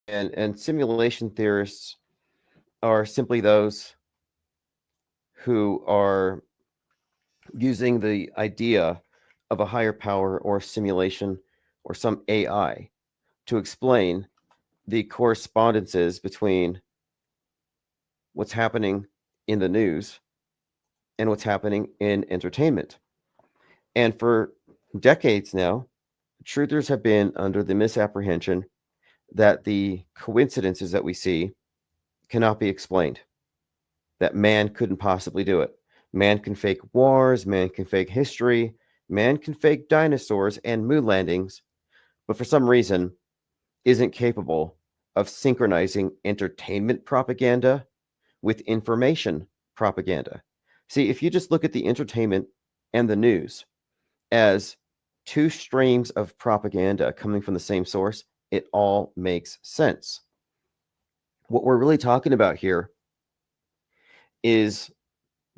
And simulation theorists are simply those who are using the idea of a higher power or simulation or some AI to explain the correspondences between what's happening in the news and what's happening in entertainment. And for decades now, truthers have been under the misapprehension that the coincidences that we see cannot be explained, that man couldn't possibly do it. Man can fake wars, man can fake history, man can fake dinosaurs and moon landings, but for some reason isn't capable of synchronizing entertainment propaganda with information propaganda. See, if you just look at the entertainment and the news as two streams of propaganda coming from the same source, it all makes sense. What we're really talking about here is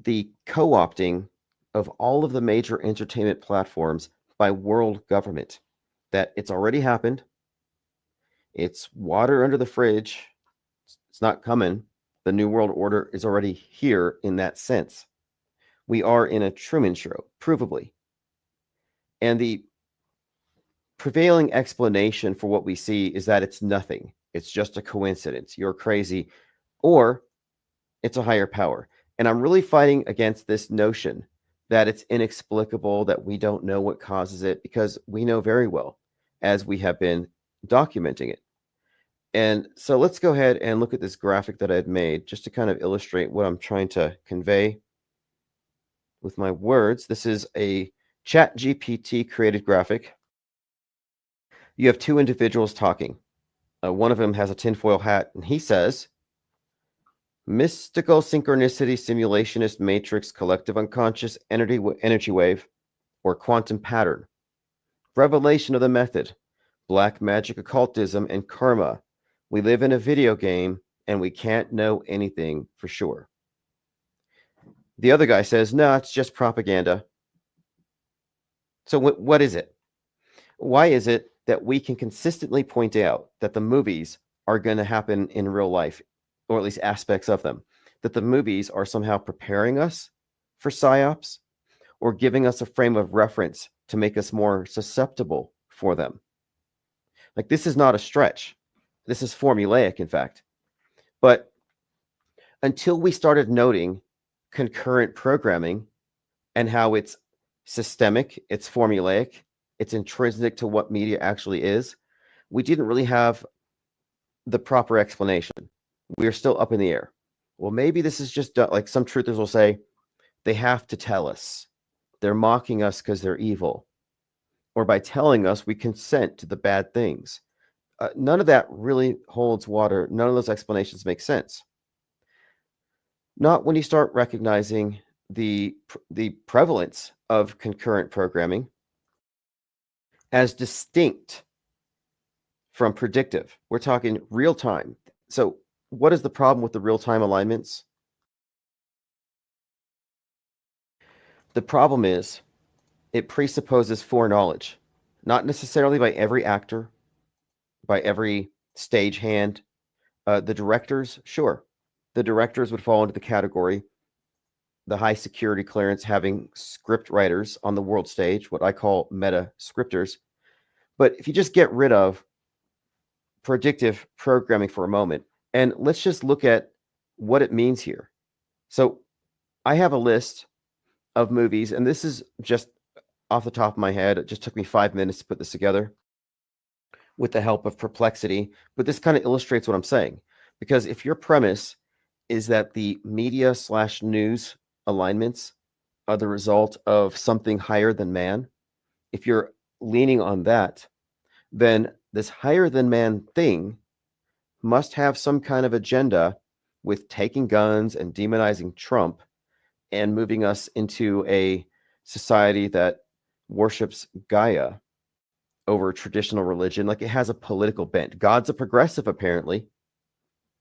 the co-opting of all of the major entertainment platforms by world government. That it's already happened. It's water under the fridge. It's not coming. The New World Order is already here in that sense. We are in a Truman Show, provably. And the prevailing explanation for what we see is that it's nothing. It's just a coincidence. You're crazy. Or it's a higher power. And I'm really fighting against this notion that it's inexplicable, that we don't know what causes it, because we know very well, as we have been documenting it. And so let's go ahead and look at this graphic that I had made just to kind of illustrate what I'm trying to convey with my words. This is a ChatGPT created graphic. You have two individuals talking. One of them has a tinfoil hat, and he says, mystical synchronicity, simulationist matrix, collective unconscious energy wave, or quantum pattern, revelation of the method, black magic, occultism, and karma. We live in a video game, and we can't know anything for sure. The other guy says, no, it's just propaganda. So what is it? Why is it that we can consistently point out that the movies are going to happen in real life, or at least aspects of them, that the movies are somehow preparing us for psyops or giving us a frame of reference to make us more susceptible for them? Like, this is not a stretch. This is formulaic, in fact. But until we started noting concurrent programming and how it's systemic, it's formulaic, it's intrinsic to what media actually is, we didn't really have the proper explanation. We are still up in the air. Well, maybe this is just like some truthers will say, they have to tell us. They're mocking us because they're evil. Or by telling us, we consent to the bad things. None of that really holds water. None of those explanations make sense. Not when you start recognizing the prevalence of concurrent programming as distinct from predictive. We're talking real time. So what is the problem with the real-time alignments? The problem is it presupposes foreknowledge, not necessarily by every actor, by every stagehand. The directors, sure. The directors would fall into the category, the high security clearance having script writers on the world stage, what I call meta scripters. But if you just get rid of predictive programming for a moment, and let's just look at what it means here. So I have a list of movies, and this is just off the top of my head. It just took me 5 minutes to put this together with the help of Perplexity. But this kind of illustrates what I'm saying. Because if your premise is that the media/news alignments are the result of something higher than man, if you're leaning on that, then this higher than man thing must have some kind of agenda with taking guns and demonizing Trump and moving us into a society that worships Gaia over traditional religion. Like, it has a political bent. God's a progressive, apparently.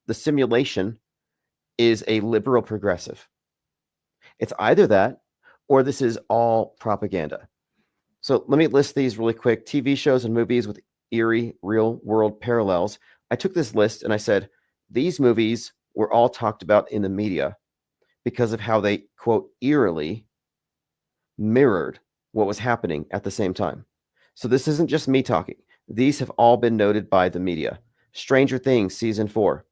The simulation is a liberal progressive. It's either that or this is all propaganda. So let me list these really quick. TV shows and movies with eerie real world parallels I took this list and I said, these movies were all talked about in the media because of how they, quote, eerily mirrored what was happening at the same time. So this isn't just me talking. These have all been noted by the media. Stranger Things season 4,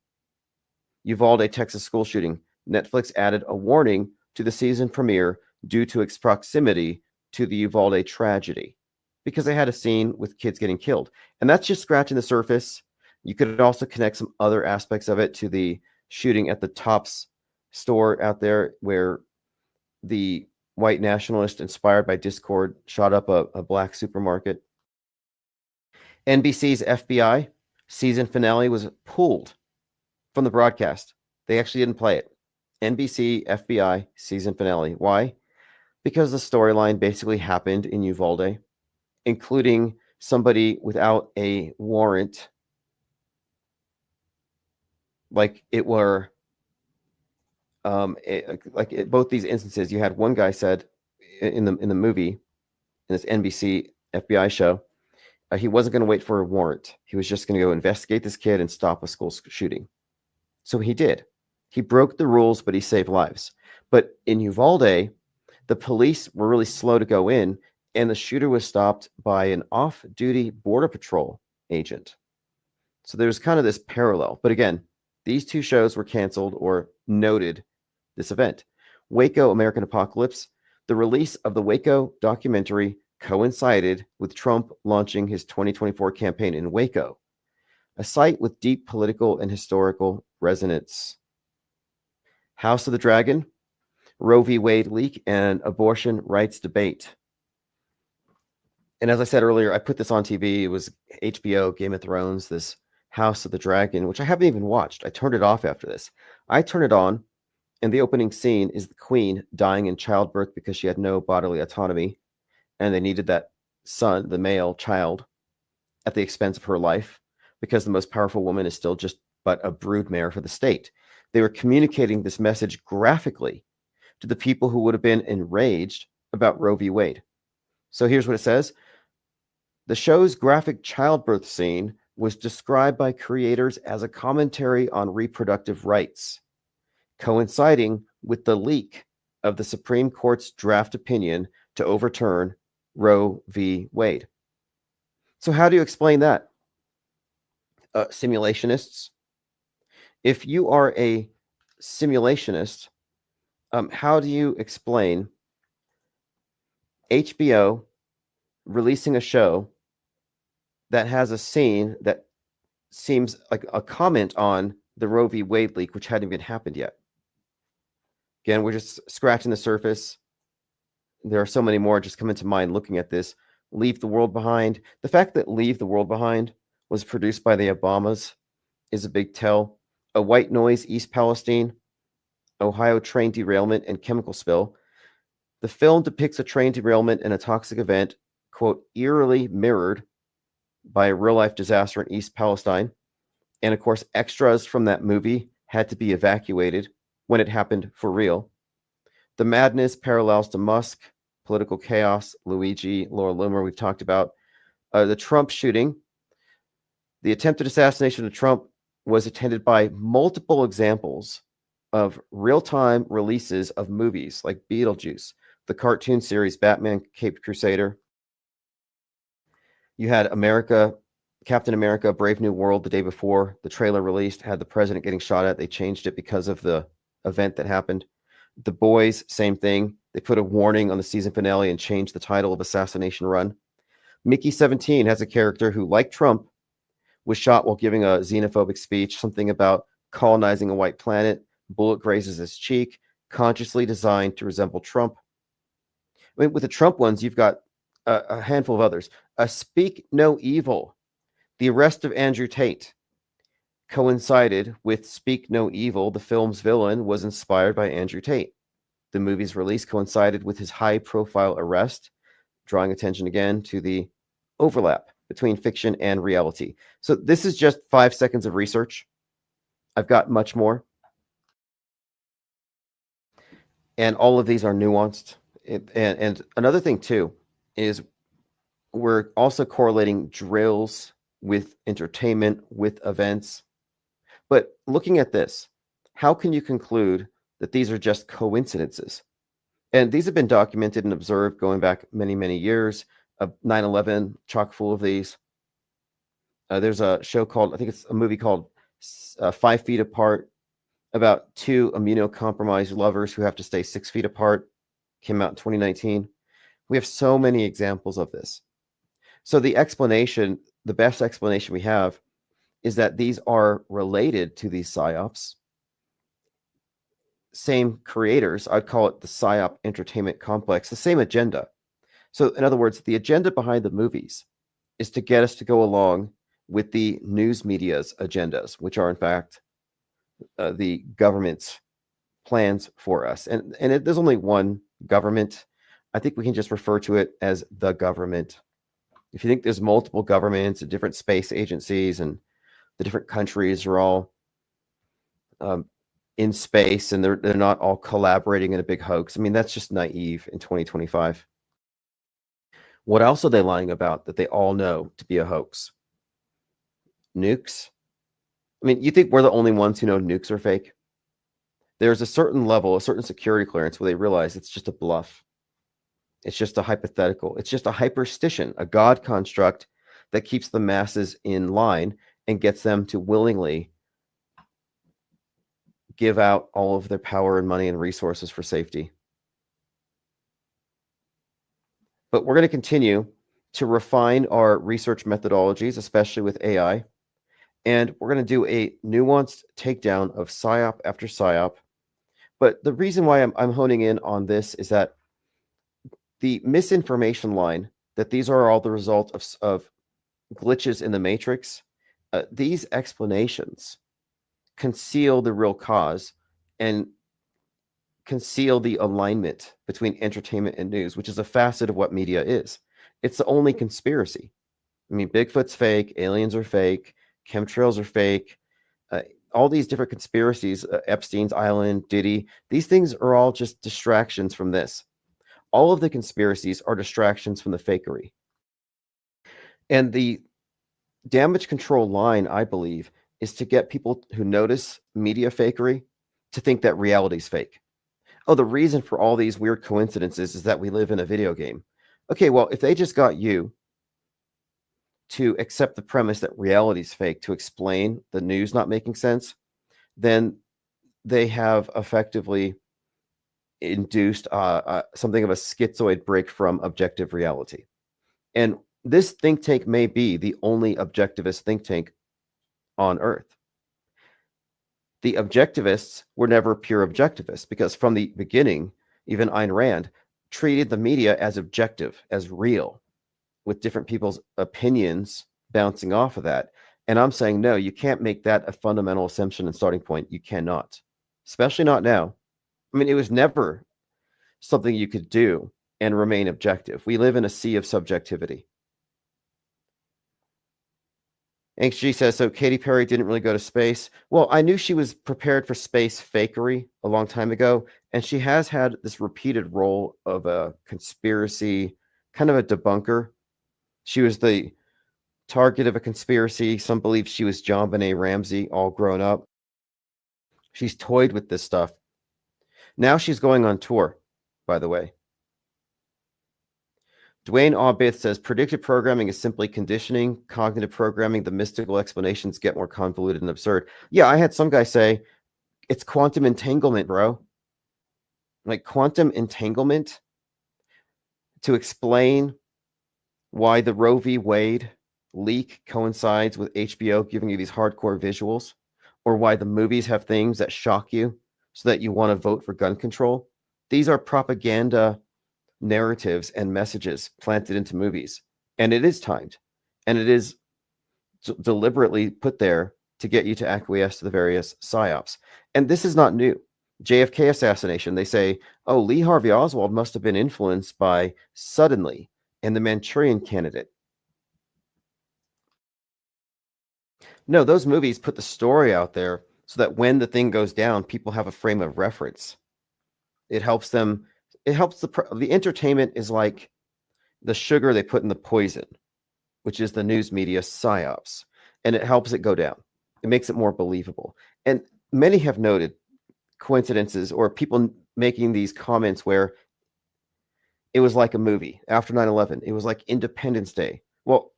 Uvalde, Texas school shooting. Netflix added a warning to the season premiere due to its proximity to the Uvalde tragedy because they had a scene with kids getting killed. And that's just scratching the surface. You could also connect some other aspects of it to the shooting at the Tops store out there where the white nationalist inspired by discord shot up a black supermarket. NBC's FBI season finale was pulled from the broadcast. They actually didn't play it. NBC FBI season finale. Why? Because the storyline basically happened in Uvalde, including somebody without a warrant, like it were both these instances. You had one guy said in the movie, in this NBC FBI show, he wasn't going to wait for a warrant. He was just going to go investigate this kid and stop a school shooting. So he did. He broke the rules, but he saved lives. But in Uvalde, the police were really slow to go in, and the shooter was stopped by an off-duty Border Patrol agent. So there's kind of this parallel. But again, these two shows were canceled or noted this event. Waco, American Apocalypse. The release of the Waco documentary coincided with Trump launching his 2024 campaign in Waco, a site with deep political and historical resonance. House of the Dragon, Roe v. Wade leak, and abortion rights debate. And as I said earlier, I put this on TV. It was HBO, Game of Thrones, this House of the Dragon, which I haven't even watched. I turned it off after this. I turn it on, and the opening scene is the queen dying in childbirth because she had no bodily autonomy, and they needed that son, the male child, at the expense of her life, because the most powerful woman is still just but a broodmare for the state. They were communicating this message graphically to the people who would have been enraged about Roe v. Wade. So here's what it says. The show's graphic childbirth scene was described by creators as a commentary on reproductive rights, coinciding with the leak of the Supreme Court's draft opinion to overturn Roe v. Wade. So how do you explain that? Simulationists. If you are a simulationist, how do you explain HBO releasing a show that has a scene that seems like a comment on the Roe v. Wade leak, which hadn't even happened yet? Again, we're just scratching the surface. There are so many more just come into mind looking at this. Leave the World Behind. The fact that Leave the World Behind was produced by the Obamas is a big tell. A White Noise, East Palestine, Ohio train derailment and chemical spill. The film depicts a train derailment and a toxic event, quote, eerily mirrored by a real-life disaster in East Palestine. And of course, extras from that movie had to be evacuated when it happened for real. The madness parallels to Musk, political chaos, Luigi, Laura Loomer, we've talked about. The Trump shooting. The attempted assassination of Trump was attended by multiple examples of real-time releases of movies like Beetlejuice, the cartoon series Batman Caped Crusader. You had Captain America, Brave New World the day before the trailer released, had the president getting shot at. They changed it because of the event that happened. The Boys, same thing. They put a warning on the season finale and changed the title of Assassination Run. Mickey 17 has a character who, like Trump, was shot while giving a xenophobic speech, something about colonizing a white planet. Bullet grazes his cheek, consciously designed to resemble Trump. I mean, with the Trump ones, you've got a handful of others. Speak No Evil. The arrest of Andrew Tate coincided with Speak No Evil. The film's villain was inspired by Andrew Tate. The movie's release coincided with his high-profile arrest, drawing attention again to the overlap between fiction and reality. So this is just 5 seconds of research. I've got much more. And all of these are nuanced. And another thing, too, is we're also correlating drills with entertainment, with events. But looking at this, how can you conclude that these are just coincidences? And these have been documented and observed going back many, many years. 9/11, chock full of these. There's a show called, I think it's a movie called 5 Feet Apart, about two immunocompromised lovers who have to stay 6 feet apart. Came out in 2019. We have so many examples of this. So the explanation, the best explanation we have, is that these are related to these psyops. Same creators. I'd call it the psyop entertainment complex, the same agenda. So in other words, the agenda behind the movies is to get us to go along with the news media's agendas, which are in fact the government's plans for us. And there's only one government. I think we can just refer to it as the government. If you think there's multiple governments and different space agencies and the different countries are all in space and they're not all collaborating in a big hoax, I mean, that's just naive in 2025. What else are they lying about that they all know to be a hoax? Nukes? I mean, you think we're the only ones who know nukes are fake? There's a certain level, a certain security clearance where they realize it's just a bluff. It's just a hypothetical. It's just a hyperstition, a God construct that keeps the masses in line and gets them to willingly give out all of their power and money and resources for safety. But we're going to continue to refine our research methodologies, especially with AI. And we're going to do a nuanced takedown of PSYOP after PSYOP. But the reason why I'm honing in on this is that the misinformation line, that these are all the result of glitches in the matrix, these explanations conceal the real cause and conceal the alignment between entertainment and news, which is a facet of what media is. It's the only conspiracy. I mean, Bigfoot's fake, aliens are fake, chemtrails are fake, all these different conspiracies, Epstein's Island, Diddy, these things are all just distractions from this. All of the conspiracies are distractions from the fakery. And the damage control line, I believe, is to get people who notice media fakery to think that reality is fake. Oh, the reason for all these weird coincidences is that we live in a video game. Okay, well, if they just got you to accept the premise that reality is fake to explain the news not making sense, then they have effectively induced something of a schizoid break from objective reality. And this think tank may be the only objectivist think tank on Earth. The objectivists were never pure objectivists because from the beginning, even Ayn Rand treated the media as objective, as real, with different people's opinions bouncing off of that. And I'm saying, no, you can't make that a fundamental assumption and starting point. You cannot, especially not now. I mean, it was never something you could do and remain objective. We live in a sea of subjectivity. HG says, so Katy Perry didn't really go to space. Well, I knew she was prepared for space fakery a long time ago, and she has had this repeated role of a conspiracy, kind of a debunker. She was the target of a conspiracy. Some believe she was John Benet Ramsey, all grown up. She's toyed with this stuff. Now she's going on tour, by the way. Dwayne Aubith says, predictive programming is simply conditioning. Cognitive programming, the mystical explanations get more convoluted and absurd. Yeah, I had some guy say, it's quantum entanglement, bro. Like quantum entanglement to explain why the Roe v. Wade leak coincides with HBO giving you these hardcore visuals, or why the movies have things that shock you so that you want to vote for gun control. These are propaganda narratives and messages planted into movies, and it is timed, and it is deliberately put there to get you to acquiesce to the various psyops. And this is not new. JFK assassination, they say, oh, Lee Harvey Oswald must have been influenced by Suddenly and the Manchurian Candidate. No, those movies put the story out there so that when the thing goes down, people have a frame of reference. It helps them. It helps the entertainment is like the sugar they put in the poison. which is the news media psyops, and it helps it go down. It makes it more believable. And many have noted coincidences or people making these comments where it was like a movie after 9/11. It was like Independence Day. Well,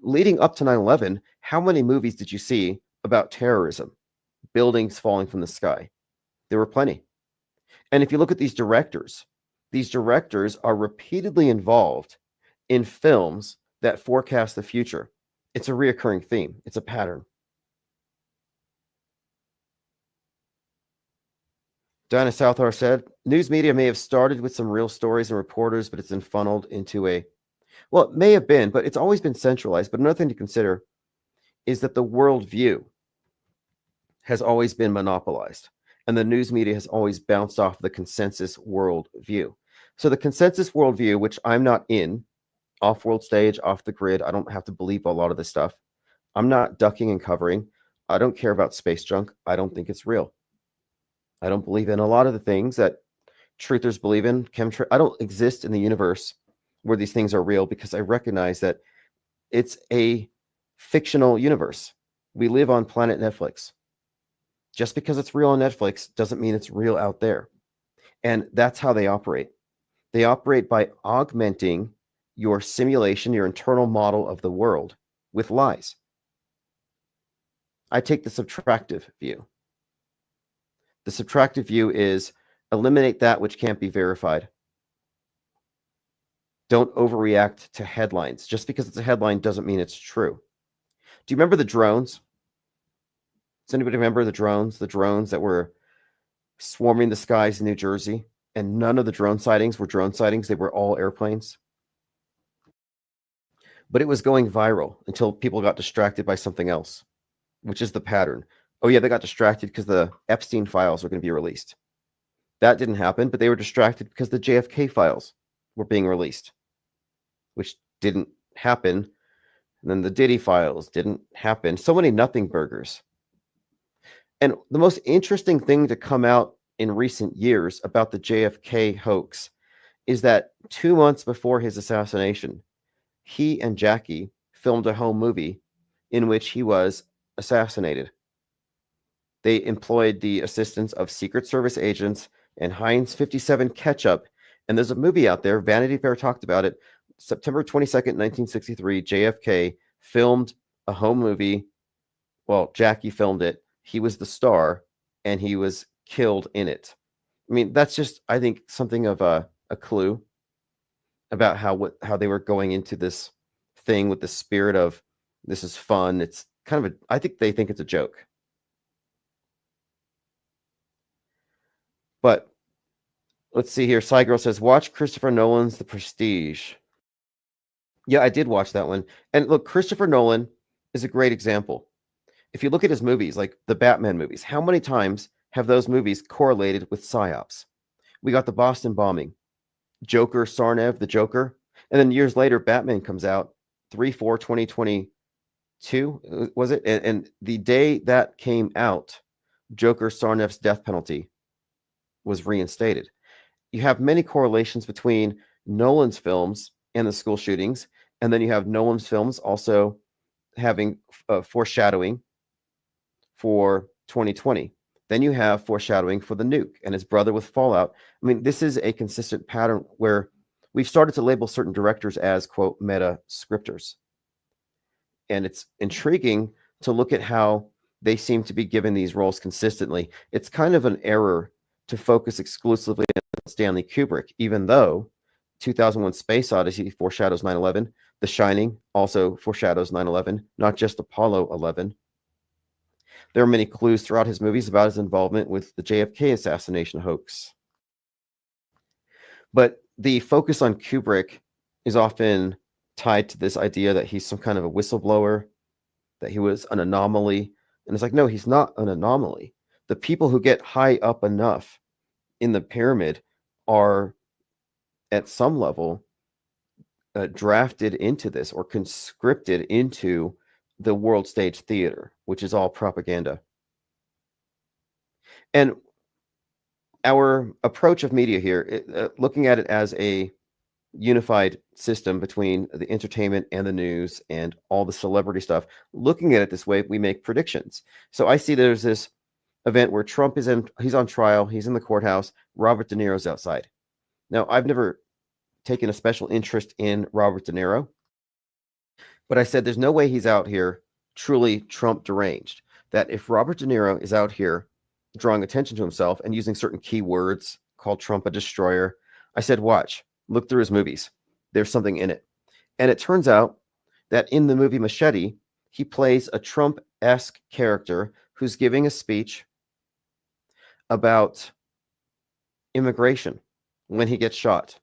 leading up to 9/11, how many movies did you see about terrorism, buildings falling from the sky? There were plenty. And if you look at these directors are repeatedly involved in films that forecast the future. It's a reoccurring theme. It's a pattern. Dinah Southar said, news media may have started with some real stories and reporters, but it's been funneled into well, it may have been, but it's always been centralized. But another thing to consider is that the worldview has always been monopolized, and the news media has always bounced off the consensus worldview. So the consensus worldview, which I'm not in, off-world stage, off the grid, I don't have to believe a lot of this stuff. I'm not ducking and covering. I don't care about space junk. I don't think it's real. I don't believe in a lot of the things that truthers believe in. Chemtrail. I don't exist in the universe where these things are real because I recognize that it's a fictional universe. We live on planet Netflix. Just because it's real on Netflix doesn't mean it's real out there. And that's how they operate. They operate by augmenting your simulation, your internal model of the world with lies. I take the subtractive view. The subtractive view is eliminate that which can't be verified. Don't overreact to headlines. Just because it's a headline doesn't mean it's true. Do you remember the drones? Does anybody remember the drones? The drones that were swarming the skies in New Jersey, and none of the drone sightings were drone sightings. They were all airplanes. But it was going viral until people got distracted by something else, which is the pattern. Oh yeah, they got distracted because the Epstein files were going to be released. That didn't happen, but they were distracted because the JFK files were being released, which didn't happen. And then the Diddy files didn't happen. So many nothing burgers. And the most interesting thing to come out in recent years about the JFK hoax is that 2 months before his assassination, he and Jackie filmed a home movie in which he was assassinated. They employed the assistance of Secret Service agents and Heinz 57 ketchup. And there's a movie out there, Vanity Fair talked about it, September 22nd, 1963, JFK filmed a home movie. Well, Jackie filmed it. He was the star, and he was killed in it. I mean, that's just, I think, something of a clue about how they were going into this thing with the spirit of this is fun. It's kind of I think they think it's a joke. But let's see here. Cygirl says, watch Christopher Nolan's The Prestige. Yeah, I did watch that one. And look, Christopher Nolan is a great example. If you look at his movies, like the Batman movies, how many times have those movies correlated with PSYOPs? We got the Boston bombing, Joker, Sarnev, the Joker. And then years later, Batman comes out, 3/4/2022, was it? And the day that came out, Joker, Sarnev's death penalty was reinstated. You have many correlations between Nolan's films and the school shootings. And then you have Nolan's films also having foreshadowing for 2020. Then you have foreshadowing for the nuke and his brother with Fallout. I mean, this is a consistent pattern where we've started to label certain directors as, quote, meta scripters. And it's intriguing to look at how they seem to be given these roles consistently. It's kind of an error to focus exclusively on Stanley Kubrick, even though 2001 Space Odyssey foreshadows 9/11. The Shining also foreshadows 9/11, not just Apollo 11. There are many clues throughout his movies about his involvement with the JFK assassination hoax. But the focus on Kubrick is often tied to this idea that he's some kind of a whistleblower, that he was an anomaly. And it's like, no, he's not an anomaly. The people who get high up enough in the pyramid are, at some level, drafted into this or conscripted into the world stage theater, which is all propaganda. And our approach of media here, looking at it as a unified system between the entertainment and the news and all the celebrity stuff. Looking at it this way, we make predictions. So I see there's this event where Trump he's on trial, he's in the courthouse, Robert De Niro's outside. Now, I've never taken a special interest in Robert De Niro, but I said there's no way he's out here truly Trump deranged. That if Robert De Niro is out here drawing attention to himself and using certain keywords, called Trump a destroyer, I said, watch, look through his movies. There's something in it. And it turns out that in the movie Machete, he plays a Trump-esque character who's giving a speech about immigration when he gets shot.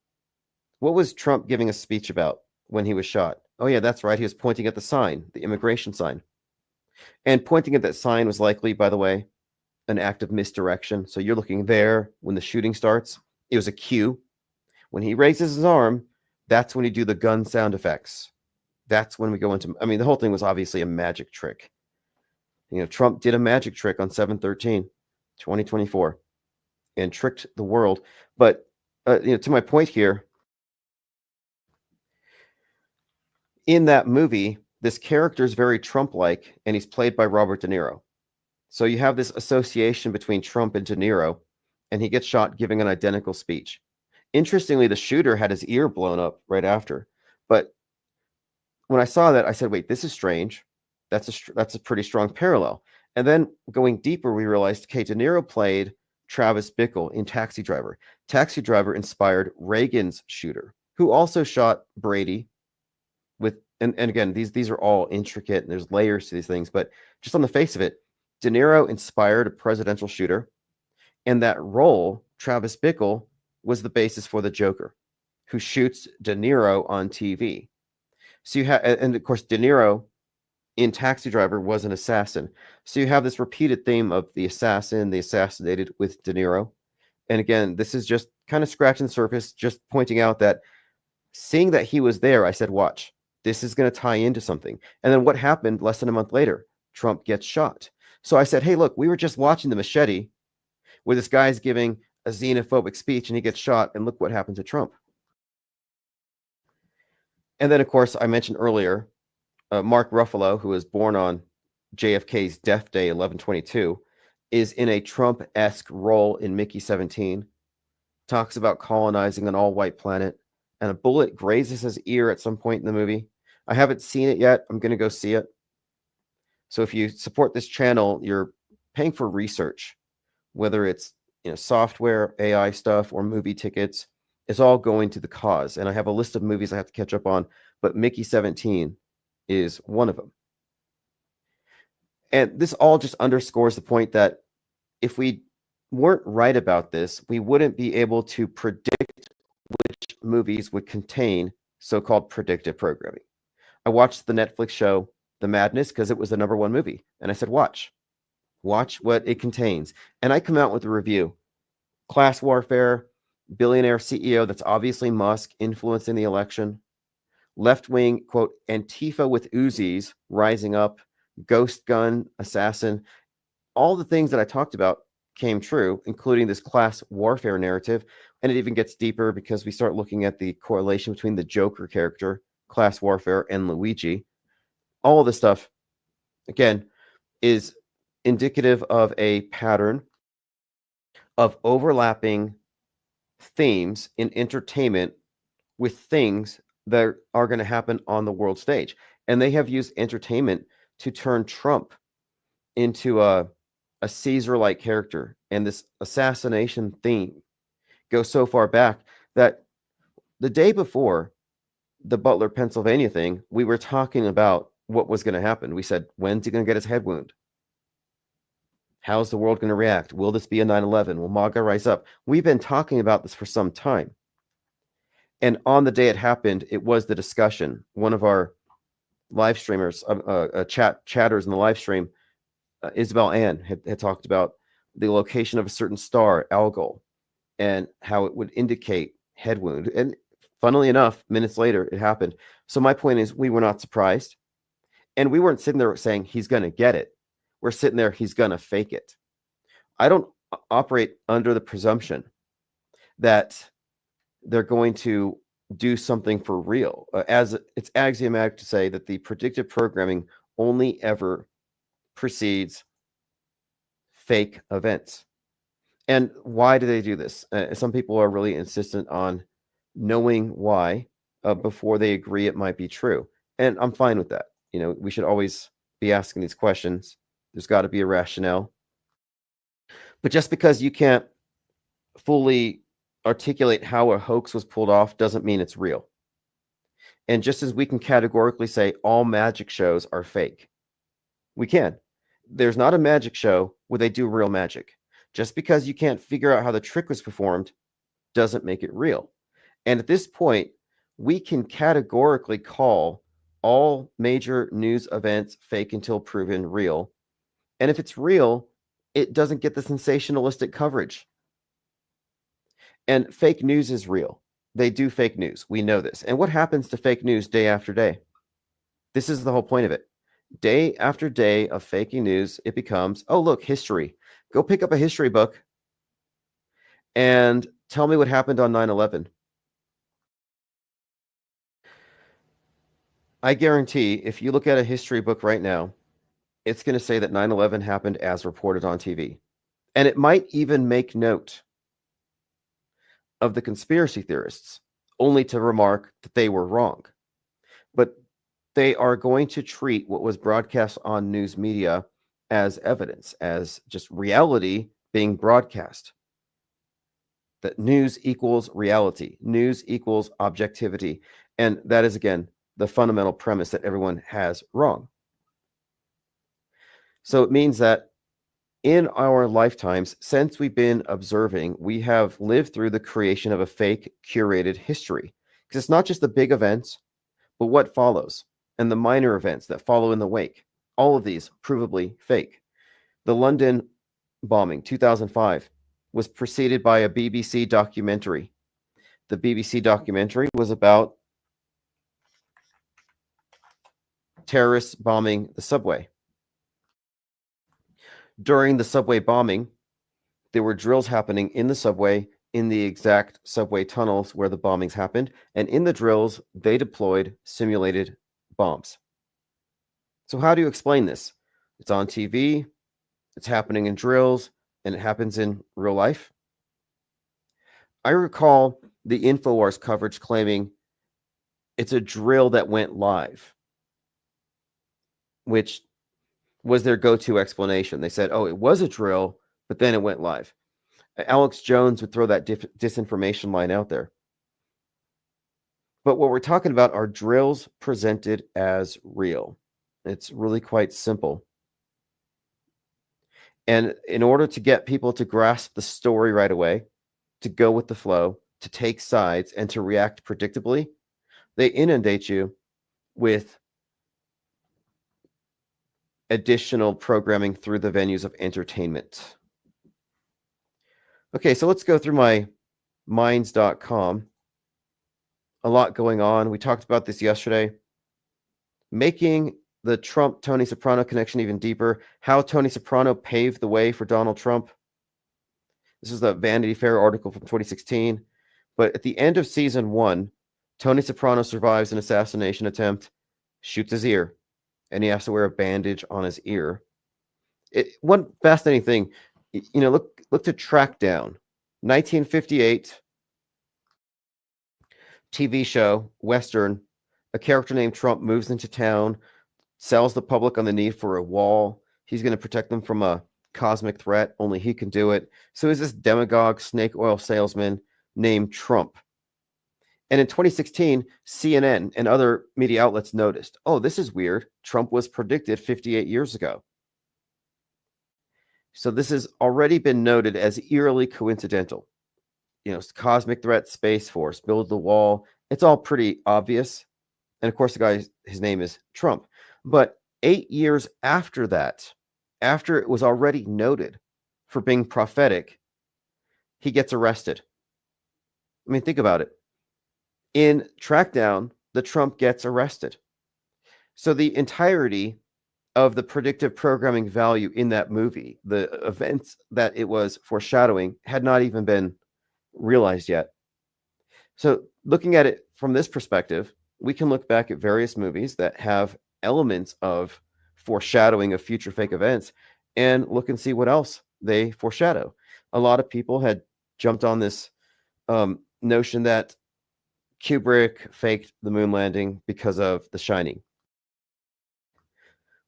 What was Trump giving a speech about when he was shot? Oh, yeah, that's right. He was pointing at the sign, the immigration sign. And pointing at that sign was likely, by the way, an act of misdirection. So you're looking there when the shooting starts. It was a cue. When he raises his arm, that's when you do the gun sound effects. That's when we go into, I mean, the whole thing was obviously a magic trick. You know, Trump did a magic trick on 7/13/2024 and tricked the world. But, to my point here, in that movie, this character is very Trump-like, and he's played by Robert De Niro. So you have this association between Trump and De Niro, and he gets shot giving an identical speech. Interestingly, the shooter had his ear blown up right after. But when I saw that, I said, wait, this is strange. That's a pretty strong parallel. And then going deeper, we realized, okay, De Niro played Travis Bickle in Taxi Driver. Taxi Driver inspired Reagan's shooter, who also shot Brady with, and again, these are all intricate and there's layers to these things, but just on the face of it, De Niro inspired a presidential shooter, and that role, Travis Bickle, was the basis for the Joker, who shoots De Niro on TV. So you have, and of course, De Niro in Taxi Driver was an assassin. So you have this repeated theme of the assassin, the assassinated with De Niro. And again, this is just kind of scratching the surface, just pointing out that seeing that he was there, I said, watch, this is going to tie into something. And then what happened less than a month later? Trump gets shot. So I said, hey, look, we were just watching the Machete where this guy's giving a xenophobic speech and he gets shot, and look what happened to Trump. And then, of course, I mentioned earlier, Mark Ruffalo, who was born on JFK's death day, 11/22, is in a Trump-esque role in Mickey 17, talks about colonizing an all-white planet, and a bullet grazes his ear at some point in the movie. I haven't seen it yet. I'm going to go see it. So if you support this channel, you're paying for research, whether it's software, AI stuff, or movie tickets. It's all going to the cause. And I have a list of movies I have to catch up on, but Mickey 17 is one of them. And this all just underscores the point that if we weren't right about this, we wouldn't be able to predict which movies would contain so-called predictive programming. I watched the Netflix show, The Madness, because it was the #1 movie. And I said, watch what it contains. And I come out with a review. Class warfare, billionaire CEO that's obviously Musk influencing the election, left-wing, quote, Antifa with Uzis rising up, ghost gun assassin. All the things that I talked about came true, including this class warfare narrative. And it even gets deeper because we start looking at the correlation between the Joker character, class warfare, and Luigi. All of this stuff, again, is indicative of a pattern of overlapping themes in entertainment with things that are going to happen on the world stage. And they have used entertainment to turn Trump into a Caesar-like character. And this assassination theme goes so far back that the day before the Butler, Pennsylvania thing, we were talking about what was going to happen. We said, when's he going to get his head wound? How's the world going to react? Will this be a 9/11? Will MAGA rise up? We've been talking about this for some time. And on the day it happened, it was the discussion. One of our live streamers, chatters in the live stream, Isabel Ann, had talked about the location of a certain star, Algol, and how it would indicate head wound. And funnily enough, minutes later, it happened. So my point is, we were not surprised. And we weren't sitting there saying he's going to get it. We're sitting there, he's going to fake it. I don't operate under the presumption that they're going to do something for real. As it's axiomatic to say that the predictive programming only ever precedes fake events. And why do they do this? Some people are really insistent on knowing why before they agree it might be true. And I'm fine with that. We should always be asking these questions. There's got to be a rationale. But just because you can't fully articulate how a hoax was pulled off doesn't mean it's real. And just as we can categorically say all magic shows are fake, we can. There's not a magic show where they do real magic. Just because you can't figure out how the trick was performed doesn't make it real. And at this point, we can categorically call all major news events fake until proven real. And if it's real, it doesn't get the sensationalistic coverage. And fake news is real. They do fake news. We know this. And what happens to fake news day after day? This is the whole point of it. Day after day of faking news, it becomes, oh, look, history. Go pick up a history book and tell me what happened on 9/11. I guarantee if you look at a history book right now, it's going to say that 9/11 happened as reported on TV. And it might even make note of the conspiracy theorists, only to remark that they were wrong. But they are going to treat what was broadcast on news media as evidence, as just reality being broadcast. That news equals reality, news equals objectivity. And that is, again, the fundamental premise that everyone has wrong. So it means that in our lifetimes, since we've been observing, we have lived through the creation of a fake curated history. Because it's not just the big events, but what follows and the minor events that follow in the wake. All of these provably fake. The London bombing, 2005, was preceded by a BBC documentary. The BBC documentary was about terrorists bombing the subway. During the subway bombing, there were drills happening in the subway, in the exact subway tunnels where the bombings happened. And in the drills, they deployed simulated bombs. So how do you explain this? It's on TV, it's happening in drills, and it happens in real life. I recall the InfoWars coverage claiming it's a drill that went live, which was their go-to explanation. They said, oh, it was a drill, but then it went live. Alex Jones would throw that disinformation line out there. But what we're talking about are drills presented as real. It's really quite simple. And in order to get people to grasp the story right away, to go with the flow, to take sides, and to react predictably, they inundate you with additional programming through the venues of entertainment. Okay, so let's go through my minds.com. A lot going on. We talked about this yesterday. Making the Trump-Tony Soprano connection even deeper. How Tony Soprano paved the way for Donald Trump. This is the Vanity Fair article from 2016. But at the end of season 1, Tony Soprano survives an assassination attempt, shoots his ear, and he has to wear a bandage on his ear. One fascinating thing, look to Track Down, 1958 TV show, Western. A character named Trump moves into town, sells the public on the need for a wall. He's going to protect them from a cosmic threat. Only he can do it. So is this demagogue snake oil salesman named Trump. And in 2016, CNN and other media outlets noticed, oh, this is weird. Trump was predicted 58 years ago. So this has already been noted as eerily coincidental. Cosmic threat, Space Force, build the wall. It's all pretty obvious. And of course, the guy, his name is Trump. But 8 years after that, after it was already noted for being prophetic, he gets arrested. I mean, think about it. In Track Down, the Trump gets arrested. So the entirety of the predictive programming value in that movie, the events that it was foreshadowing, had not even been realized yet. So looking at it from this perspective, we can look back at various movies that have elements of foreshadowing of future fake events and look and see what else they foreshadow. A lot of people had jumped on this notion that Kubrick faked the moon landing because of The Shining.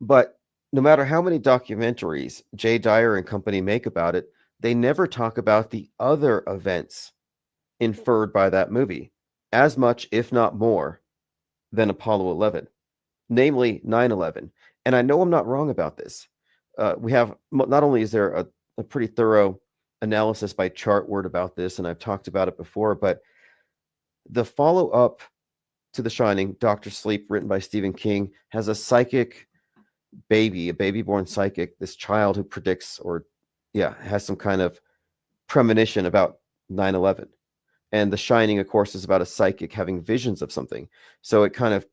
But no matter how many documentaries Jay Dyer and company make about it, they never talk about the other events inferred by that movie as much, if not more, than Apollo 11, namely 9/11. And I know I'm not wrong about this. We have not only is there a pretty thorough analysis by Chartword about this, and I've talked about it before, but the follow up to The Shining, Doctor Sleep, written by Stephen King, has a psychic baby, a baby born psychic, this child who predicts has some kind of premonition about 9/11. And The Shining, of course, is about a psychic having visions of something. So it kind of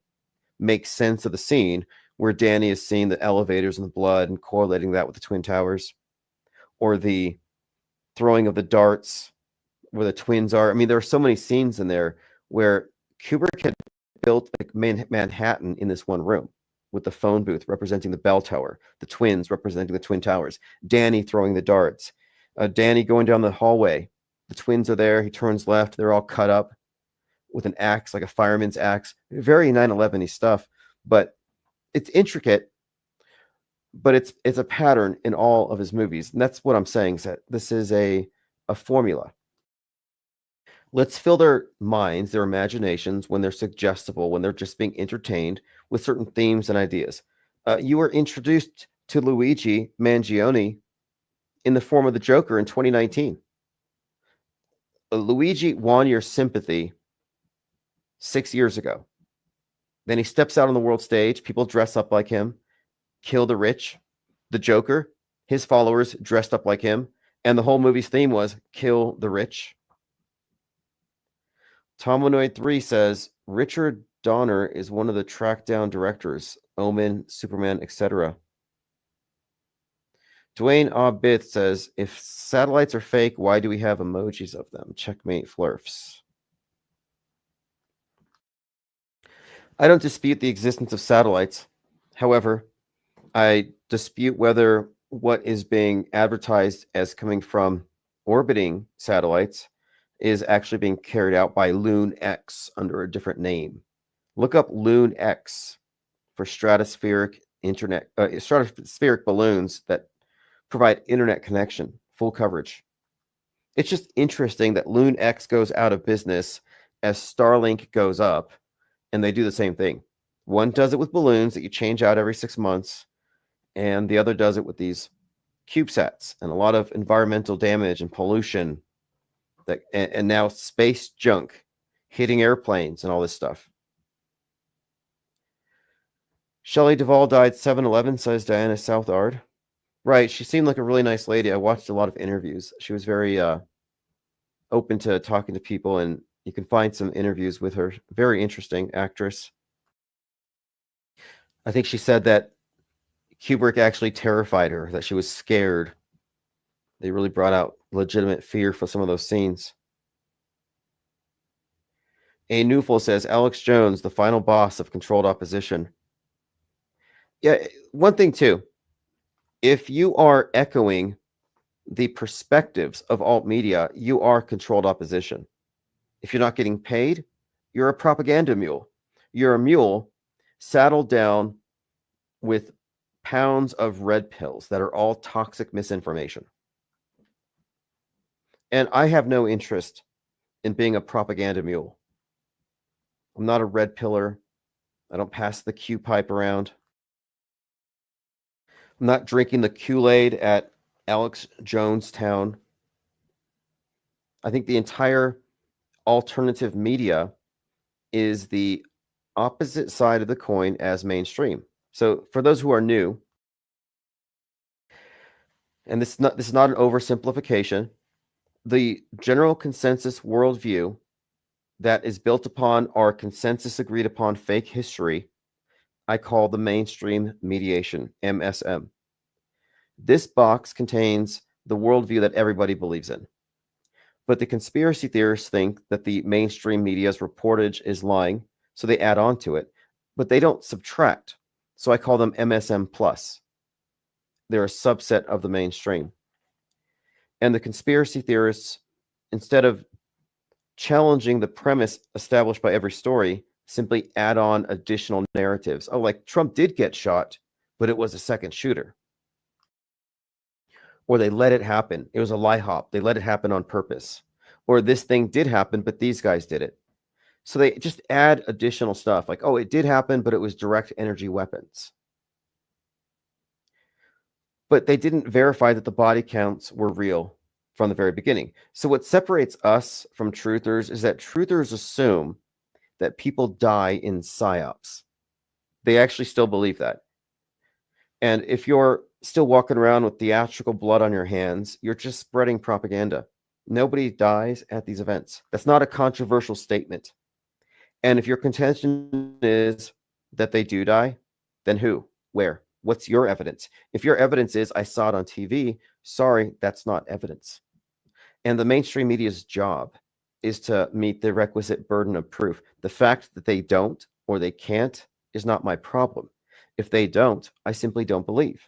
makes sense of the scene where Danny is seeing the elevators and the blood and correlating that with the Twin Towers, or the throwing of the darts where the twins are. I mean, there are so many scenes in there where Kubrick had built like Manhattan in this one room with the phone booth representing the bell tower, the twins representing the Twin Towers, Danny throwing the darts, Danny going down the hallway. The twins are there. He turns left. They're all cut up with an axe, like a fireman's axe. Very 9/11-y stuff, but it's intricate. But it's a pattern in all of his movies, and that's what I'm saying. Is that this is a formula. Let's fill their minds, their imaginations, when they're suggestible, when they're just being entertained with certain themes and ideas. You were introduced to Luigi Mangione in the form of the Joker in 2019. Luigi won your sympathy 6 years ago. Then he steps out on the world stage. People dress up like him, kill the rich. The Joker, his followers dressed up like him. And the whole movie's theme was kill the rich. Tomonoid 3 says Richard Donner is one of the track down directors, Omen, Superman, etc. Dwayne Obith says, if satellites are fake, why do we have emojis of them? Checkmate Flurfs. I don't dispute the existence of satellites. However, I dispute whether what is being advertised as coming from orbiting satellites is actually being carried out by Loon X under a different name. Look up Loon X for stratospheric balloons that provide internet connection, full coverage. It's just interesting that Loon X goes out of business as Starlink goes up, and they do the same thing. One does it with balloons that you change out every 6 months, and the other does it with these CubeSats and a lot of environmental damage and pollution and now space junk hitting airplanes and all this stuff. Shelley Duvall died 7/11, says Diana Southard. Right, she seemed like a really nice lady. I watched a lot of interviews. She was very open to talking to people, and you can find some interviews with her. Very interesting actress. I think she said that Kubrick actually terrified her, that she was scared. They really brought out legitimate fear for some of those scenes. A Newful says, Alex Jones, the final boss of Controlled Opposition. Yeah, one thing too. If you are echoing the perspectives of alt media, you are Controlled Opposition. If you're not getting paid, you're a propaganda mule. You're a mule saddled down with pounds of red pills that are all toxic misinformation. And I have no interest in being a propaganda mule. I'm not a red pillar. I don't pass the Q pipe around. I'm not drinking the Kool-Aid at Alex Jonestown. I think the entire alternative media is the opposite side of the coin as mainstream. So for those who are new, and this is not an oversimplification, the general consensus worldview that is built upon our consensus agreed upon fake history, I call the mainstream mediation, MSM. This box contains the worldview that everybody believes in. But the conspiracy theorists think that the mainstream media's reportage is lying, so they add on to it, but they don't subtract. So I call them MSM plus. They're a subset of the mainstream. And the conspiracy theorists, instead of challenging the premise established by every story, simply add on additional narratives. Oh, like Trump did get shot, but it was a second shooter. Or they let it happen. It was a lie hop. They let it happen on purpose. Or this thing did happen, but these guys did it. So they just add additional stuff like, oh, it did happen, but it was direct energy weapons. But they didn't verify that the body counts were real from the very beginning. So what separates us from truthers is that truthers assume that people die in psyops. They actually still believe that. And if you're still walking around with theatrical blood on your hands, you're just spreading propaganda. Nobody dies at these events. That's not a controversial statement. And if your contention is that they do die, then who? Where? What's your evidence? If your evidence is I saw it on TV, sorry, that's not evidence. And the mainstream media's job is to meet the requisite burden of proof. The fact that they don't or they can't is not my problem. If they don't, I simply don't believe.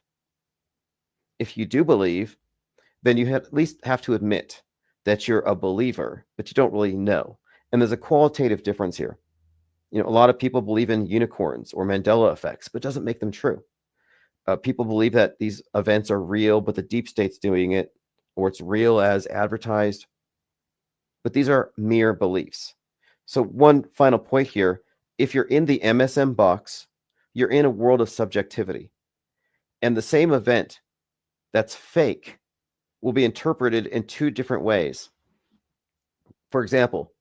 If you do believe, then you at least have to admit that you're a believer, but you don't really know. And there's a qualitative difference here. You know, a lot of people believe in unicorns or Mandela effects, but it doesn't make them true. People believe that these events are real, but the deep state's doing it, or it's real as advertised. But these are mere beliefs. So one final point here, if you're in the MSM box, you're in a world of subjectivity. And the same event that's fake will be interpreted in two different ways. For example,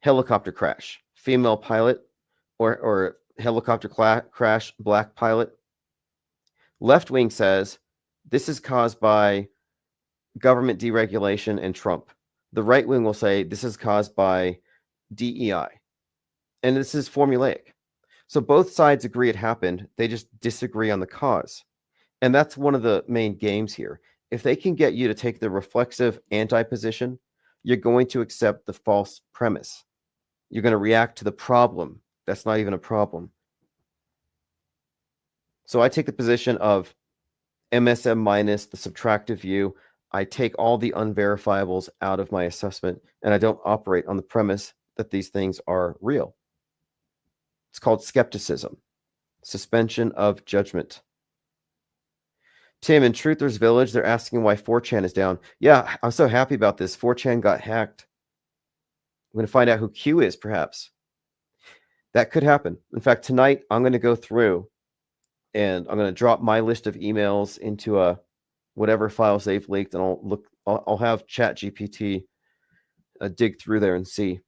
helicopter crash, female pilot, or helicopter crash, black pilot. Left wing says this is caused by government deregulation and Trump. The right wing will say this is caused by DEI. And this is formulaic. So both sides agree it happened. They just disagree on the cause. And that's one of the main games here. If they can get you to take the reflexive anti-position, you're going to accept the false premise. You're going to react to the problem. That's not even a problem. So I take the position of MSM minus the subtractive view. I take all the unverifiables out of my assessment, and I don't operate on the premise that these things are real. It's called skepticism, suspension of judgment. Tim, in Truthers Village, they're asking why 4chan is down. Yeah, I'm so happy about this. 4chan got hacked. I'm going to find out who Q is, perhaps. That could happen. In fact, tonight, I'm going to go through and I'm going to drop my list of emails into whatever files they've leaked, and I'll have ChatGPT dig through there and see.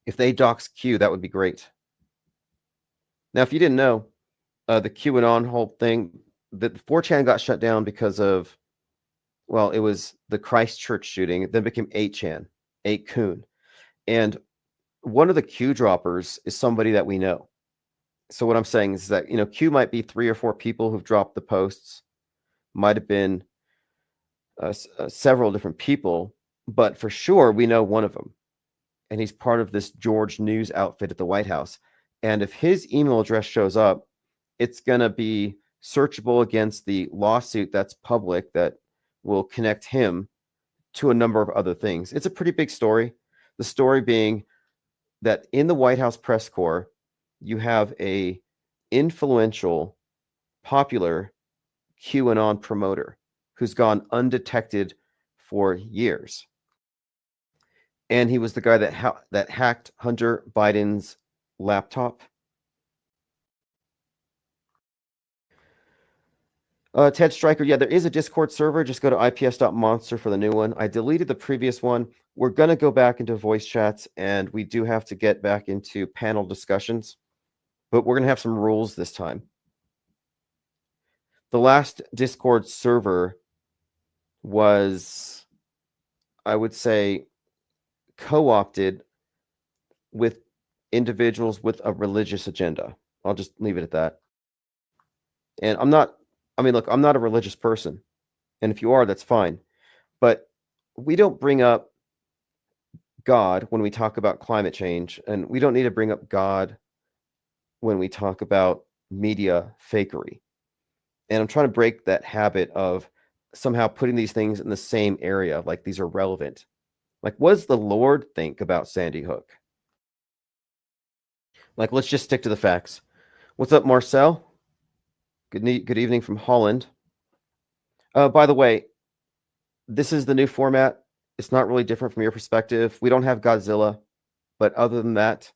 If they dox Q, that would be great. Now, if you didn't know, the QAnon whole thing, the 4chan got shut down because of, well, it was the Christchurch shooting. It then became 8chan, 8kun. And one of the Q droppers is somebody that we know. So what I'm saying is that, Q might be 3 or 4 people who've dropped the posts, might have been several different people, but for sure we know one of them. And he's part of this George News outfit at the White House. And if his email address shows up, it's going to be searchable against the lawsuit that's public that will connect him to a number of other things. It's a pretty big story. The story being that in the White House press corps, you have a influential, popular QAnon promoter who's gone undetected for years. And he was the guy that hacked Hunter Biden's laptop. Ted Stryker, yeah, there is a Discord server. Just go to ips.monster for the new one. I deleted the previous one. We're going to go back into voice chats, and we do have to get back into panel discussions. But we're going to have some rules this time. The last Discord server was, I would say, co-opted with individuals with a religious agenda. I'll just leave it at that. And I'm not a religious person. And if you are, that's fine. But we don't bring up God when we talk about climate change, and we don't need to bring up God when we talk about media fakery. And I'm trying to break that habit of somehow putting these things in the same area, like these are relevant. Like, what does the Lord think about Sandy Hook? Like, let's just stick to the facts. What's up, Marcel? Good evening from Holland. By the way, this is the new format. It's not really different from your perspective. We don't have Godzilla, but other than that,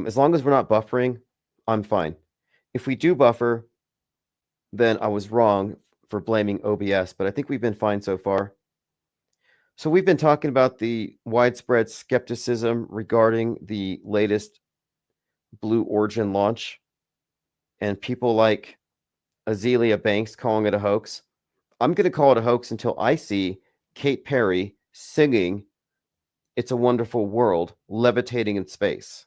as long as we're not buffering, I'm fine. If we do buffer, then I was wrong for blaming OBS, but I think we've been fine so far. So we've been talking about the widespread skepticism regarding the latest Blue Origin launch, and people like Azealia Banks calling it a hoax. I'm going to call it a hoax until I see Kate Perry singing It's a Wonderful World levitating in space.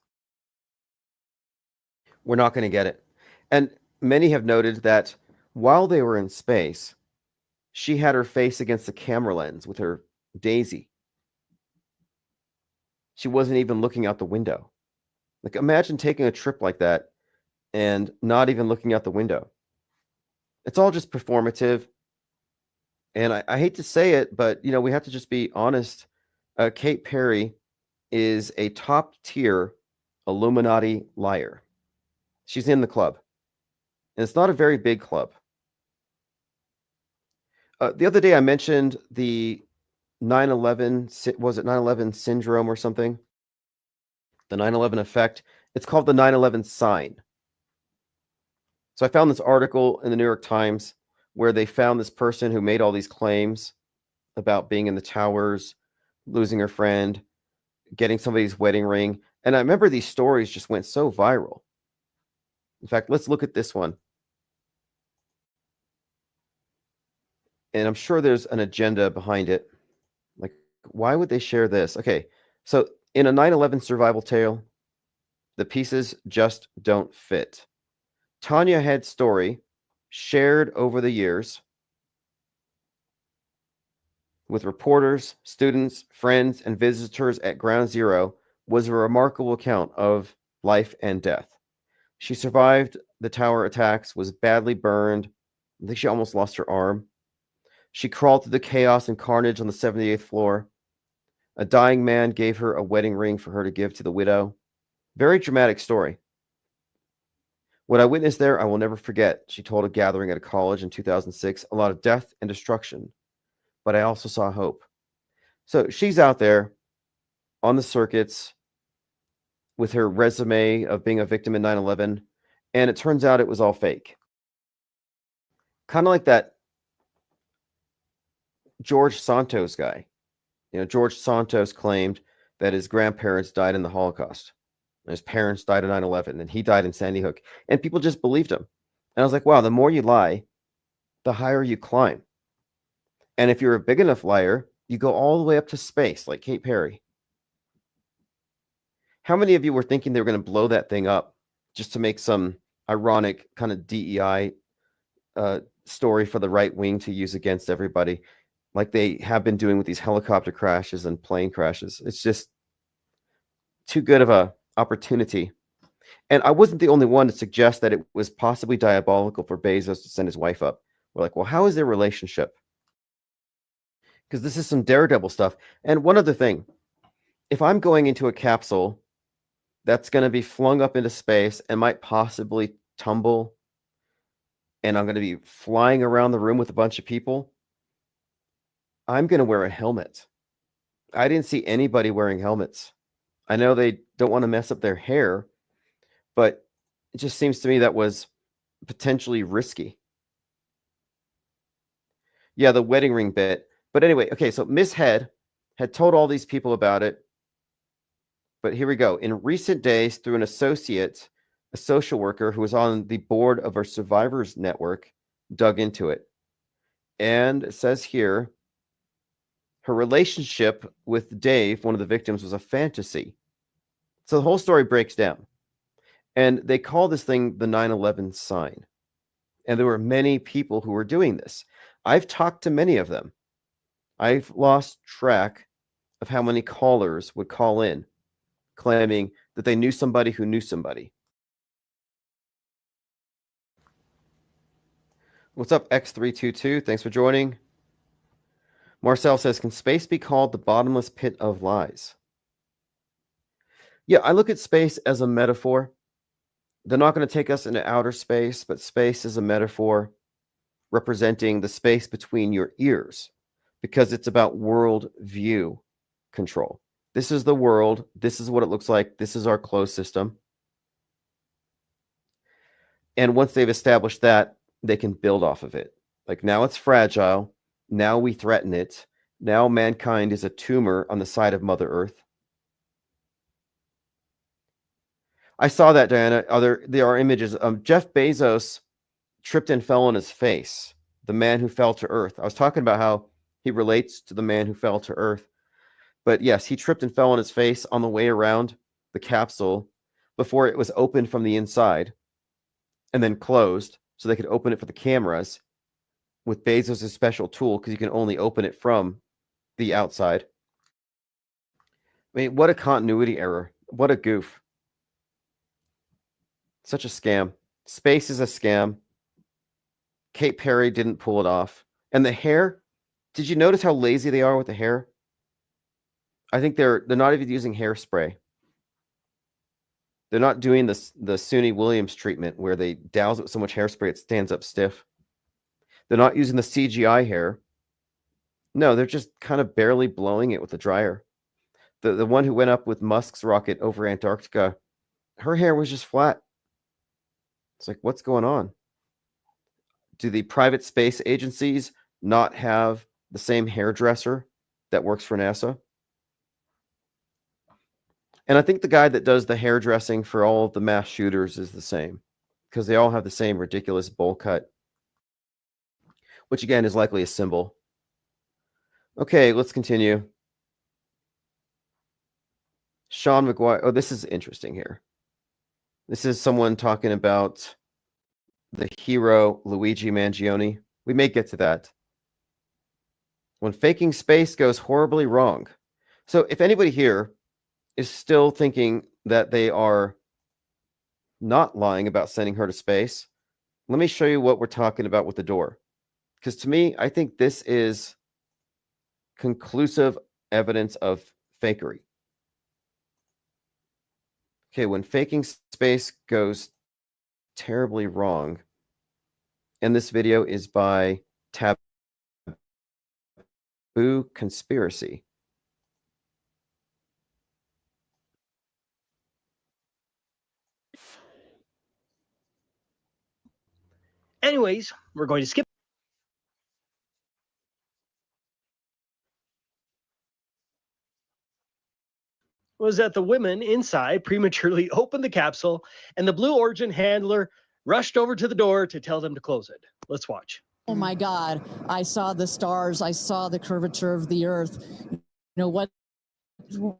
We're not going to get it. And many have noted that while they were in space, she had her face against the camera lens with her Daisy. She wasn't even looking out the window. Like, imagine taking a trip like that and not even looking out the window. It's all just performative. And I hate to say it, but we have to just be honest. Kate Perry is a top tier Illuminati liar. She's in the club, and it's not a very big club. The other day I mentioned the 9/11, was it 9/11 syndrome or something? The 9/11 effect. It's called the 9/11 sign. So I found this article in the New York Times where they found this person who made all these claims about being in the towers, losing her friend, getting somebody's wedding ring. And I remember these stories just went so viral. In fact, let's look at this one. And I'm sure there's an agenda behind it. Like, why would they share this? Okay, so in a 9/11 survival tale, the pieces just don't fit. Tanya Head's story, shared over the years with reporters, students, friends, and visitors at Ground Zero, was a remarkable account of life and death. She survived the tower attacks, was badly burned. I think she almost lost her arm. She crawled through the chaos and carnage on the 78th floor. A dying man gave her a wedding ring for her to give to the widow. Very dramatic story. What I witnessed there, I will never forget. She told a gathering at a college in 2006, a lot of death and destruction, but I also saw hope. So she's out there on the circuits with her resume of being a victim in 9/11, and it turns out it was all fake. Kind of like that George Santos guy. George Santos claimed that his grandparents died in the Holocaust. And his parents died in 9/11, and he died in Sandy Hook. And people just believed him. And I was like, wow, the more you lie, the higher you climb. And if you're a big enough liar, you go all the way up to space, like Kate Perry. How many of you were thinking they were going to blow that thing up just to make some ironic kind of DEI story for the right wing to use against everybody, like they have been doing with these helicopter crashes and plane crashes? It's just too good of a opportunity. And I wasn't the only one to suggest that it was possibly diabolical for Bezos to send his wife up. We're like, well, how is their relationship? Because this is some daredevil stuff. And one other thing, if I'm going into a capsule that's going to be flung up into space and might possibly tumble, and I'm going to be flying around the room with a bunch of people, I'm going to wear a helmet. I didn't see anybody wearing helmets. I know they don't want to mess up their hair, but it just seems to me that was potentially risky. Yeah, the wedding ring bit. But anyway, okay, so Miss Head had told all these people about it. But here we go. In recent days, through an associate, a social worker who was on the board of our survivors network, dug into it. And it says here, her relationship with Dave, one of the victims, was a fantasy. So the whole story breaks down. And they call this thing the 9/11 sign. And there were many people who were doing this. I've talked to many of them. I've lost track of how many callers would call in claiming that they knew somebody who knew somebody. What's up, X322? Thanks for joining. Marcel says, can space be called the bottomless pit of lies? Yeah, I look at space as a metaphor. They're not going to take us into outer space, but space is a metaphor representing the space between your ears, because it's about world view control. This is the world. This is what it looks like. This is our closed system. And once they've established that, they can build off of it. Like, now it's fragile. Now we threaten it. Now mankind is a tumor on the side of Mother Earth. I saw that, Diana. There are images. Jeff Bezos tripped and fell on his face. The man who fell to Earth. I was talking about how he relates to the man who fell to Earth. But yes, he tripped and fell on his face on the way around the capsule before it was opened from the inside and then closed so they could open it for the cameras with Bezos' special tool, because you can only open it from the outside. I mean, what a continuity error. What a goof. Such a scam. Space is a scam. Kate Perry didn't pull it off. And the hair, did you notice how lazy they are with the hair? I think they're not even using hairspray. They're not doing the Suni Williams treatment where they douse it with so much hairspray it stands up stiff. They're not using the CGI hair. No, they're just kind of barely blowing it with the dryer. The one who went up with Musk's rocket over Antarctica, her hair was just flat. It's like, what's going on? Do the private space agencies not have the same hairdresser that works for NASA? And I think the guy that does the hairdressing for all of the mass shooters is the same, because they all have the same ridiculous bowl cut, which again is likely a symbol. Okay, let's continue. Sean McGuire. Oh, this is interesting here. This is someone talking about the hero Luigi Mangione. We may get to that. When faking space goes horribly wrong. So if anybody here is still thinking that they are not lying about sending her to space, let me show you what we're talking about with the door. Because to me, I think this is conclusive evidence of fakery. Okay, when faking space goes terribly wrong, and this video is by Taboo Conspiracy. Anyways, we're going to skip. Was that the women inside prematurely opened the capsule and the Blue Origin handler rushed over to the door to tell them to close it. Let's watch. Oh my God, I saw the stars. I saw the curvature of the earth. You know, what's going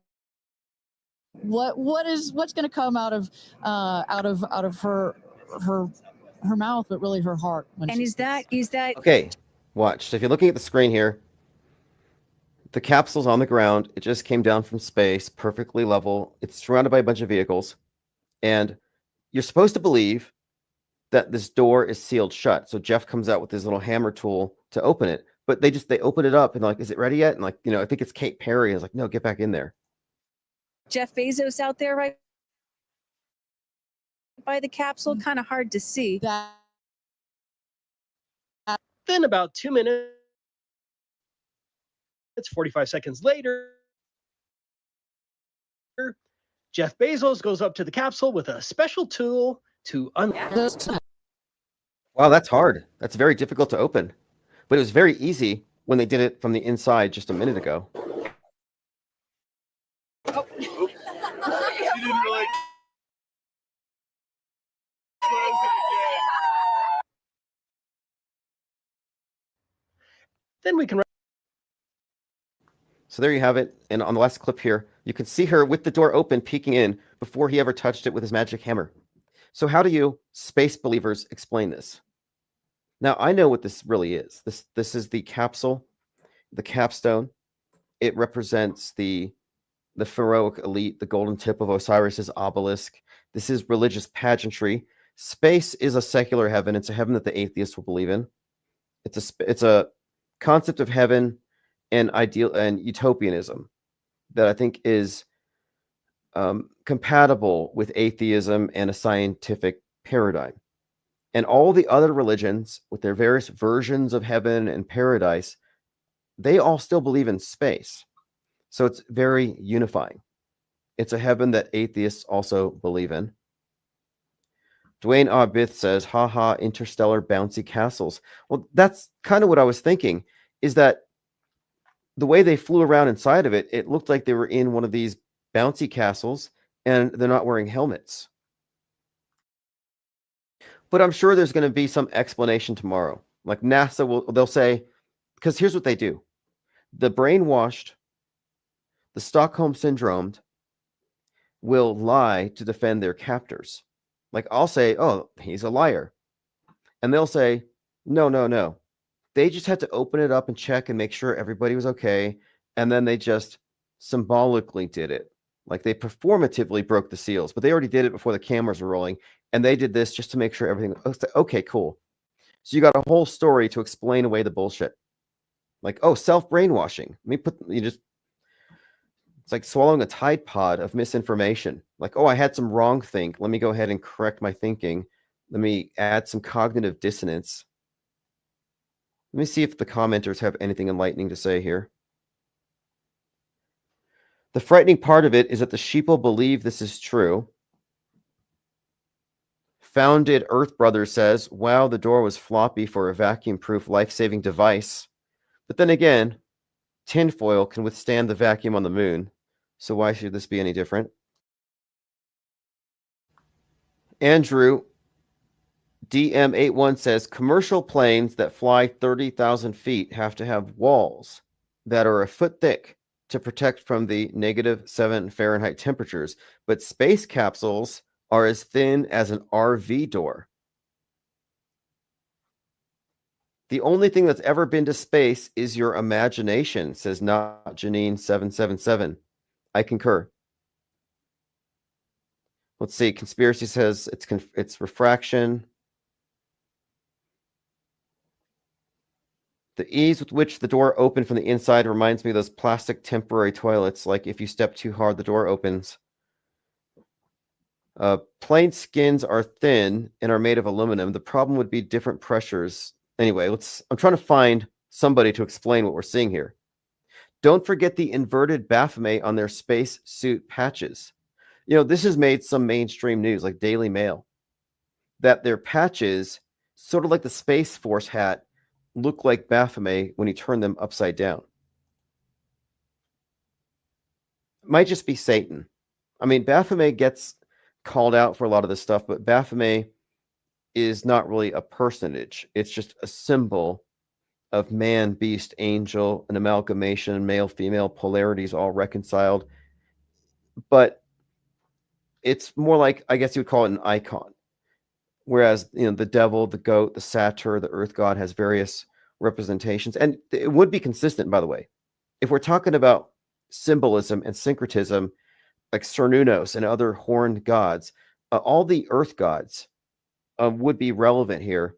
to come out of her mouth, but really her heart. And is that okay? Watch. So if you're looking at the screen here, the capsule's on the ground. It just came down from space, perfectly level. It's surrounded by a bunch of vehicles, and you're supposed to believe that this door is sealed shut. So Jeff comes out with his little hammer tool to open it, but they open it up and like, is it ready yet? And like, you know, I think it's Kate Perry is like, no, get back in there. Jeff Bezos out there right by the capsule? Kind of hard to see. Then about 2 minutes, 45 seconds later, Jeff Bezos goes up to the capsule with a special tool to unlock. Wow, that's hard. That's very difficult to open. But it was very easy when they did it from the inside just a minute ago. Oh. You didn't really close it again. Then we can. So there you have it. And on the last clip here, you can see her with the door open, peeking in before he ever touched it with his magic hammer. So how do you space believers explain this? Now, I know what this really is. This is the capsule. the capstone. It represents the heroic elite, the golden tip of Osiris's obelisk. This is religious pageantry. Space is a secular heaven. It's a heaven that the atheists will believe in. It's a concept of heaven and ideal and utopianism that I think is compatible with atheism and a scientific paradigm. And all the other religions, with their various versions of heaven and paradise, they all still believe in space. So it's very unifying. It's a heaven that atheists also believe in. Dwayne Arbith says, haha, interstellar bouncy castles. Well, that's kind of what I was thinking, is that the way they flew around inside of it, it looked like they were in one of these bouncy castles, and they're not wearing helmets. But I'm sure there's going to be some explanation tomorrow. Like NASA they'll say, because here's what they do. The brainwashed, the Stockholm syndromed will lie to defend their captors. Like I'll say, oh, he's a liar. And they'll say, no. They just had to open it up and check and make sure everybody was okay. And then they just symbolically did it. Like they performatively broke the seals, but they already did it before the cameras were rolling. And they did this just to make sure everything was okay, cool. So you got a whole story to explain away the bullshit. Like, oh, self-brainwashing. It's like swallowing a Tide Pod of misinformation. Like, oh, I had some wrong think. Let me go ahead and correct my thinking. Let me add some cognitive dissonance. Let me see if the commenters have anything enlightening to say here. The frightening part of it is that the sheeple believe this is true. Founded Earth Brother says, wow, the door was floppy for a vacuum-proof life-saving device. But then again, tinfoil can withstand the vacuum on the moon. So why should this be any different? Andrew DM81 says, commercial planes that fly 30,000 feet have to have walls that are a foot thick to protect from the -7 Fahrenheit temperatures, but space capsules are as thin as an RV door. The only thing that's ever been to space is your imagination, says not Janine 777. I concur. Let's see. Conspiracy says it's refraction. The ease with which the door opened from the inside reminds me of those plastic temporary toilets. Like if you step too hard, the door opens. Plane skins are thin and are made of aluminum. The problem would be different pressures. Anyway, I'm trying to find somebody to explain what we're seeing here. Don't forget the inverted Baphomet on their space suit patches. You know, this has made some mainstream news like Daily Mail, that their patches, sort of like the Space Force hat, look like Baphomet when you turn them upside down. It might just be Satan. I mean, Baphomet gets called out for a lot of this stuff, but Baphomet is not really a personage. It's just a symbol of man, beast, angel, an amalgamation, male, female polarities all reconciled. But it's more like, I guess you would call it an icon. Whereas, you know, the devil, the goat, the satyr, the earth god has various representations. And it would be consistent, by the way. If we're talking about symbolism and syncretism, like Cernunnos and other horned gods, all the earth gods would be relevant here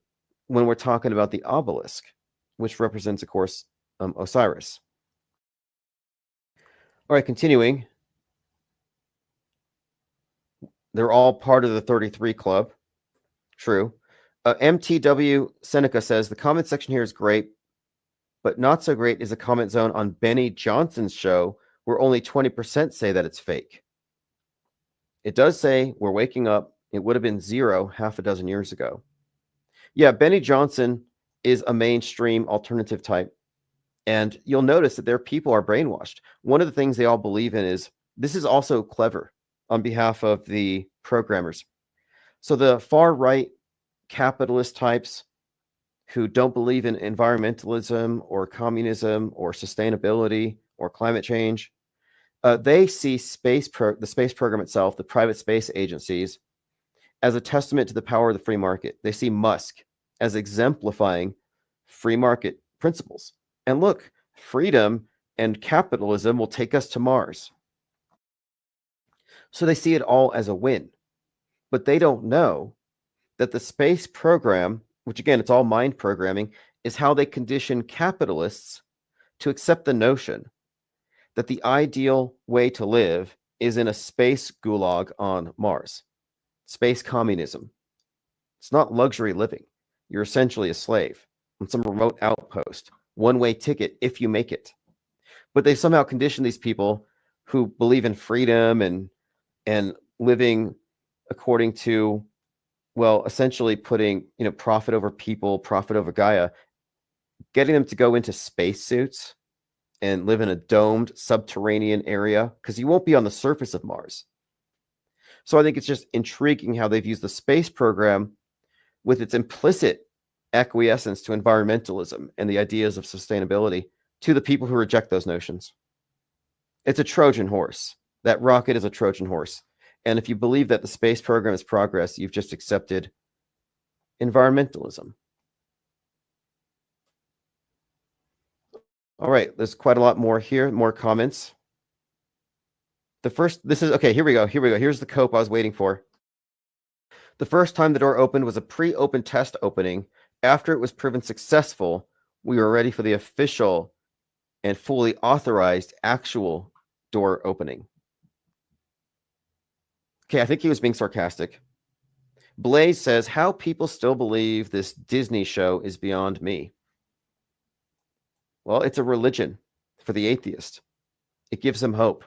when we're talking about the obelisk, which represents, of course, Osiris. All right, continuing. They're all part of the 33 Club. True. MTW Seneca says, the comment section here is great, but not so great is a comment zone on Benny Johnson's show where only 20% say that it's fake. It does say we're waking up. It would have been 0 half a dozen years ago. Yeah, Benny Johnson is a mainstream alternative type. And you'll notice that their people are brainwashed. One of the things they all believe in is this is also clever on behalf of the programmers. So the far right capitalist types who don't believe in environmentalism or communism or sustainability or climate change, they see the space program itself, the private space agencies, as a testament to the power of the free market. They see Musk as exemplifying free market principles. And look freedom and capitalism will take us to Mars. So they see it all as a win. But they don't know that the space program, which again, it's all mind programming, is how they condition capitalists to accept the notion that the ideal way to live is in a space gulag on Mars. Space communism. It's not luxury living. You're essentially a slave on some remote outpost, one-way ticket if you make it. But they somehow condition these people who believe in freedom and living according to, well, essentially putting, profit over people, profit over Gaia, getting them to go into spacesuits and live in a domed subterranean area because you won't be on the surface of Mars. So I think it's just intriguing how they've used the space program with its implicit acquiescence to environmentalism and the ideas of sustainability to the people who reject those notions. It's a Trojan horse. That rocket is a Trojan horse. And if you believe that the space program is progress, you've just accepted environmentalism. All right, there's quite a lot more here, more comments. Here we go. Here's the cope I was waiting for. The first time the door opened was a pre-open test opening. After it was proven successful, we were ready for the official and fully authorized actual door opening. Okay, I think he was being sarcastic. Blaze says, how people still believe this Disney show is beyond me. Well, it's a religion for the atheist. It gives them hope.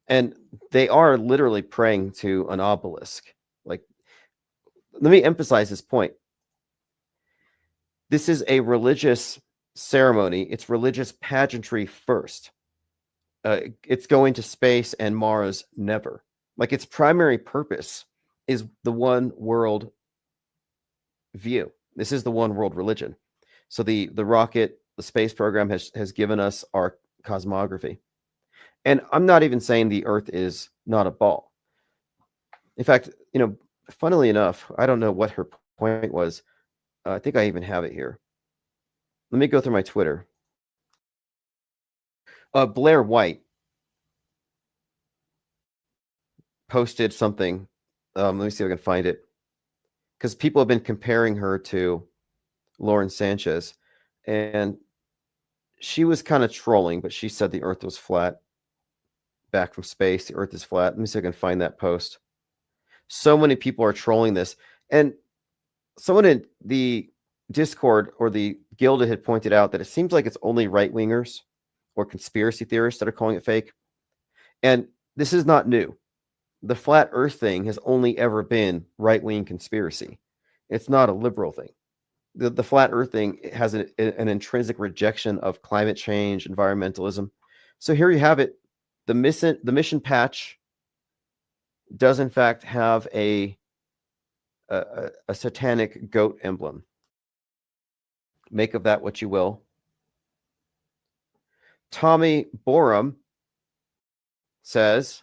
And they are literally praying to an obelisk. Like, let me emphasize this point. This is a religious ceremony. It's religious pageantry first. It's going to space and Mars never. Like, its primary purpose is the one world view. This is the one world religion. So the rocket, the space program has given us our cosmography. And I'm not even saying the Earth is not a ball. In fact, funnily enough, I don't know what her point was. I think I even have it here. Let me go through my Twitter. Blair White posted something. Let me see if I can find it. Because people have been comparing her to Lauren Sanchez. And she was kind of trolling, but she said the Earth was flat. Back from space, the Earth is flat. Let me see if I can find that post. So many people are trolling this. And someone in the Discord or the Gilded had pointed out that it seems like it's only right-wingers or conspiracy theorists that are calling it fake. And this is not new. The flat Earth thing has only ever been right-wing conspiracy. It's not a liberal thing. The flat Earth thing has an intrinsic rejection of climate change, environmentalism. So here you have it. The mission patch does in fact have a satanic goat emblem. Make of that what you will. Tommy Borum says,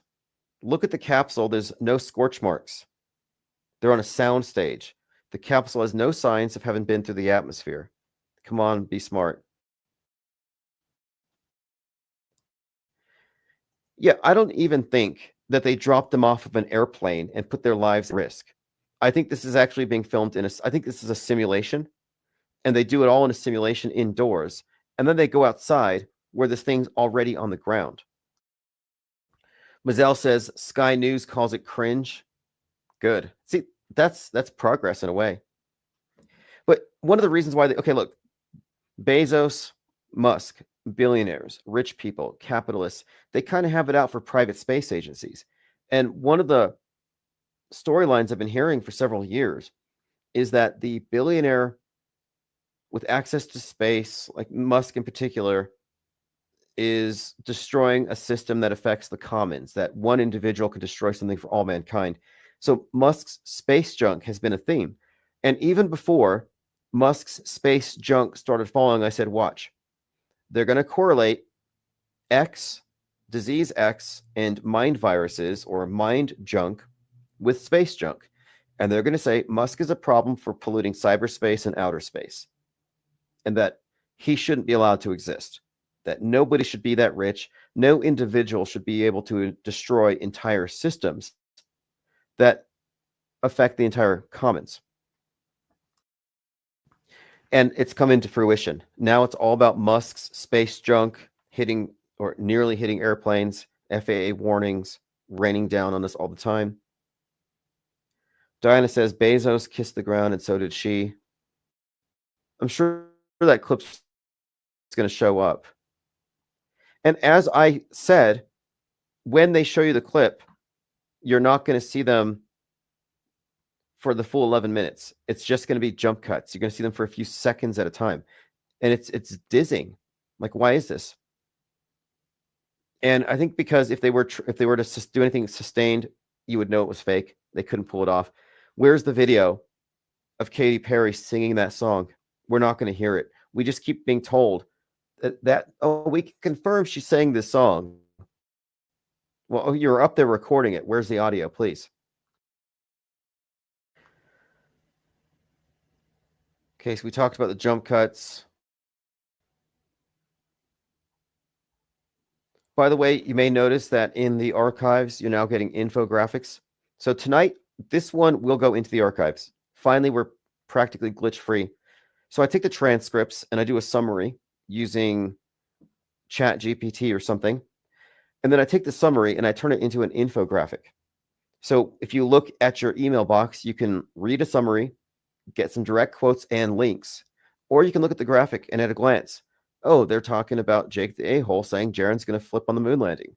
look at the capsule. There's no scorch marks. They're on a sound stage. The capsule has no signs of having been through the atmosphere. Come on, be smart. Yeah, I don't even think that they dropped them off of an airplane and put their lives at risk. I think this is actually being filmed I think this is a simulation, and they do it all in a simulation indoors, and then they go outside where this thing's already on the ground. Mazel says, Sky News calls it cringe. Good. See, that's progress in a way. But one of the reasons why look, Bezos, Musk, billionaires, rich people, capitalists, they kind of have it out for private space agencies. And one of the storylines I've been hearing for several years is that the billionaire with access to space, like Musk in particular, is destroying a system that affects the commons, that one individual can destroy something for all mankind. So Musk's space junk has been a theme. And even before Musk's space junk started falling, I said, watch. They're going to correlate X, disease X, and mind viruses or mind junk with space junk. And they're going to say Musk is a problem for polluting cyberspace and outer space, and that he shouldn't be allowed to exist. that nobody should be that rich. No individual should be able to destroy entire systems that affect the entire commons. And it's come into fruition. Now it's all about Musk's space junk hitting or nearly hitting airplanes, FAA warnings raining down on us all the time. Diana says Bezos kissed the ground and so did she. I'm sure that clip's going to show up. And as I said, when they show you the clip, you're not going to see them for the full 11 minutes. It's just going to be jump cuts. You're going to see them for a few seconds at a time. And it's dizzying. Like, why is this? And I think because if they were to do anything sustained, you would know it was fake. They couldn't pull it off. Where's the video of Katy Perry singing that song? We're not going to hear it. We just keep being told that we can confirm she sang this song. Well, you're up there recording it. Where's the audio, please? Okay, so we talked about the jump cuts. By the way, you may notice that in the archives, you're now getting infographics. So tonight, this one will go into the archives. Finally, we're practically glitch-free. So I take the transcripts and I do a summary using ChatGPT or something. And then I take the summary and I turn it into an infographic. So if you look at your email box, you can read a summary, get some direct quotes and links, or you can look at the graphic and at a glance, oh, they're talking about Jake the a-hole saying Jaren's going to flip on the moon landing.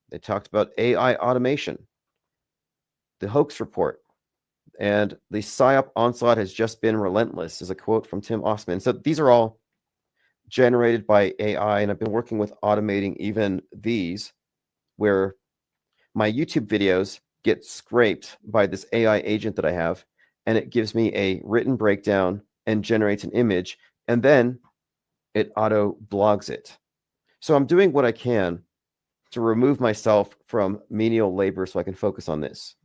They talked about AI automation, the hoax report, and the PSYOP onslaught has just been relentless, is a quote from Tim Osman. So these are all generated by AI, and I've been working with automating even these, where my YouTube videos get scraped by this AI agent that I have, and it gives me a written breakdown and generates an image, and then it auto blogs it. So I'm doing what I can to remove myself from menial labor so I can focus on this.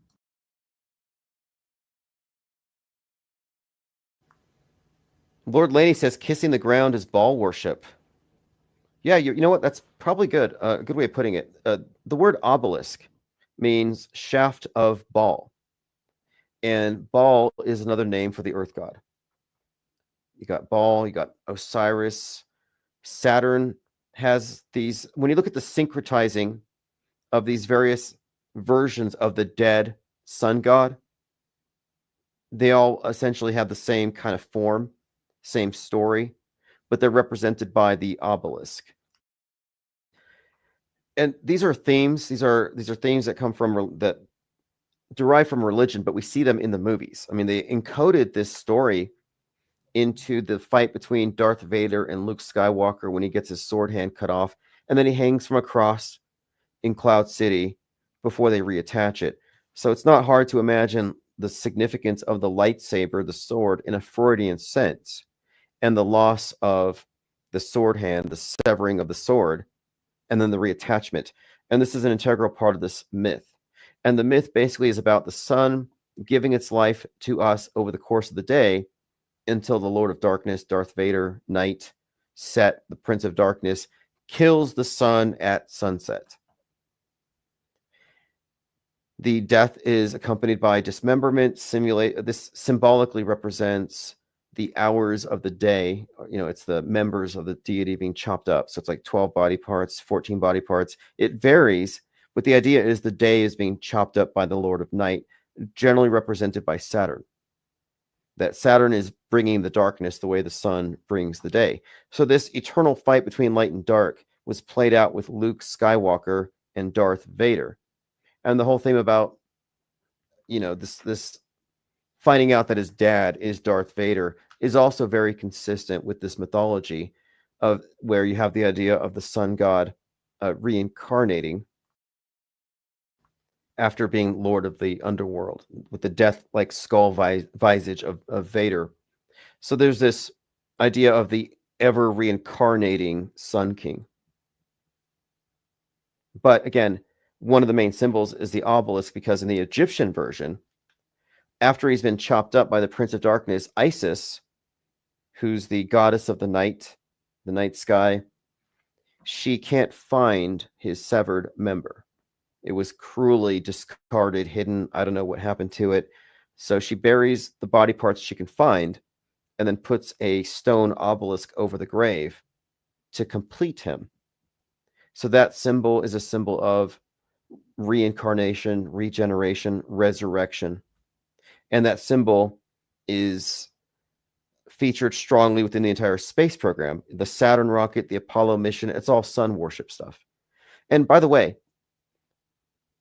Lord Laney says kissing the ground is ball worship. Yeah, you know what? That's probably good. A good way of putting it. The word obelisk means shaft of Baal. And Baal is another name for the earth god. You got Baal, you got Osiris. Saturn has these, when you look at the syncretizing of these various versions of the dead sun god, they all essentially have the same kind of form, same story, but they're represented by the obelisk. And these are themes. These are themes that come from that derive from religion, but we see them in the movies. I mean, they encoded this story into the fight between Darth Vader and Luke Skywalker when he gets his sword hand cut off, and then he hangs from a cross in Cloud City before they reattach it. So it's not hard to imagine the significance of the lightsaber, the sword, in a Freudian sense, and the loss of the sword hand, the severing of the sword, and then the reattachment. And this is an integral part of this myth. And the myth basically is about the sun giving its life to us over the course of the day until the Lord of Darkness, Darth Vader, night, Set, the Prince of Darkness, kills the sun at sunset. The death is accompanied by dismemberment. This symbolically represents the hours of the day. You know, it's the members of the deity being chopped up. So it's like 12 body parts, 14 body parts. It varies, but the idea is the day is being chopped up by the Lord of Night, generally represented by Saturn. That Saturn is bringing the darkness the way the sun brings the day. So this eternal fight between light and dark was played out with Luke Skywalker and Darth Vader. And the whole thing about, you know, this finding out that his dad is Darth Vader is also very consistent with this mythology of where you have the idea of the sun god reincarnating after being Lord of the Underworld with the death-like skull visage of Vader. So there's this idea of the ever reincarnating Sun King. But again, one of the main symbols is the obelisk, because in the Egyptian version, after he's been chopped up by the Prince of Darkness, Isis, who's the goddess of the night sky, she can't find his severed member. It was cruelly discarded, hidden. I don't know what happened to it. So she buries the body parts she can find and then puts a stone obelisk over the grave to complete him. So that symbol is a symbol of reincarnation, regeneration, resurrection. And that symbol is featured strongly within the entire space program. The Saturn rocket, the Apollo mission, it's all sun worship stuff. And by the way,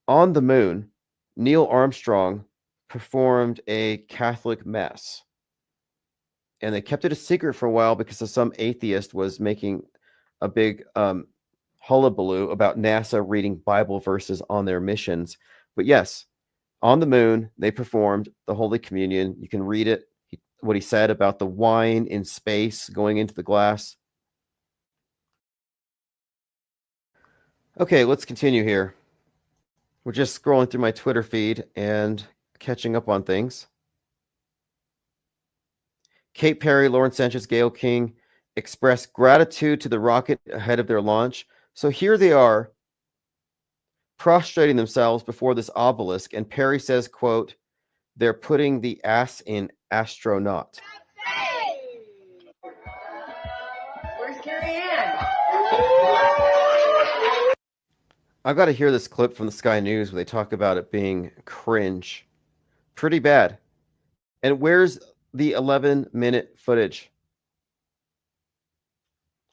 on the moon, Neil Armstrong performed a Catholic mass. And they kept it a secret for a while because some atheist was making a big hullabaloo about NASA reading Bible verses on their missions. But yes, on the moon, they performed the Holy Communion. You can read it, what he said about the wine in space going into the glass. Okay, let's continue here. We're just scrolling through my Twitter feed and catching up on things. Kate Perry, Lauren Sanchez, Gayle King expressed gratitude to the rocket ahead of their launch. So here they are, prostrating themselves before this obelisk, and Perry says, quote, "They're putting the ass in astronaut." Where's Carrie Ann? I've got to hear this clip from the Sky News where they talk about it being cringe. Pretty bad. And where's the 11-minute footage?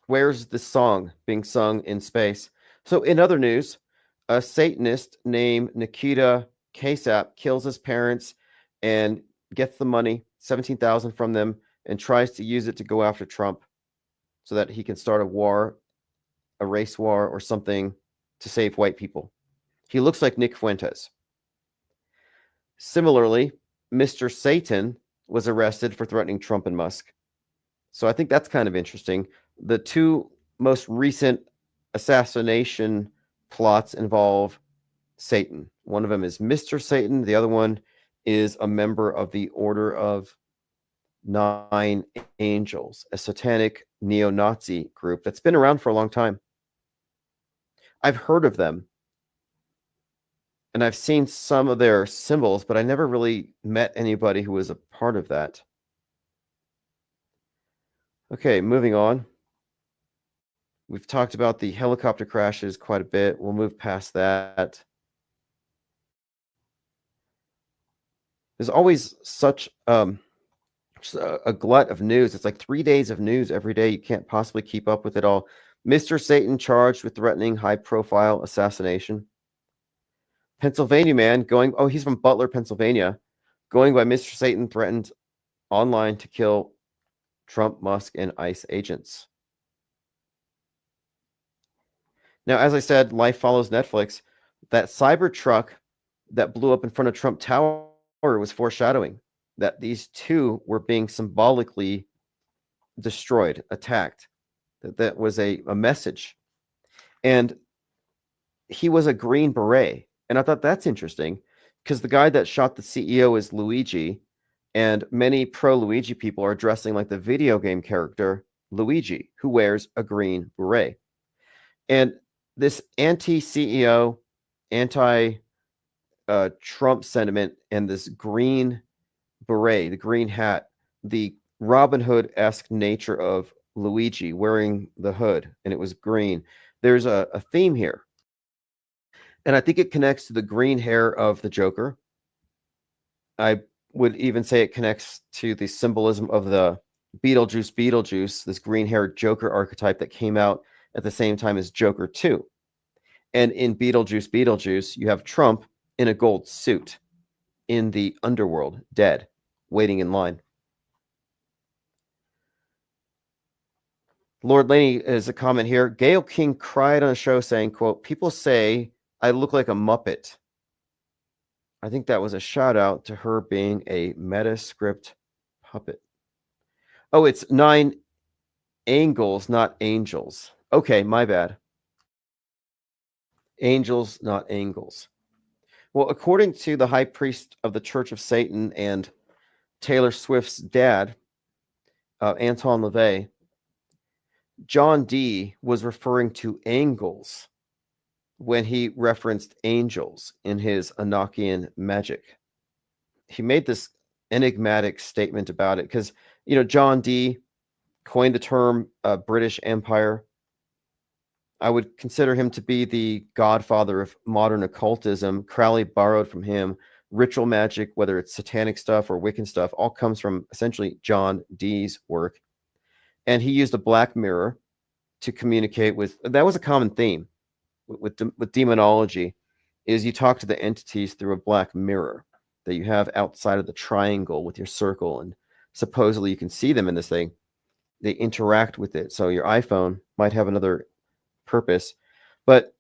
Where's the song being sung in space? So in other news, a Satanist named Nikita Kasap kills his parents and gets the money, $17,000 from them, and tries to use it to go after Trump so that he can start a war, a race war or something to save white people. He looks like Nick Fuentes. Similarly, Mr. Satan was arrested for threatening Trump and Musk. So I think that's kind of interesting. The two most recent assassination plots involve Satan. One of them is Mr. Satan. The other one is a member of the Order of Nine Angels, a satanic neo-Nazi group that's been around for a long time. I've heard of them, and I've seen some of their symbols, but I never really met anybody who was a part of that. Okay, moving on. We've talked about the helicopter crashes quite a bit. We'll move past that. There's always such a glut of news. It's like 3 days of news every day. You can't possibly keep up with it all. Mr. Satan charged with threatening high-profile assassination. Pennsylvania man going, oh, he's from Butler, Pennsylvania, going by Mr. Satan threatened online to kill Trump, Musk, and ICE agents. Now, as I said, life follows Netflix. That cyber truck that blew up in front of Trump Tower was foreshadowing that these two were being symbolically destroyed, attacked. That was a message. And he was a Green Beret. And I thought that's interesting because the guy that shot the CEO is Luigi, and many pro-Luigi people are dressing like the video game character Luigi, who wears a Green Beret. And this anti-CEO, anti-Trump sentiment and this Green Beret, the green hat, the Robin Hood-esque nature of Luigi wearing the hood, and it was green. There's a theme here. And I think it connects to the green hair of the Joker. I would even say it connects to the symbolism of the Beetlejuice, this green-haired Joker archetype that came out at the same time as Joker 2. And in Beetlejuice, you have Trump in a gold suit in the underworld, dead, waiting in line. Lord Laney is a comment here. Gayle King cried on a show saying, quote, "People say I look like a Muppet." I think that was a shout out to her being a Metascript puppet. Oh, it's 9 angles, not angels. Okay, my bad. Angels, not angles. Well, according to the high priest of the Church of Satan and Taylor Swift's dad, Anton LaVey, John Dee was referring to angles when he referenced angels in his Enochian magic. He made this enigmatic statement about it because, John Dee coined the term British Empire. I would consider him to be the godfather of modern occultism. Crowley borrowed from him. Ritual magic, whether it's satanic stuff or Wiccan stuff, all comes from essentially John Dee's work. And he used a black mirror to communicate with. That was a common theme with demonology, is you talk to the entities through a black mirror that you have outside of the triangle with your circle, and supposedly you can see them in this thing. They interact with it. So your iPhone might have another purpose, but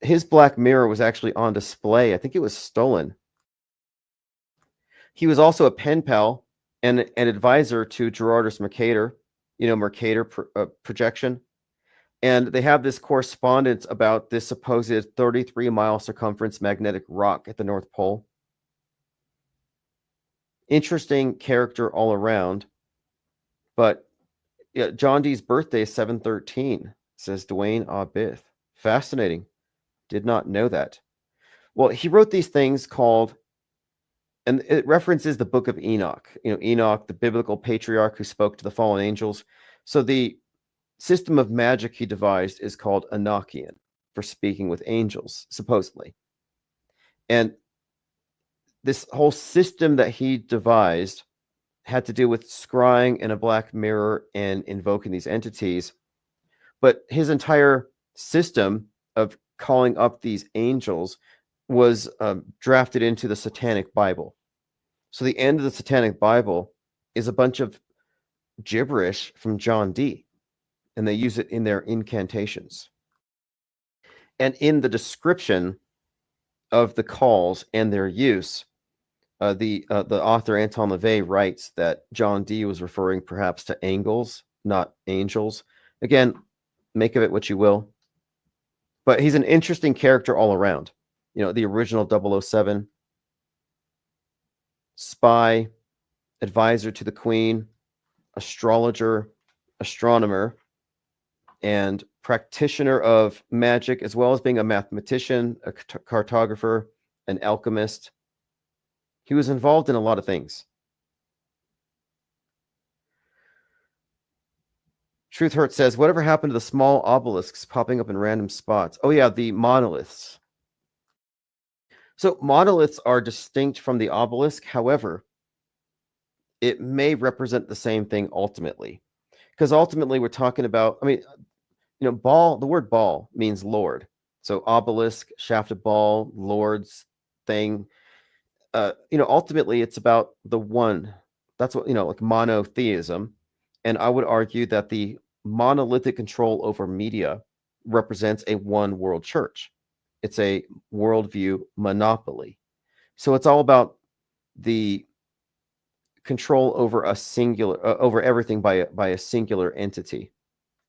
his black mirror was actually on display. I think it was stolen. He was also a pen pal and an advisor to Gerardus Mercator, Mercator projection. And they have this correspondence about this supposed 33-mile circumference magnetic rock at the North Pole. Interesting character all around. But yeah, John Dee's birthday is 7/13, says Dwayne Abith. Fascinating. Did not know that. Well, he wrote these things called, and it references the book of Enoch. Enoch, the biblical patriarch who spoke to the fallen angels. So the system of magic he devised is called Enochian, for speaking with angels, supposedly. And this whole system that he devised had to do with scrying in a black mirror and invoking these entities. But his entire system of calling up these angels was drafted into the Satanic Bible. So the end of the Satanic Bible is a bunch of gibberish from John Dee, and they use it in their incantations. And in the description of the calls and their use, the author Anton LaVey writes that John Dee was referring perhaps to angles, not angels. Again, make of it what you will. But he's an interesting character all around. The original 007, spy, advisor to the Queen, astrologer, astronomer, and practitioner of magic, as well as being a mathematician, a cartographer, an alchemist. He was involved in a lot of things. Truth Hurt says, whatever happened to the small obelisks popping up in random spots? Oh yeah, the monoliths. So monoliths are distinct from the obelisk. However, it may represent the same thing ultimately. Because ultimately we're talking about, ball, the word ball means Lord. So obelisk, shafted ball, Lord's thing. Ultimately it's about the one. That's what, like monotheism. And I would argue that the monolithic control over media represents a one world church. It's a worldview monopoly. So it's all about the control over a singular, over everything by a singular entity.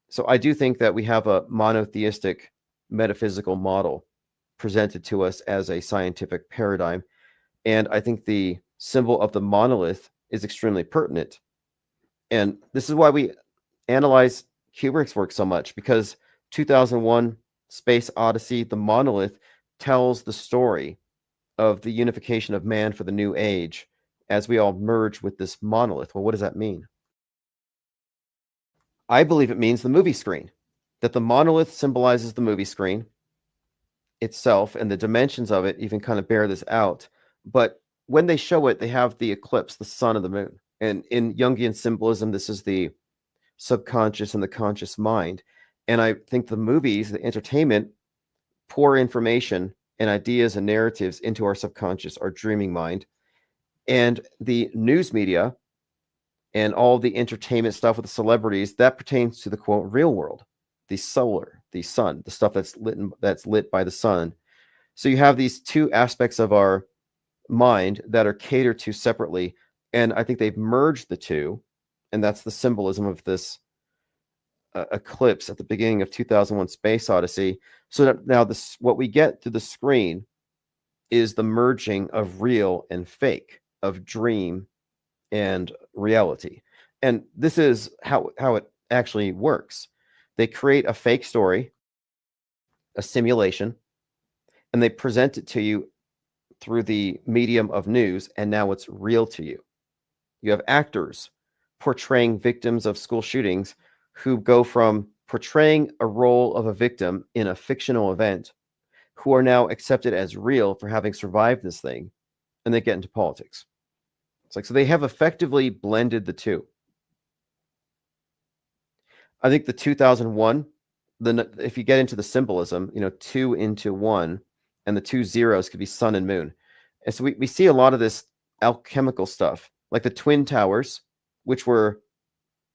So I do think that we have a monotheistic metaphysical model presented to us as a scientific paradigm. And I think the symbol of the monolith is extremely pertinent. And this is why we analyze Kubrick's work so much, because 2001 Space Odyssey, the monolith, tells the story of the unification of man for the new age as we all merge with this monolith. Well, what does that mean? I believe it means the movie screen, that the monolith symbolizes the movie screen itself, and the dimensions of it even kind of bear this out. But when they show it, they have the eclipse, the sun and the moon. And in Jungian symbolism, this is the subconscious and the conscious mind. And I think the movies, the entertainment, pour information and ideas and narratives into our subconscious, our dreaming mind. And the news media and all the entertainment stuff with the celebrities, that pertains to the quote real world, the solar, the sun, the stuff that's lit by the sun. So you have these two aspects of our mind that are catered to separately, and I think they've merged the two, and that's the symbolism of this eclipse at the beginning of 2001 Space Odyssey. So that now this, what we get through the screen is the merging of real and fake, of dream and reality. And this is how it actually works. They create a fake story, a simulation, and they present it to you through the medium of news, and now it's real to you. You have actors portraying victims of school shootings who go from portraying a role of a victim in a fictional event, who are now accepted as real for having survived this thing, and they get into politics. It's like, so they have effectively blended the two. I think the 2001, if you get into the symbolism, 2 into 1, and the 2 zeros could be sun and moon. And so we see a lot of this alchemical stuff, like the Twin Towers, which were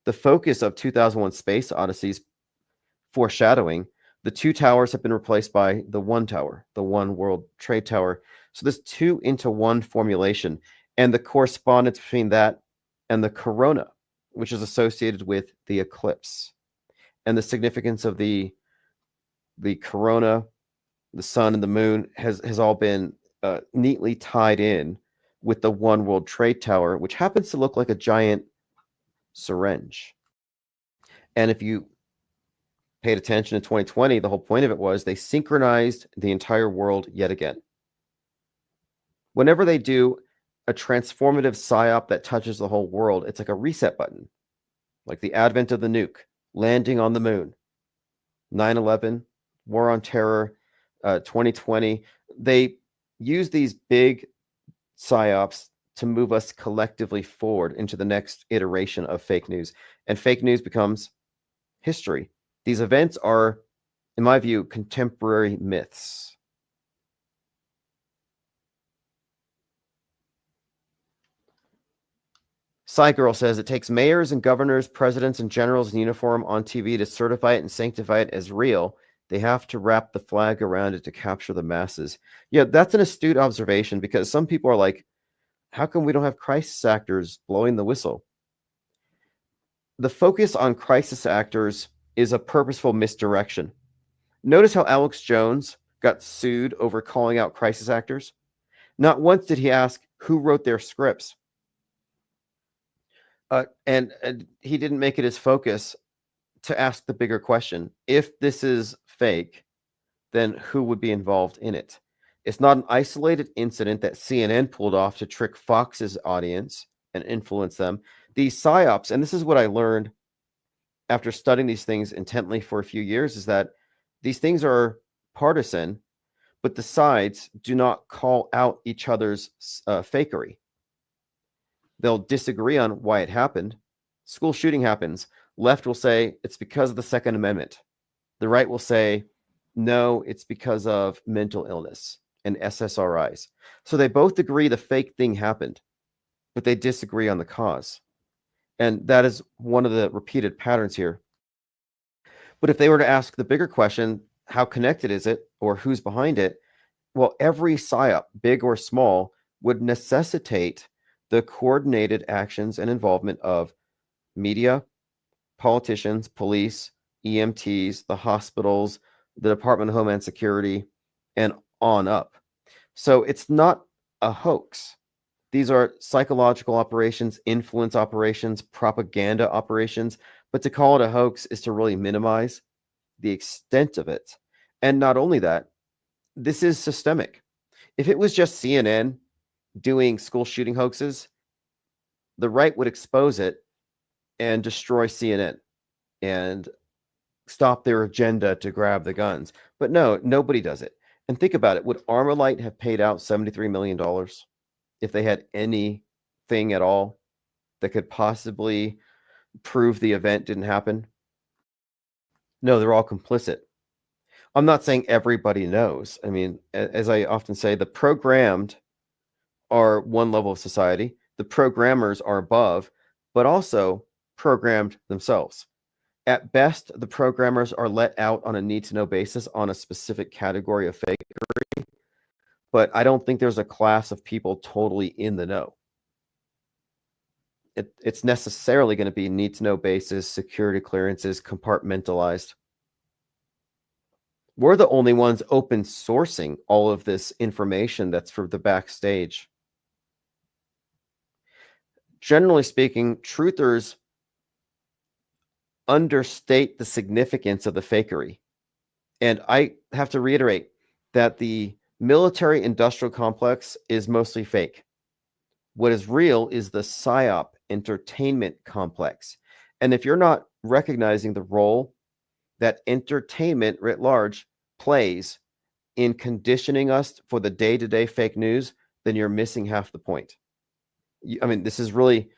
the focus of 2001 Space Odyssey's foreshadowing. The 2 towers have been replaced by the 1 tower, the One World Trade Tower. So this 2 into 1 formulation, and the correspondence between that and the corona, which is associated with the eclipse, and the significance of the corona, the sun and the moon has all been neatly tied in with the One World Trade Tower, which happens to look like a giant syringe. And if you paid attention in 2020, the whole point of it was they synchronized the entire world yet again. Whenever they do a transformative psyop that touches the whole world, it's like a reset button, like the advent of the nuke, landing on the moon, 9/11, War on Terror, 2020. They use these big psyops to move us collectively forward into the next iteration of fake news. And fake news becomes history. These events are, in my view, contemporary myths. Girl says it takes mayors and governors, presidents and generals in uniform on TV to certify it and sanctify it as real. They have to wrap the flag around it to capture the masses. Yeah, that's an astute observation, because some people are like, how come we don't have crisis actors blowing the whistle? The focus on crisis actors is a purposeful misdirection. Notice how Alex Jones got sued over calling out crisis actors. Not once did he ask who wrote their scripts. And he didn't make it his focus to ask the bigger question. If this is fake, then who would be involved in it? It's not an isolated incident that CNN pulled off to trick Fox's audience and influence them. These psyops, and this is what I learned after studying these things intently for a few years, is that these things are partisan, but the sides do not call out each other's fakery. They'll disagree on why it happened. School shooting happens. Left will say it's because of the Second Amendment. The right will say, no, it's because of mental illness and SSRIs. So they both agree the fake thing happened, but they disagree on the cause. And that is one of the repeated patterns here. But if they were to ask the bigger question, how connected is it, or who's behind it? Well, every psyop, big or small, would necessitate the coordinated actions and involvement of media, politicians, police, EMTs, the hospitals, the Department of Homeland Security, and on up. So it's not a hoax. These are psychological operations, influence operations, propaganda operations. But to call it a hoax is to really minimize the extent of it. And not only that, this is systemic. If it was just CNN doing school shooting hoaxes, the right would expose it and destroy CNN and stop their agenda to grab the guns. But no, nobody does it. And think about it. Would Armalite have paid out $73 million if they had anything at all that could possibly prove the event didn't happen? No, they're all complicit. I'm not saying everybody knows. I mean, as I often say, the programmed are one level of society. The programmers are above, but also programmed themselves. At best, the programmers are let out on a need-to-know basis on a specific category of fakery, but I don't think there's a class of people totally in the know. It's necessarily going to be need-to-know basis, security clearances, compartmentalized. We're the only ones open sourcing all of this information that's for the backstage. Generally speaking, truthers understate the significance of the fakery. And I have to reiterate that the military industrial complex is mostly fake. What is real is the PSYOP entertainment complex. And if you're not recognizing the role that entertainment writ large plays in conditioning us for the day-to-day fake news, then you're missing half the point. I mean, this is really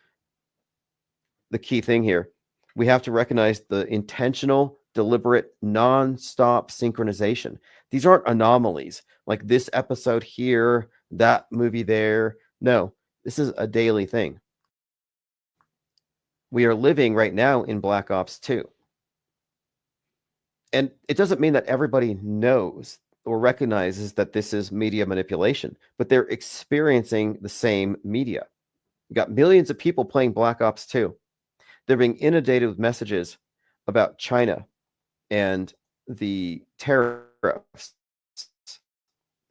the key thing here. We have to recognize the intentional, deliberate, non-stop synchronization. These aren't anomalies like this episode here, that movie there. No, this is a daily thing. We are living right now in Black Ops 2. And it doesn't mean that everybody knows or recognizes that this is media manipulation, but they're experiencing the same media. You got millions of people playing Black Ops 2. They're being inundated with messages about China and the tariffs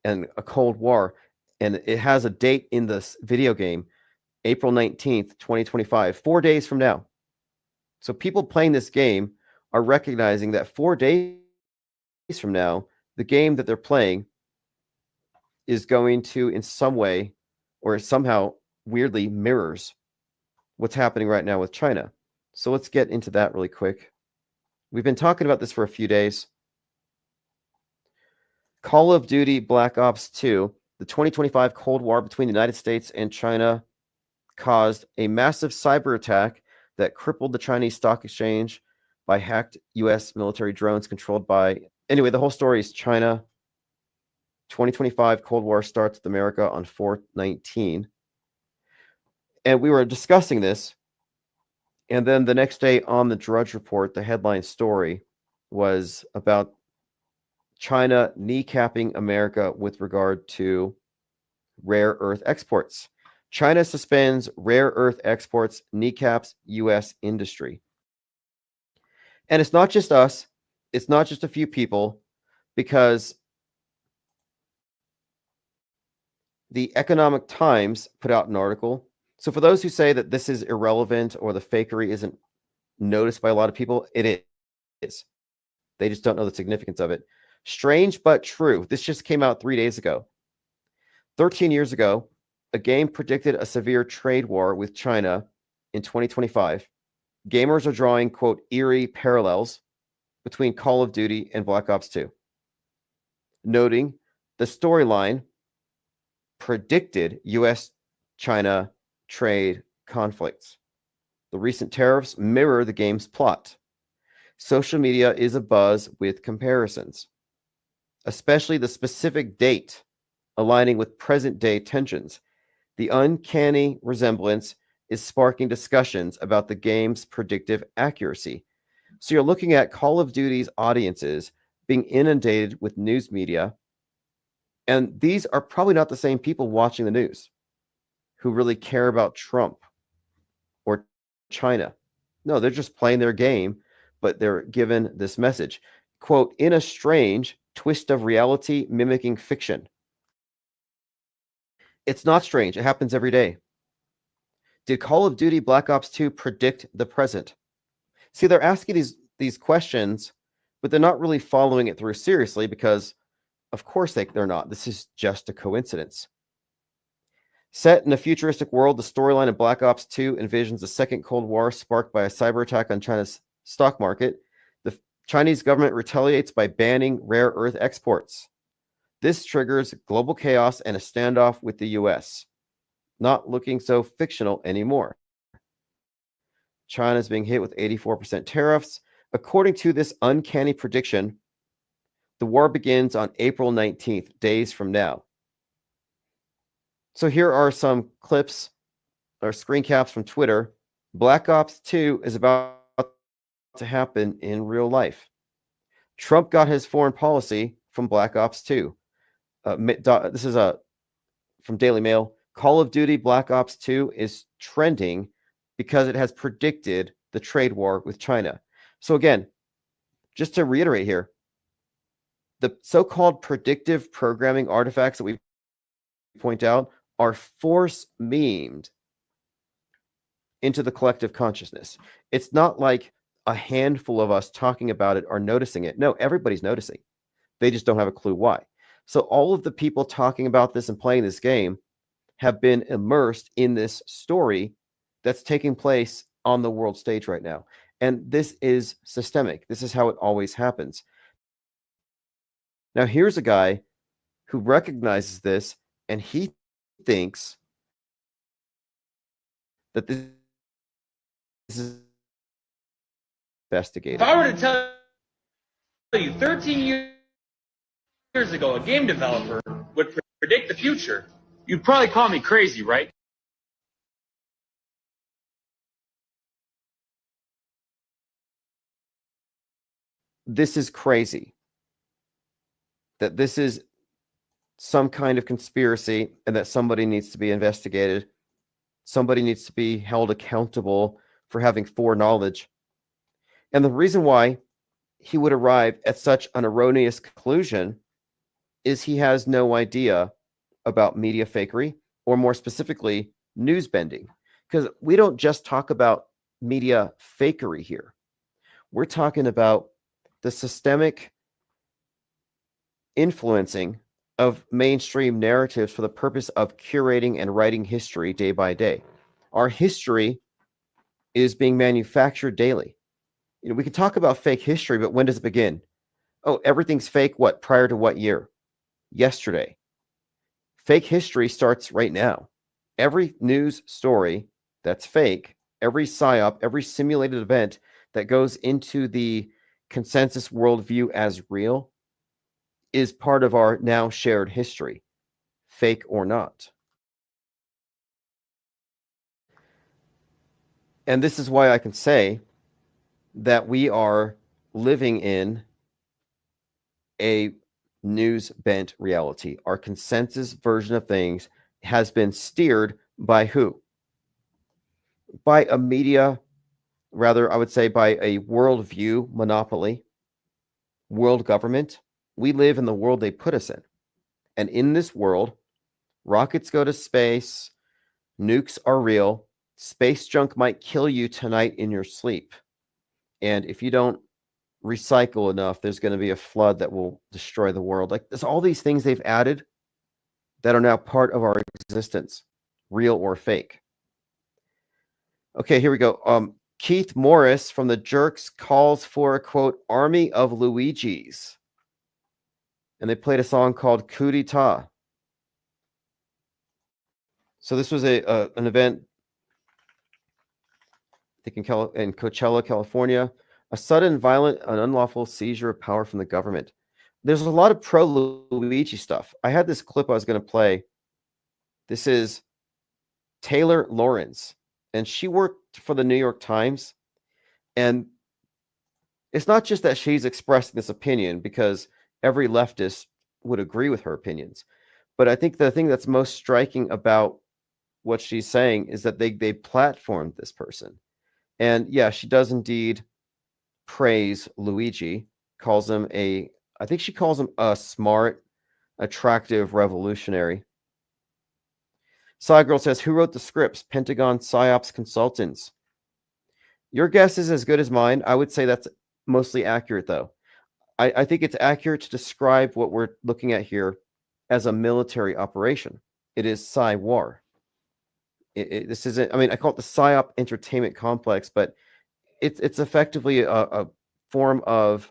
and a Cold War. And it has a date in this video game, April 19th, 2025, 4 days from now. So people playing this game are recognizing that 4 days from now, the game that they're playing is going to, in some way or somehow weirdly, mirrors what's happening right now with China. So let's get into that really quick. We've been talking about this for a few days. Call of Duty Black Ops 2, the 2025 Cold War between the United States and China, caused a massive cyber attack that crippled the Chinese stock exchange by hacked U.S. military drones controlled by... Anyway, the whole story is China. 2025 Cold War starts with America on 4/19. And we were discussing this. And then the next day on the Drudge Report, the headline story was about China kneecapping America with regard to rare earth exports. China suspends rare earth exports, kneecaps U.S. industry. And it's not just us. It's not just a few people, because the Economic Times put out an article. So for those who say that this is irrelevant or the fakery isn't noticed by a lot of people, it is. They just don't know the significance of it. Strange but true. This just came out 3 days ago. 13 years ago, a game predicted a severe trade war with China in 2025. Gamers are drawing, quote, eerie parallels between Call of Duty and Black Ops 2, noting the storyline predicted U.S.-China trade conflicts. The recent tariffs mirror the game's plot. Social media is abuzz with comparisons, especially the specific date aligning with present-day tensions. The uncanny resemblance is sparking discussions about the game's predictive accuracy. So you're looking at Call of Duty's audiences being inundated with news media, and these are probably not the same people watching the news who really care about Trump or China. No, they're just playing their game, but they're given this message. Quote, in a strange twist of reality mimicking fiction. It's not strange. It happens every day. Did Call of Duty Black Ops 2 predict the present? See, they're asking these questions, but they're not really following it through seriously, because of course they're not. This is just a coincidence. Set in a futuristic world, the storyline of Black Ops 2 envisions a second Cold War sparked by a cyber attack on China's stock market. The Chinese government retaliates by banning rare earth exports. This triggers global chaos and a standoff with the U.S. Not looking so fictional anymore. China is being hit with 84% tariffs. According to this uncanny prediction, the war begins on April 19th, days from now. So here are some clips or screen caps from Twitter. Black Ops 2 is about to happen in real life. Trump got his foreign policy from Black Ops 2. This is from Daily Mail. Call of Duty Black Ops 2 is trending because it has predicted the trade war with China. So again, just to reiterate here, the so-called predictive programming artifacts that we point out are force memed into the collective consciousness. It's not like a handful of us talking about it are noticing it. No, everybody's noticing. They just don't have a clue why. So all of the people talking about this and playing this game have been immersed in this story that's taking place on the world stage right now. And this is systemic. This is how it always happens. Now, here's a guy who recognizes this, and he thinks that this is investigated. If I were to tell you 13 years ago a game developer would predict the future, you'd probably call me crazy, right? This is crazy. That this is some kind of conspiracy and that somebody needs to be investigated. Somebody needs to be held accountable for having foreknowledge. And the reason why he would arrive at such an erroneous conclusion is he has no idea about media fakery, or more specifically, news bending. Because we don't just talk about media fakery here. We're talking about the systemic influencing of mainstream narratives for the purpose of curating and writing history day by day. Our history is being manufactured daily. You know, we can talk about fake history, but when does it begin? Oh, everything's fake. What? Prior to what year? Yesterday. Fake history starts right now. Every news story that's fake, every psyop, every simulated event that goes into the consensus worldview as real is part of our now shared history, fake or not. And this is why I can say that we are living in a news bent reality. Our consensus version of things has been steered by who? By a media, rather, I would say by a worldview monopoly, world government. We live in the world they put us in. And in this world, rockets go to space, nukes are real, space junk might kill you tonight in your sleep. And if you don't recycle enough, there's going to be a flood that will destroy the world. Like, there's all these things they've added that are now part of our existence, real or fake. Okay, here we go. Keith Morris from the Jerks calls for a, quote, army of Luigis. And they played a song called Coup d'etat. So this was an event, I think in Coachella, California. A sudden, violent, and unlawful seizure of power from the government. There's a lot of pro-Luigi stuff. I had this clip I was going to play. This is Taylor Lawrence, and she worked for the New York Times. And it's not just that she's expressing this opinion, because every leftist would agree with her opinions. But I think the thing that's most striking about what she's saying is that they platformed this person. And yeah, she does indeed praise Luigi, calls him I think she calls him a smart, attractive revolutionary. Girl says, who wrote the scripts? Pentagon PsyOps consultants. Your guess is as good as mine. I would say that's mostly accurate, though. I think it's accurate to describe what we're looking at here as a military operation. It is Psy-War. This isn't, I mean, I call it the PsyOp entertainment complex, but it's effectively a form of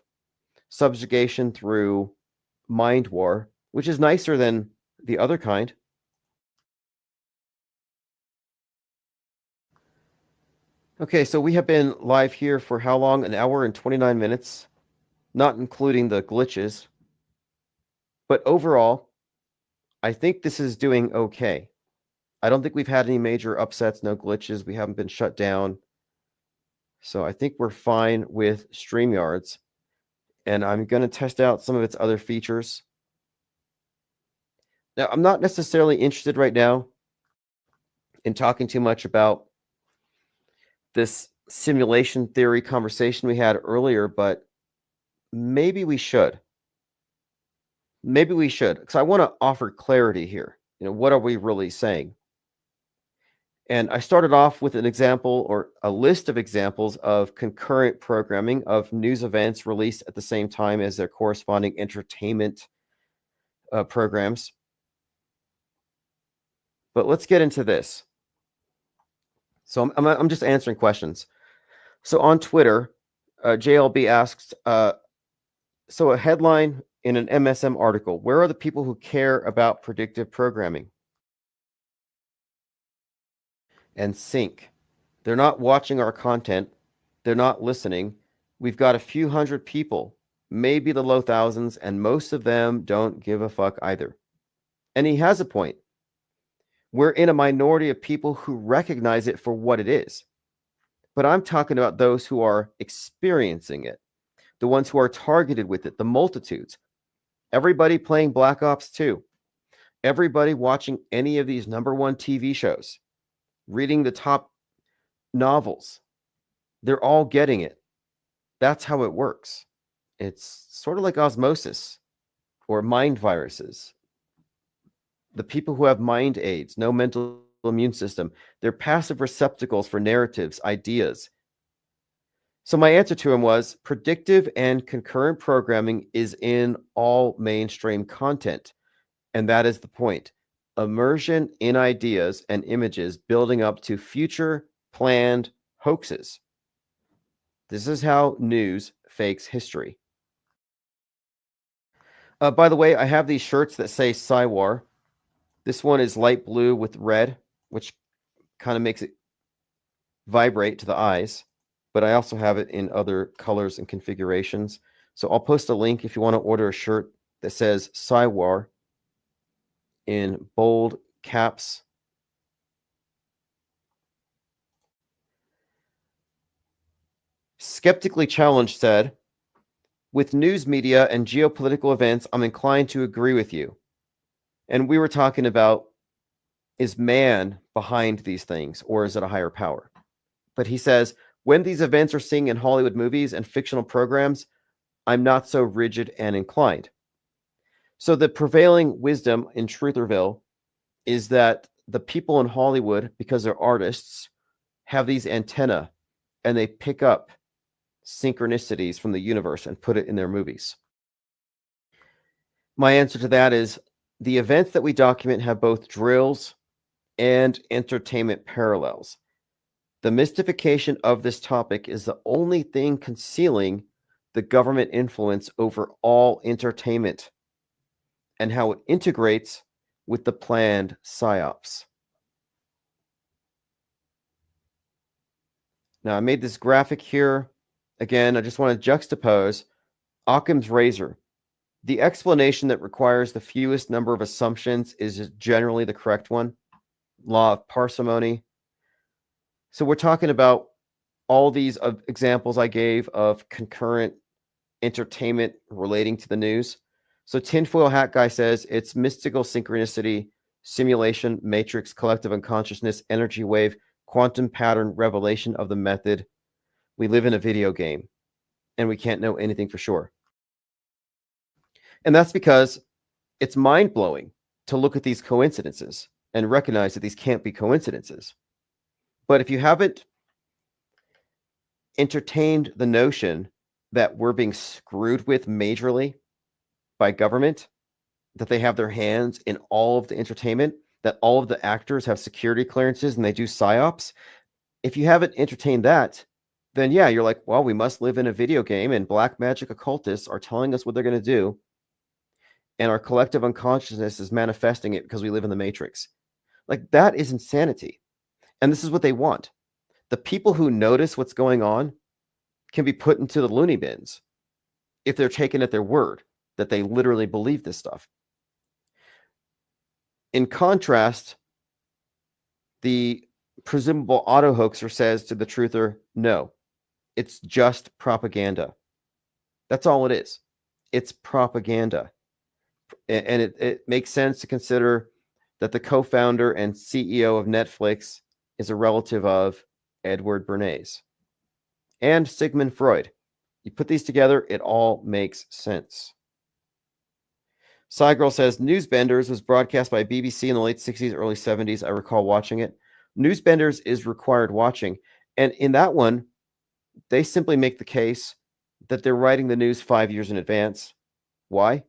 subjugation through mind war, which is nicer than the other kind. Okay, so we have been live here for how long? An hour and 29 minutes, not including the glitches. But overall, I think this is doing okay. I don't think we've had any major upsets, no glitches. We haven't been shut down. So I think we're fine with StreamYards. And I'm going to test out some of its other features. Now, I'm not necessarily interested right now in talking too much about this simulation theory conversation we had earlier, but maybe we should. Maybe we should, because I want to offer clarity here. You know, what are we really saying? And I started off with an example or a list of examples of concurrent programming of news events released at the same time as their corresponding entertainment programs. But let's get into this. So I'm just answering questions. So on Twitter, JLB asks, so a headline in an MSM article, where are the people who care about predictive programming? And sync. They're not watching our content. They're not listening. We've got a few hundred people, maybe the low thousands, and most of them don't give a fuck either. And he has a point. We're in a minority of people who recognize it for what it is. But I'm talking about those who are experiencing it, the ones who are targeted with it, the multitudes. Everybody playing Black Ops 2, everybody watching any of these #1 TV shows, reading the top novels. They're all getting it. That's how it works. It's sort of like osmosis or mind viruses. The people who have mind aids, no mental immune system, they're passive receptacles for narratives, ideas. So my answer to him was predictive and concurrent programming is in all mainstream content. And that is the point. Immersion in ideas and images building up to future planned hoaxes. This is how news fakes history. By the way, I have these shirts that say Cywar. This one is light blue with red, which kind of makes it vibrate to the eyes. But I also have it in other colors and configurations. So I'll post a link if you want to order a shirt that says Cywar in bold caps. Skeptically Challenged said, with news media and geopolitical events, I'm inclined to agree with you. And we were talking about, is man behind these things or is it a higher power? But he says, when these events are seen in Hollywood movies and fictional programs, I'm not so rigid and inclined. So the prevailing wisdom in Trutherville is that the people in Hollywood, because they're artists, have these antennae and they pick up synchronicities from the universe and put it in their movies. My answer to that is the events that we document have both drills and entertainment parallels. The mystification of this topic is the only thing concealing the government influence over all entertainment and how it integrates with the planned psyops. Now, I made this graphic here. Again, I just want to juxtapose Occam's razor. The explanation that requires the fewest number of assumptions is generally the correct one. Law of parsimony. So we're talking about all these examples I gave of concurrent entertainment relating to the news. So Tinfoil Hat Guy says it's mystical synchronicity, simulation, matrix, collective unconsciousness, energy wave, quantum pattern, revelation of the method. We live in a video game and we can't know anything for sure. And that's because it's mind-blowing to look at these coincidences and recognize that these can't be coincidences. But if you haven't entertained the notion that we're being screwed with majorly by government, that they have their hands in all of the entertainment, that all of the actors have security clearances and they do psyops, if you haven't entertained that, then yeah, you're like, well, we must live in a video game and black magic occultists are telling us what they're going to do. And our collective unconsciousness is manifesting it because we live in the matrix. Like, that is insanity. And this is what they want. The people who notice what's going on can be put into the loony bins if they're taken at their word that they literally believe this stuff. In contrast, the presumable auto hoaxer says to the truther, no, it's just propaganda. That's all it is. It's propaganda. And it makes sense to consider that the co-founder and CEO of Netflix is a relative of Edward Bernays and Sigmund Freud. You put these together, it all makes sense. Cygirl says, Newsbenders was broadcast by BBC in the late 60s, early 70s. I recall watching it. Newsbenders is required watching. And in that one, they simply make the case that they're writing the news 5 years in advance. Why?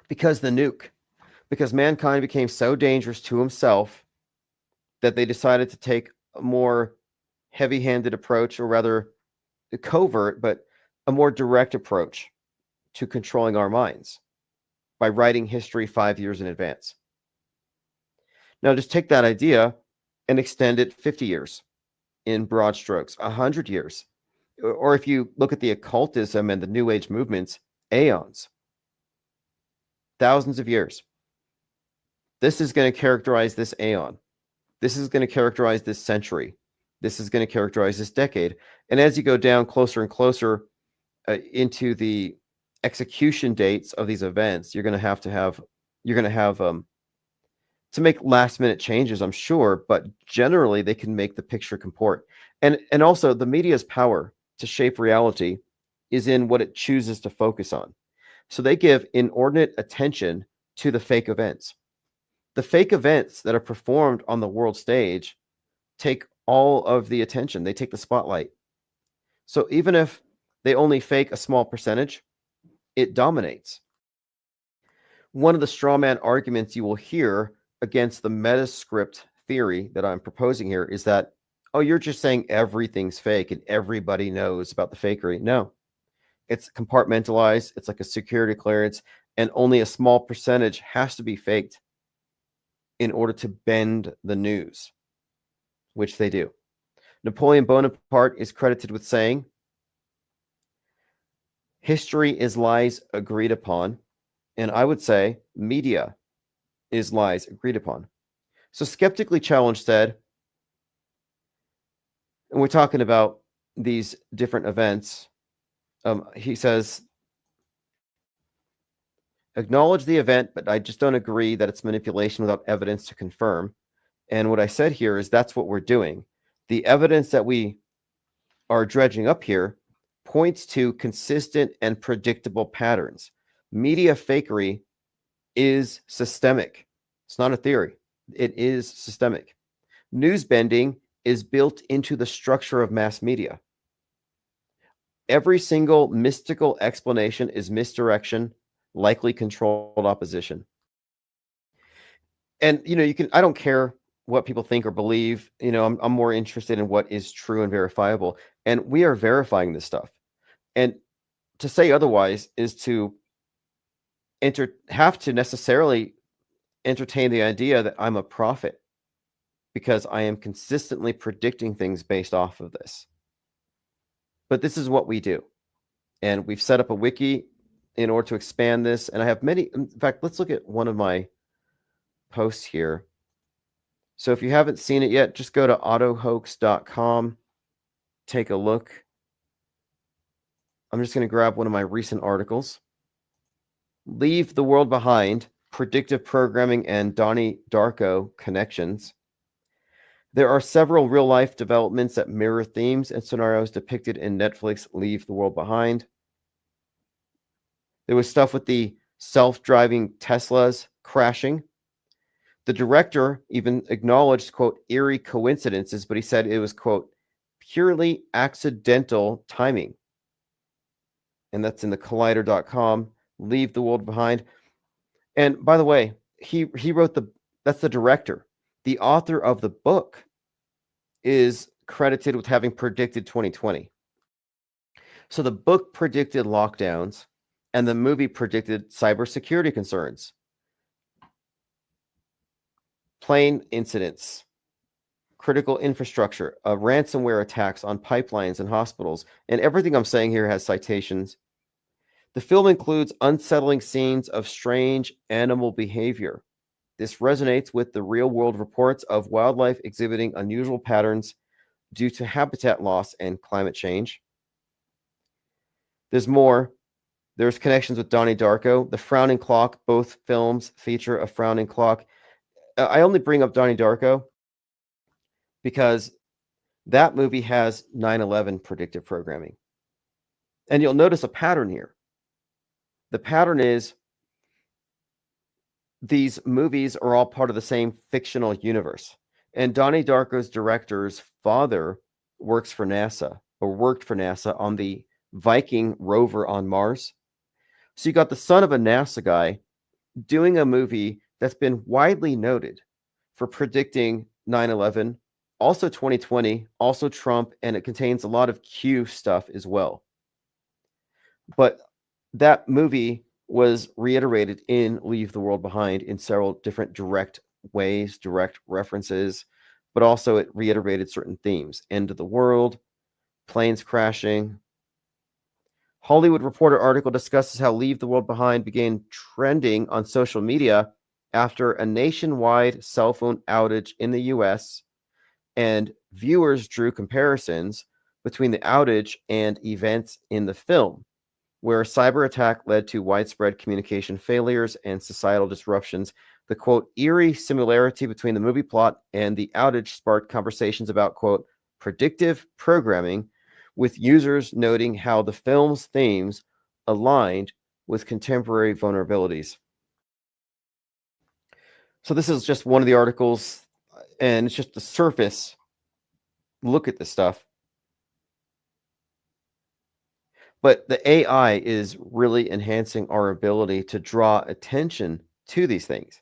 Because the nuke. Because mankind became so dangerous to himself that they decided to take a more heavy-handed approach, or rather covert, but a more direct approach to controlling our minds by writing history 5 years in advance. Now, just take that idea and extend it 50 years in broad strokes, 100 years. Or if you look at the occultism and the New Age movements, aeons, thousands of years. This is going to characterize this aeon. This is going to characterize this century. This is going to characterize this decade. And as you go down closer and closer into the execution dates of these events, you're going to have to make last minute changes, I'm sure, but generally they can make the picture comport. And also the media's power to shape reality is in what it chooses to focus on. So they give inordinate attention to the fake events. The fake events that are performed on the world stage take all of the attention. They take the spotlight. So even if they only fake a small percentage, it dominates. One of the straw man arguments you will hear against the metascript theory that I'm proposing here is that, oh, you're just saying everything's fake and everybody knows about the fakery. No, it's compartmentalized. It's like a security clearance, and only a small percentage has to be faked in order to bend the news, which they do. Napoleon Bonaparte is credited with saying, history is lies agreed upon. And I would say media is lies agreed upon. So Skeptically Challenged said, and we're talking about these different events, he says, acknowledge the event, but I just don't agree that it's manipulation without evidence to confirm. And what I said here is that's what we're doing. The evidence that we are dredging up here points to consistent and predictable patterns. Media fakery is systemic. It's not a theory. It is systemic. News bending is built into the structure of mass media. Every single mystical explanation is misdirection, likely controlled opposition. And, I don't care what people think or believe. I'm more interested in what is true and verifiable. And we are verifying this stuff. And to say otherwise is to have to necessarily entertain the idea that I'm a prophet because I am consistently predicting things based off of this. But this is what we do. And we've set up a wiki in order to expand this. And I have many, in fact, let's look at one of my posts here. So if you haven't seen it yet, just go to autohoax.com, take a look. I'm just going to grab one of my recent articles. Leave the World Behind, Predictive Programming and Donnie Darko Connections. There are several real-life developments that mirror themes and scenarios depicted in Netflix Leave the World Behind. There was stuff with the self-driving Teslas crashing. The director even acknowledged, quote, eerie coincidences, but he said it was, quote, purely accidental timing. And that's in the collider.com. Leave the World Behind. And by the way, he wrote that's the director. The author of the book is credited with having predicted 2020. So the book predicted lockdowns and the movie predicted cybersecurity concerns, plane incidents, critical infrastructure, ransomware attacks on pipelines and hospitals. And everything I'm saying here has citations. The film includes unsettling scenes of strange animal behavior. This resonates with the real-world reports of wildlife exhibiting unusual patterns due to habitat loss and climate change. There's more. There's connections with Donnie Darko. The Frowning Clock, both films feature a frowning clock. I only bring up Donnie Darko because that movie has 9/11 predictive programming. And you'll notice a pattern here. The pattern is these movies are all part of the same fictional universe. And Donnie Darko's director's father worked for NASA on the Viking rover on Mars. So you got the son of a NASA guy doing a movie that's been widely noted for predicting 9/11, also 2020, also Trump, and it contains a lot of Q stuff as well. But that movie was reiterated in Leave the World Behind in several different direct ways, direct references, but also it reiterated certain themes. End of the world, planes crashing. Hollywood Reporter article discusses how Leave the World Behind began trending on social media after a nationwide cell phone outage in the US, and viewers drew comparisons between the outage and events in the film, where a cyber attack led to widespread communication failures and societal disruptions. The quote, eerie similarity between the movie plot and the outage sparked conversations about, quote, predictive programming, with users noting how the film's themes aligned with contemporary vulnerabilities. So this is just one of the articles, and it's just the surface look at this stuff. But the AI is really enhancing our ability to draw attention to these things.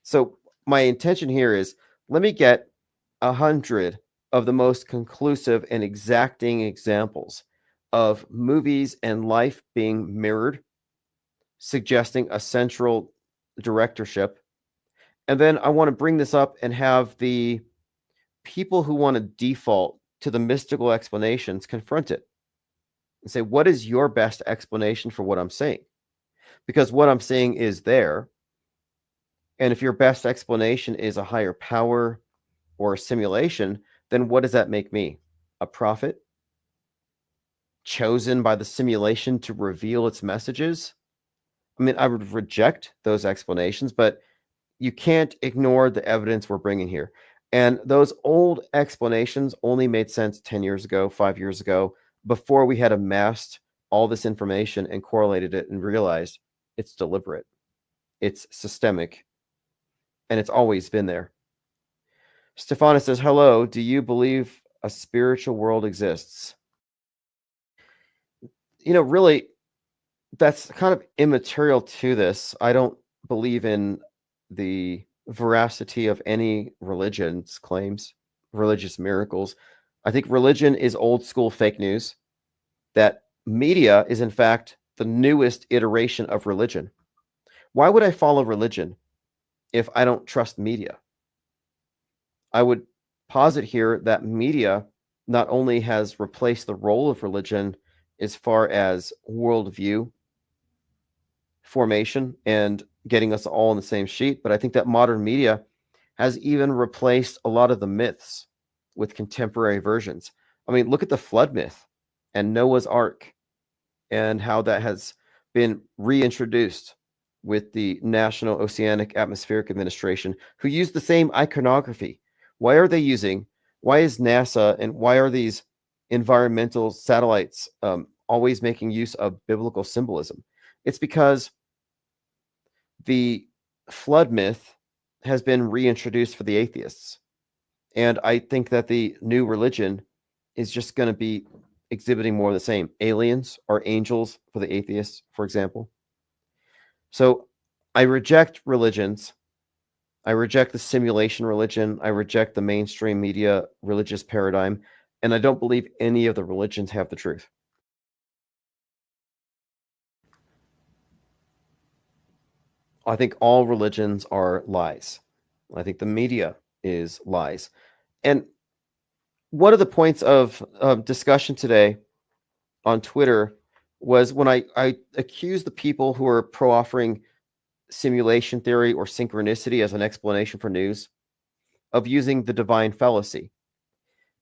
So my intention here is, let me get 100 of the most conclusive and exacting examples of movies and life being mirrored, suggesting a central directorship. And then I want to bring this up and have the people who want to default to the mystical explanations confront it and say, what is your best explanation for what I'm saying? Because what I'm saying is there. And if your best explanation is a higher power or a simulation, then what does that make me? A prophet? Chosen by the simulation to reveal its messages? I mean, I would reject those explanations, but you can't ignore the evidence we're bringing here. And those old explanations only made sense 10 years ago, 5 years ago, before we had amassed all this information and correlated it and realized it's deliberate, it's systemic, and it's always been there. Stefana says, hello, do you believe a spiritual world exists? You know, really, that's kind of immaterial to this. I don't believe in the veracity of any religion's claims, religious miracles. I think religion is old school fake news. That media is, in fact, the newest iteration of religion. Why would I follow religion if I don't trust media? I would posit here that media not only has replaced the role of religion as far as worldview formation and getting us all on the same sheet, but I think that modern media has even replaced a lot of the myths with contemporary versions. I mean, look at the flood myth and Noah's Ark and how that has been reintroduced with the National Oceanic Atmospheric Administration, who use the same iconography. Why is NASA and why are these environmental satellites always making use of biblical symbolism? It's because the flood myth has been reintroduced for the atheists. And I think that the new religion is just going to be exhibiting more of the same. Aliens are angels for the atheists, for example. So I reject religions. I reject the simulation religion. I reject the mainstream media religious paradigm. And I don't believe any of the religions have the truth. I think all religions are lies. I think the media is lies. And one of the points of discussion today on Twitter was when I accused the people who are pro-offering simulation theory or synchronicity as an explanation for news of using the divine fallacy.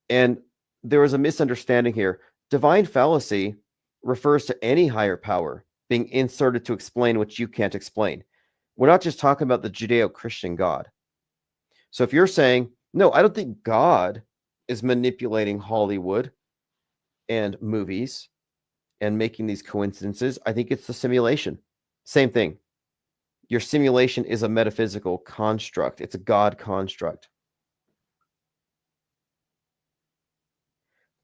And there was a misunderstanding here. Divine fallacy refers to any higher power being inserted to explain what you can't explain. We're not just talking about the Judeo-Christian God. So if you're saying, no, I don't think God is manipulating Hollywood and movies and making these coincidences, I think it's the simulation. Same thing. Your simulation is a metaphysical construct. It's a God construct.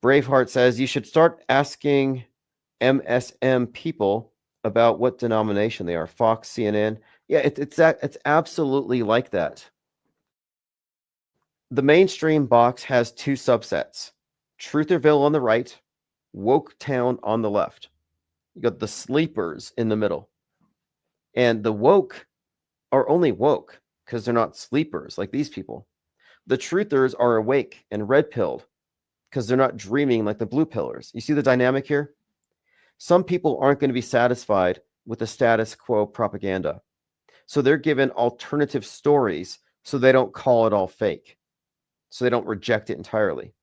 Braveheart says you should start asking MSM people about what denomination they are. Fox, CNN. Yeah, it's absolutely like that. The mainstream box has two subsets: Trutherville on the right, Woke Town on the left. You got the sleepers in the middle. And the woke are only woke because they're not sleepers like these people. The truthers are awake and red-pilled because they're not dreaming like the blue pillars. You see the dynamic here? Some people aren't going to be satisfied with the status quo propaganda. So they're given alternative stories so they don't call it all fake. So they don't reject it entirely.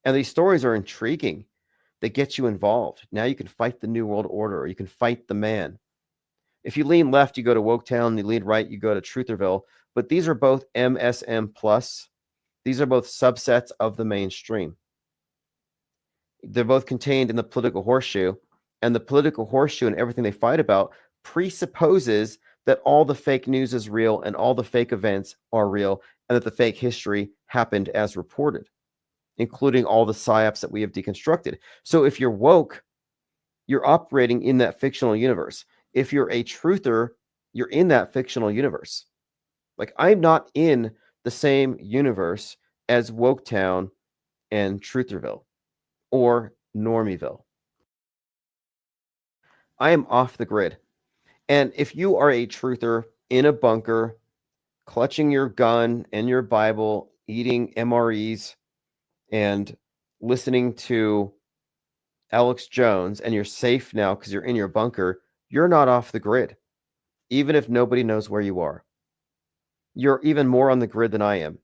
And these stories are intriguing. They get you involved. Now you can fight the New World Order, or you can fight the man. If you lean left, you go to Woketown. You lean right, you go to Trutherville. But these are both MSM plus. These are both subsets of the mainstream. They're both contained in the political horseshoe. And the political horseshoe and everything they fight about presupposes that all the fake news is real and all the fake events are real and that the fake history happened as reported, including all the psyops that we have deconstructed. So if you're woke, you're operating in that fictional universe. If you're a truther, you're in that fictional universe. Like, I'm not in the same universe as Woketown and Trutherville or Normieville. I am off the grid. And if you are a truther in a bunker, clutching your gun and your Bible, eating MREs, and listening to Alex Jones, and you're safe now because you're in your bunker, you're not off the grid, even if nobody knows where you are. You're even more on the grid than I am.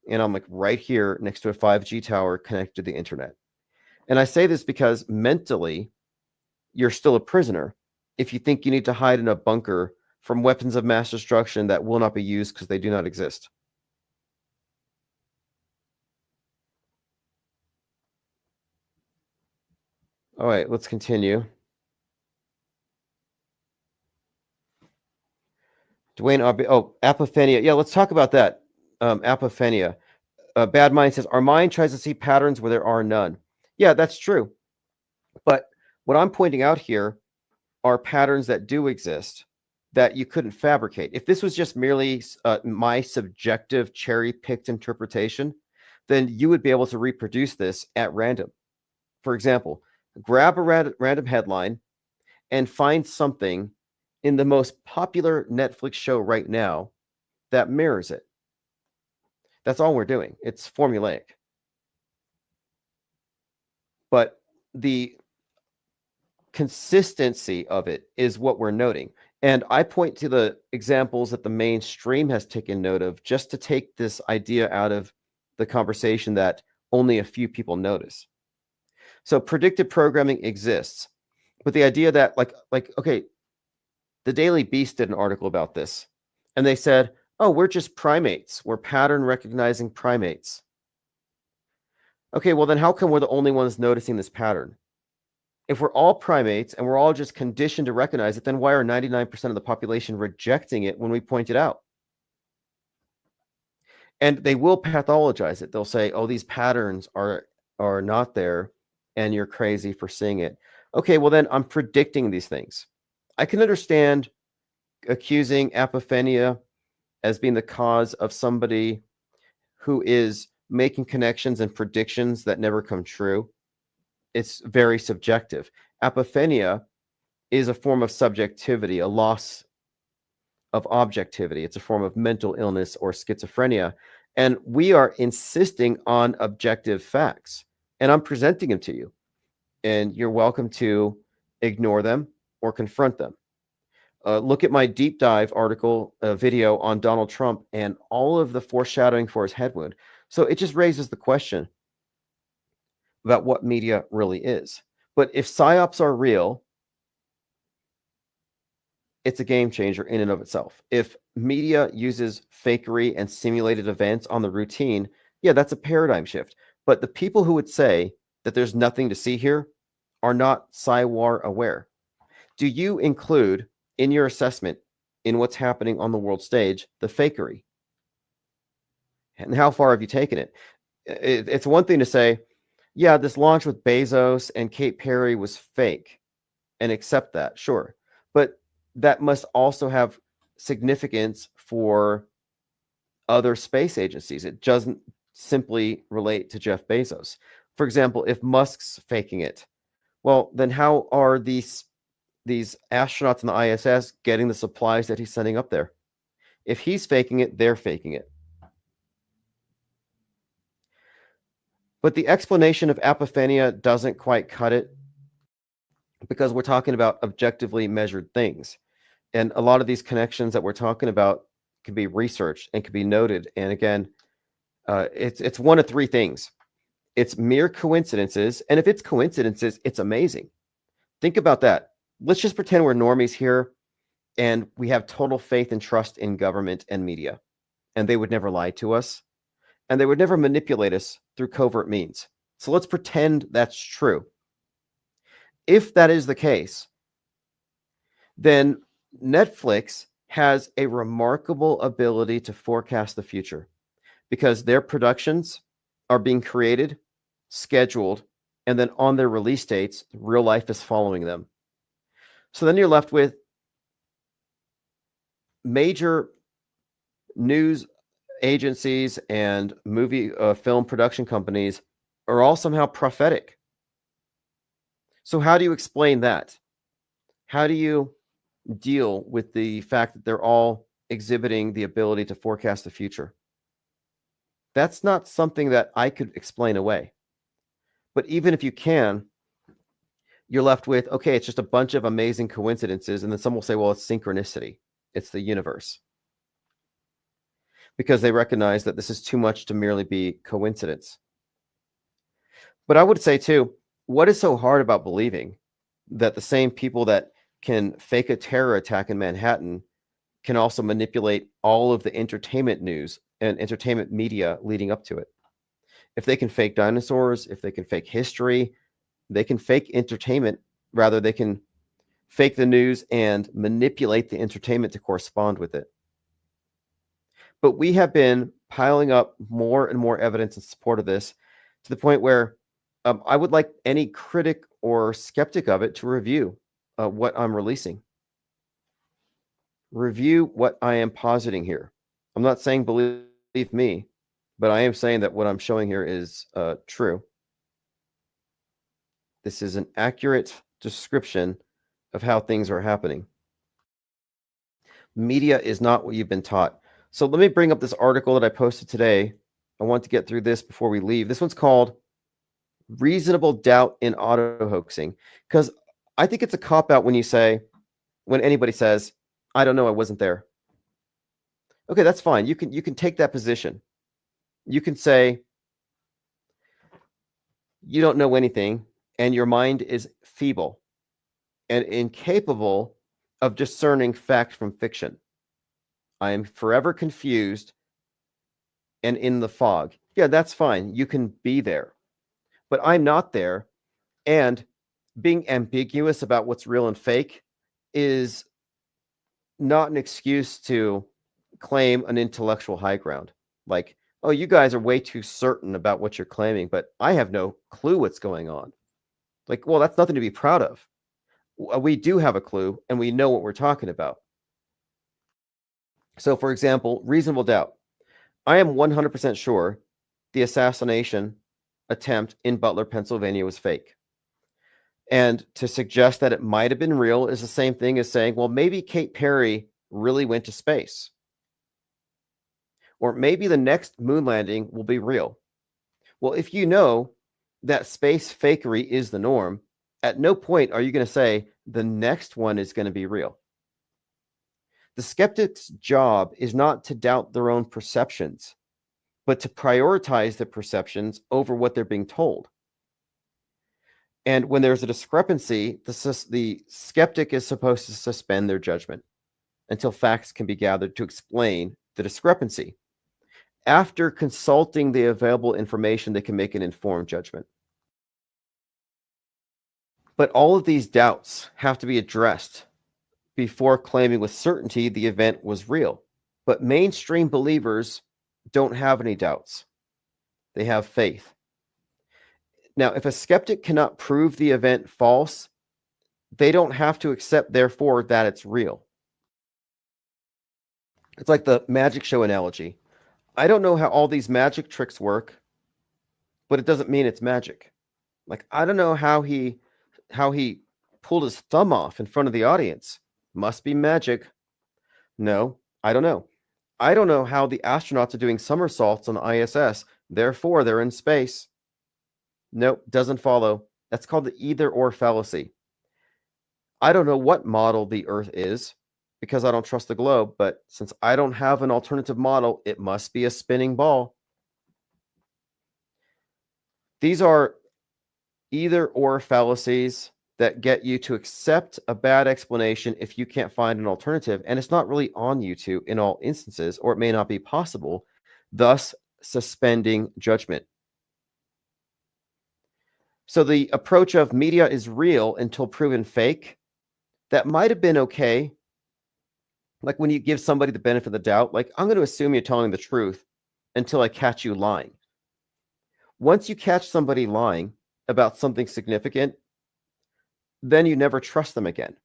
And I'm like right here next to a 5G tower connected to the internet. And I say this because mentally, you're still a prisoner if you think you need to hide in a bunker from weapons of mass destruction that will not be used because they do not exist. All right, let's continue. Dwayne, apophenia. Yeah, let's talk about that. Apophenia. Bad Mind says, our mind tries to see patterns where there are none. Yeah, that's true. But what I'm pointing out here are patterns that do exist that you couldn't fabricate. If this was just merely my subjective cherry-picked interpretation, then you would be able to reproduce this at random. For example, grab a random headline and find something in the most popular Netflix show right now that mirrors it. That's all we're doing. It's formulaic. But the consistency of it is what we're noting. And I point to the examples that the mainstream has taken note of just to take this idea out of the conversation that only a few people notice. So predictive programming exists, but the idea that okay, the Daily Beast did an article about this, and they said, oh, we're just primates. We're pattern recognizing primates. Okay, well then how come we're the only ones noticing this pattern? If we're all primates and we're all just conditioned to recognize it, then why are 99% of the population rejecting it when we point it out? And they will pathologize it. They'll say, oh, these patterns are not there and you're crazy for seeing it. Okay, well then I'm predicting these things. I can understand accusing apophenia as being the cause of somebody who is making connections and predictions that never come true. It's very subjective. Apophenia is a form of subjectivity, a loss of objectivity. It's a form of mental illness or schizophrenia. And we are insisting on objective facts. And I'm presenting them to you. And you're welcome to ignore them or confront them. Look at my deep dive article, video on Donald Trump and all of the foreshadowing for his head wound. So it just raises the question about what media really is. But if psyops are real, it's a game changer in and of itself. If media uses fakery and simulated events on the routine, yeah, that's a paradigm shift. But the people who would say that there's nothing to see here are not Psywar aware. Do you include in your assessment in what's happening on the world stage the fakery? And how far have you taken it? It's one thing to say, yeah, this launch with Bezos and Kate Perry was fake, and accept that, sure. But that must also have significance for other space agencies. It doesn't simply relate to Jeff Bezos. For example, if Musk's faking it, well, then how are these astronauts in the ISS getting the supplies that he's sending up there? If he's faking it, they're faking it. But the explanation of apophenia doesn't quite cut it, because we're talking about objectively measured things. And a lot of these connections that we're talking about can be researched and can be noted. And again, it's one of three things. It's mere coincidences. And if it's coincidences, it's amazing. Think about that. Let's just pretend we're normies here and we have total faith and trust in government and media, and they would never lie to us, and they would never manipulate us through covert means. So let's pretend that's true. If that is the case, then Netflix has a remarkable ability to forecast the future, because their productions are being created, scheduled, and then on their release dates, real life is following them. So then you're left with major news agencies and movie film production companies are all somehow prophetic. So how do you explain that? How do you deal with the fact that they're all exhibiting the ability to forecast the future? That's not something that I could explain away. But even if you can, you're left with, okay, it's just a bunch of amazing coincidences. And then some will say, well, it's synchronicity. It's the universe. Because they recognize that this is too much to merely be coincidence. But I would say too, what is so hard about believing that the same people that can fake a terror attack in Manhattan can also manipulate all of the entertainment news and entertainment media leading up to it? If they can fake dinosaurs, if they can fake history, they can fake entertainment. Rather, they can fake the news and manipulate the entertainment to correspond with it. But we have been piling up more and more evidence in support of this, to the point where I would like any critic or skeptic of it to review what I'm releasing. Review what I am positing here. I'm not saying believe me, but I am saying that what I'm showing here is true. This is an accurate description of how things are happening. Media is not what you've been taught. So let me bring up this article that I posted today. I want to get through this before we leave. This one's called Reasonable Doubt in Auto Hoaxing, because I think it's a cop-out when anybody says, I don't know, I wasn't there. Okay, that's fine. You can take that position. You can say you don't know anything and your mind is feeble and incapable of discerning fact from fiction. I am forever confused and in the fog. Yeah, that's fine. You can be there. But I'm not there. And being ambiguous about what's real and fake is not an excuse to claim an intellectual high ground. Like, oh, you guys are way too certain about what you're claiming, but I have no clue what's going on. Like, well, that's nothing to be proud of. We do have a clue and we know what we're talking about. So, for example, reasonable doubt. I am 100% sure the assassination attempt in Butler, Pennsylvania was fake. And to suggest that it might have been real is the same thing as saying, well, maybe Kate Perry really went to space. Or maybe the next moon landing will be real. Well, if you know that space fakery is the norm, at no point are you going to say the next one is going to be real. The skeptic's job is not to doubt their own perceptions, but to prioritize the perceptions over what they're being told. And when there's a discrepancy, the skeptic is supposed to suspend their judgment until facts can be gathered to explain the discrepancy. After consulting the available information, they can make an informed judgment. But all of these doubts have to be addressed before claiming with certainty the event was real. But mainstream believers don't have any doubts. They have faith. Now, if a skeptic cannot prove the event false, they don't have to accept, therefore, that it's real. It's like the magic show analogy. I don't know how all these magic tricks work, but it doesn't mean it's magic. Like, I don't know how he pulled his thumb off in front of the audience. Must be magic. No, I don't know. I don't know how the astronauts are doing somersaults on the ISS. Therefore, they're in space. Nope, doesn't follow. That's called the either-or fallacy. I don't know what model the Earth is because I don't trust the globe, but since I don't have an alternative model, it must be a spinning ball. These are either-or fallacies that get you to accept a bad explanation if you can't find an alternative, and it's not really on you to in all instances, or it may not be possible, thus suspending judgment. So the approach of media is real until proven fake, that might have been okay. Like when you give somebody the benefit of the doubt, like, I'm going to assume you're telling the truth until I catch you lying. Once you catch somebody lying about something significant, then you never trust them again.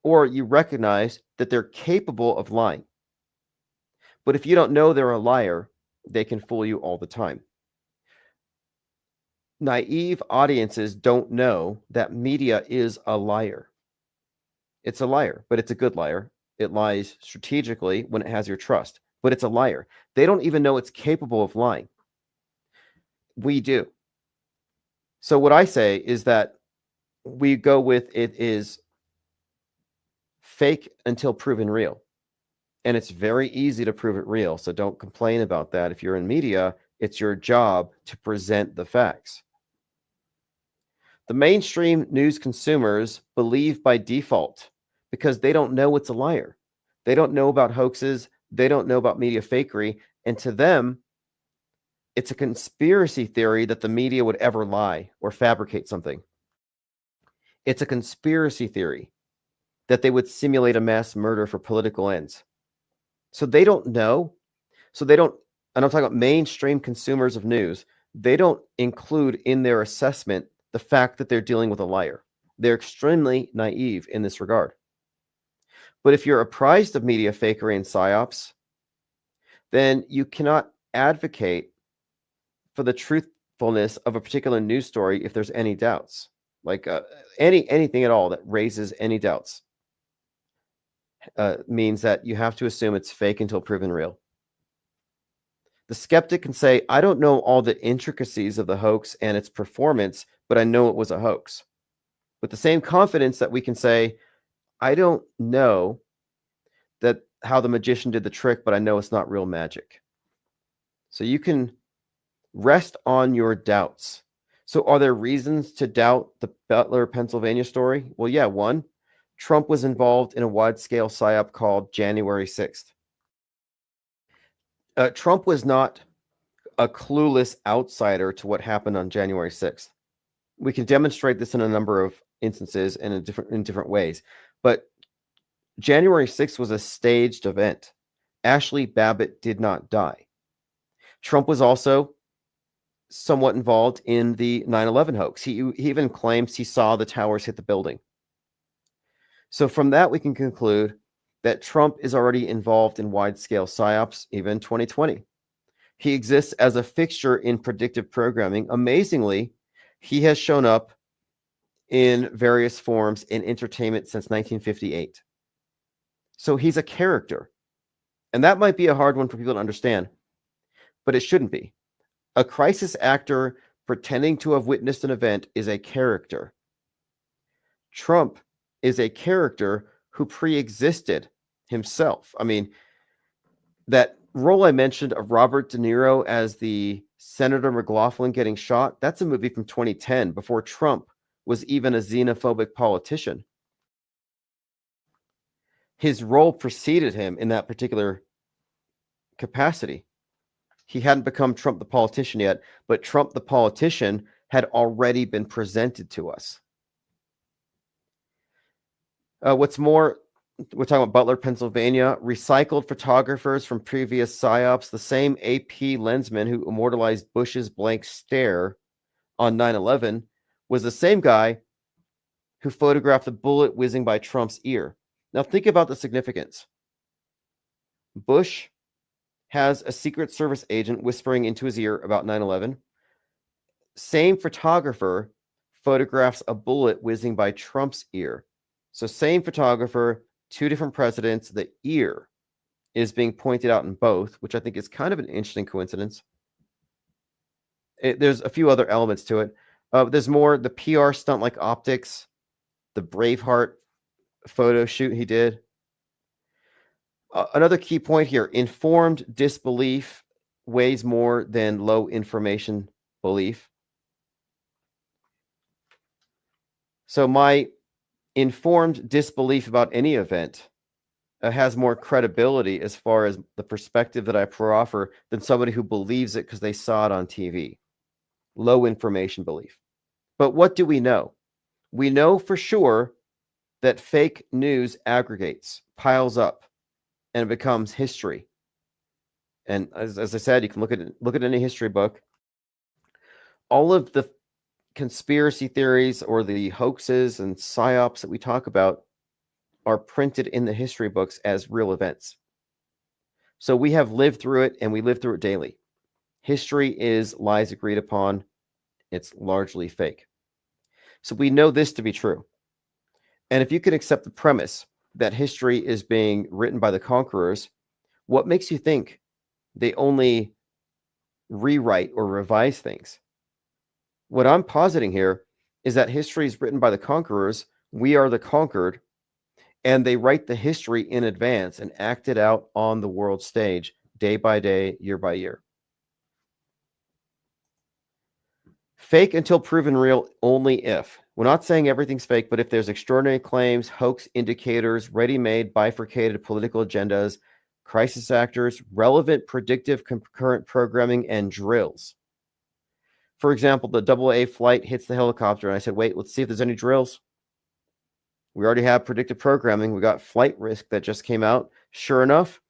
Or you recognize that they're capable of lying. But if you don't know they're a liar, they can fool you all the time. Naive audiences don't know that media is a liar. It's a liar, but it's a good liar. It lies strategically when it has your trust, but it's a liar. They don't even know it's capable of lying. We do. So what I say is that we go with it is fake until proven real. And it's very easy to prove it real. So don't complain about that. If you're in media, it's your job to present the facts. The mainstream news consumers believe by default because they don't know it's a liar. They don't know about hoaxes. They don't know about media fakery. And to them, it's a conspiracy theory that the media would ever lie or fabricate something. It's a conspiracy theory that they would simulate a mass murder for political ends. So they don't know. So they don't, and I'm talking about mainstream consumers of news, they don't include in their assessment the fact that they're dealing with a liar. They're extremely naive in this regard. But if you're apprised of media fakery and psyops, then you cannot advocate for the truthfulness of a particular news story if there's any doubts, like anything at all that raises any doubts. Means that you have to assume it's fake until proven real. The skeptic can say, I don't know all the intricacies of the hoax and its performance, but I know it was a hoax. With the same confidence that we can say, I don't know that how the magician did the trick, but I know it's not real magic. So you can rest on your doubts. So are there reasons to doubt the Butler, Pennsylvania story? Well, yeah, one, Trump was involved in a wide-scale psyop called January 6th. Trump was not a clueless outsider to what happened on January 6th. We can demonstrate this in a number of instances and in different ways. But January 6th was a staged event. Ashley Babbitt did not die. Trump was also somewhat involved in the 9/11 hoax. He even claims he saw the towers hit the building. So from that, we can conclude that Trump is already involved in wide-scale psyops, even 2020. He exists as a fixture in predictive programming. Amazingly, he has shown up in various forms in entertainment since 1958. So he's a character. And that might be a hard one for people to understand, but it shouldn't be. A crisis actor pretending to have witnessed an event is a character. Trump is a character who pre-existed himself. I mean, that role I mentioned of Robert De Niro as the Senator McLaughlin getting shot, that's a movie from 2010, before Trump was even a xenophobic politician. His role preceded him in that particular capacity. He hadn't become Trump the politician yet, but Trump the politician had already been presented to us. What's more, we're talking about Butler, Pennsylvania, recycled photographers from previous psyops, the same AP lensman who immortalized Bush's blank stare on 9/11 was the same guy who photographed the bullet whizzing by Trump's ear. Now think about the significance. Bush has a Secret Service agent whispering into his ear about 9/11. Same photographer photographs a bullet whizzing by Trump's ear. So same photographer, two different presidents, the ear is being pointed out in both, which I think is kind of an interesting coincidence. There's a few other elements to it. There's more, the PR stunt like optics, the Braveheart photo shoot he did. Another key point here, informed disbelief weighs more than low information belief. So my informed disbelief about any event has more credibility as far as the perspective that I proffer than somebody who believes it because they saw it on TV. Low information belief. But what do we know? We know for sure that fake news aggregates, piles up, and it becomes history. And as I said, you can look at any history book. All of the conspiracy theories or the hoaxes and psyops that we talk about are printed in the history books as real events. So we have lived through it, and we live through it daily. History is lies agreed upon. It's largely fake. So we know this to be true. And if you can accept the premise that history is being written by the conquerors, what makes you think they only rewrite or revise things? What I'm positing here is that history is written by the conquerors. We are the conquered. And they write the history in advance and act it out on the world stage, day by day, year by year. Fake until proven real only if. We're not saying everything's fake, but if there's extraordinary claims, hoax indicators, ready-made, bifurcated political agendas, crisis actors, relevant predictive concurrent programming, and drills. For example, the AA flight hits the helicopter, and I said, wait, let's see if there's any drills. We already have predictive programming. We got flight risk that just came out. Sure enough,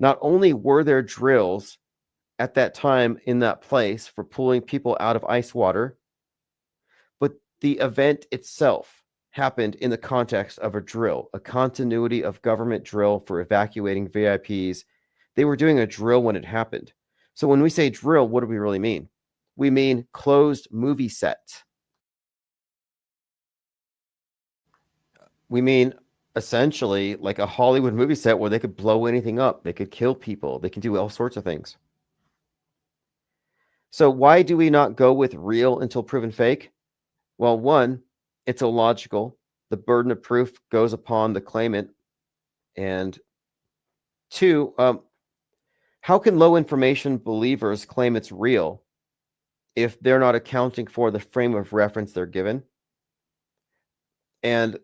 not only were there drills at that time in that place for pulling people out of ice water, but the event itself happened in the context of a drill, a continuity of government drill for evacuating VIPs. They were doing a drill when it happened. So when we say drill, what do we really mean? We mean closed movie set. We mean essentially like a Hollywood movie set where they could blow anything up. They could kill people. They can do all sorts of things. So why do we not go with real until proven fake? Well, one, it's illogical. The burden of proof goes upon the claimant. And two, how can low information believers claim it's real if they're not accounting for the frame of reference they're given? And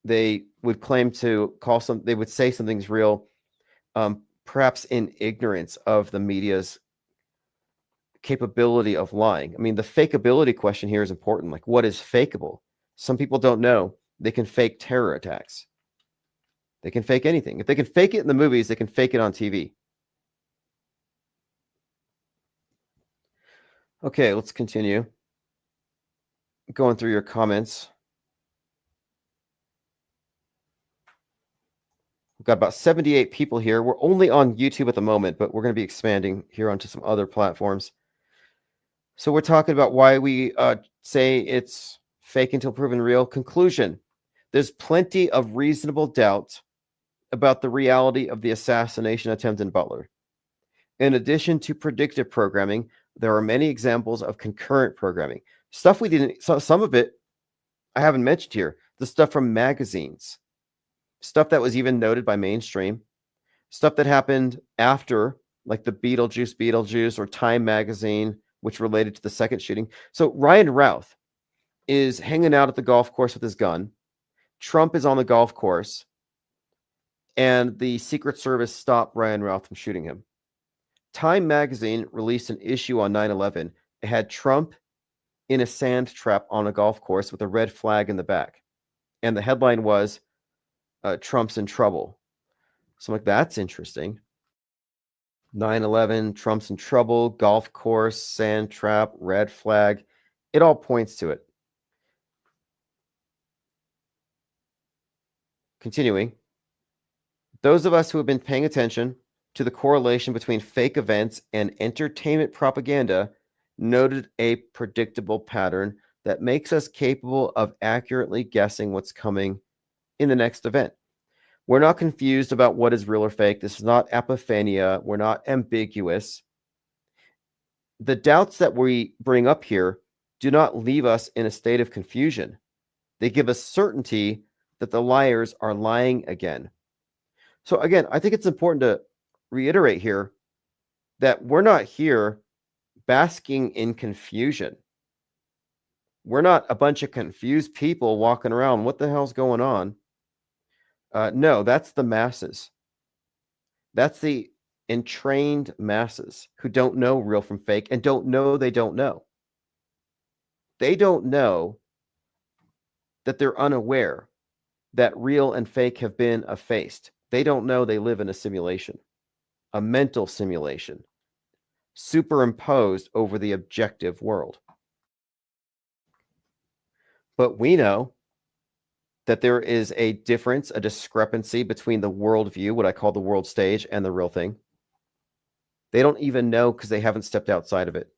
they would claim to they would say something's real, perhaps in ignorance of the media's capability of lying. I mean, the fakeability question here is important. Like, what is fakeable? Some people don't know. They can fake terror attacks. They can fake anything. If they can fake it in the movies, they can fake it on TV. Okay, let's continue. Going through your comments. We've got about 78 people here. We're only on YouTube at the moment, but we're going to be expanding here onto some other platforms. So we're talking about why we say it's fake until proven real. Conclusion: there's plenty of reasonable doubt about the reality of the assassination attempt in Butler. In addition to predictive programming, there are many examples of concurrent programming. Stuff we didn't, so some of it I haven't mentioned here. The stuff from magazines. Stuff that was even noted by mainstream. Stuff that happened after, like the Beetlejuice, or Time magazine, which related to the second shooting. So Ryan Routh is hanging out at the golf course with his gun. Trump is on the golf course, and the Secret Service stopped Ryan Routh from shooting him. Time magazine released an issue on 9/11. It had Trump in a sand trap on a golf course with a red flag in the back. And the headline was, Trump's in trouble. So I'm like, that's interesting. 9/11, Trump's in trouble, golf course, sand trap, red flag. It all points to it. Continuing, those of us who have been paying attention to the correlation between fake events and entertainment propaganda noted a predictable pattern that makes us capable of accurately guessing what's coming in the next event. We're not confused about what is real or fake. This is not epiphania. We're not ambiguous. The doubts that we bring up here do not leave us in a state of confusion. They give us certainty that the liars are lying again. So again, I think it's important to reiterate here that we're not here basking in confusion. We're not a bunch of confused people walking around. What the hell's going on? No, that's the masses. That's the entrained masses who don't know real from fake and don't know they don't know. They don't know that they're unaware that real and fake have been effaced. They don't know they live in a simulation, a mental simulation, superimposed over the objective world. But we know that there is a difference, a discrepancy between the worldview, what I call the world stage, and the real thing. They don't even know because they haven't stepped outside of it.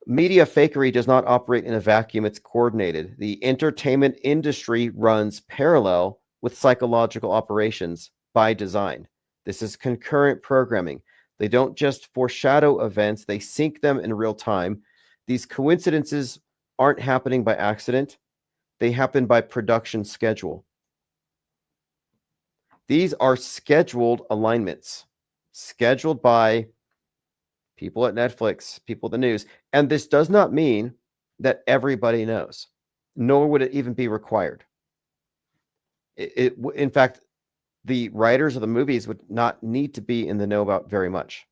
Media fakery does not operate in a vacuum. It's coordinated. The entertainment industry runs parallel with psychological operations by design. This is concurrent programming. They don't just foreshadow events, they sync them in real time. These coincidences aren't happening by accident. They happen by production schedule. These are scheduled alignments, scheduled by people at Netflix, people at the news. And this does not mean that everybody knows, nor would it even be required. In fact, the writers of the movies would not need to be in the know about very much.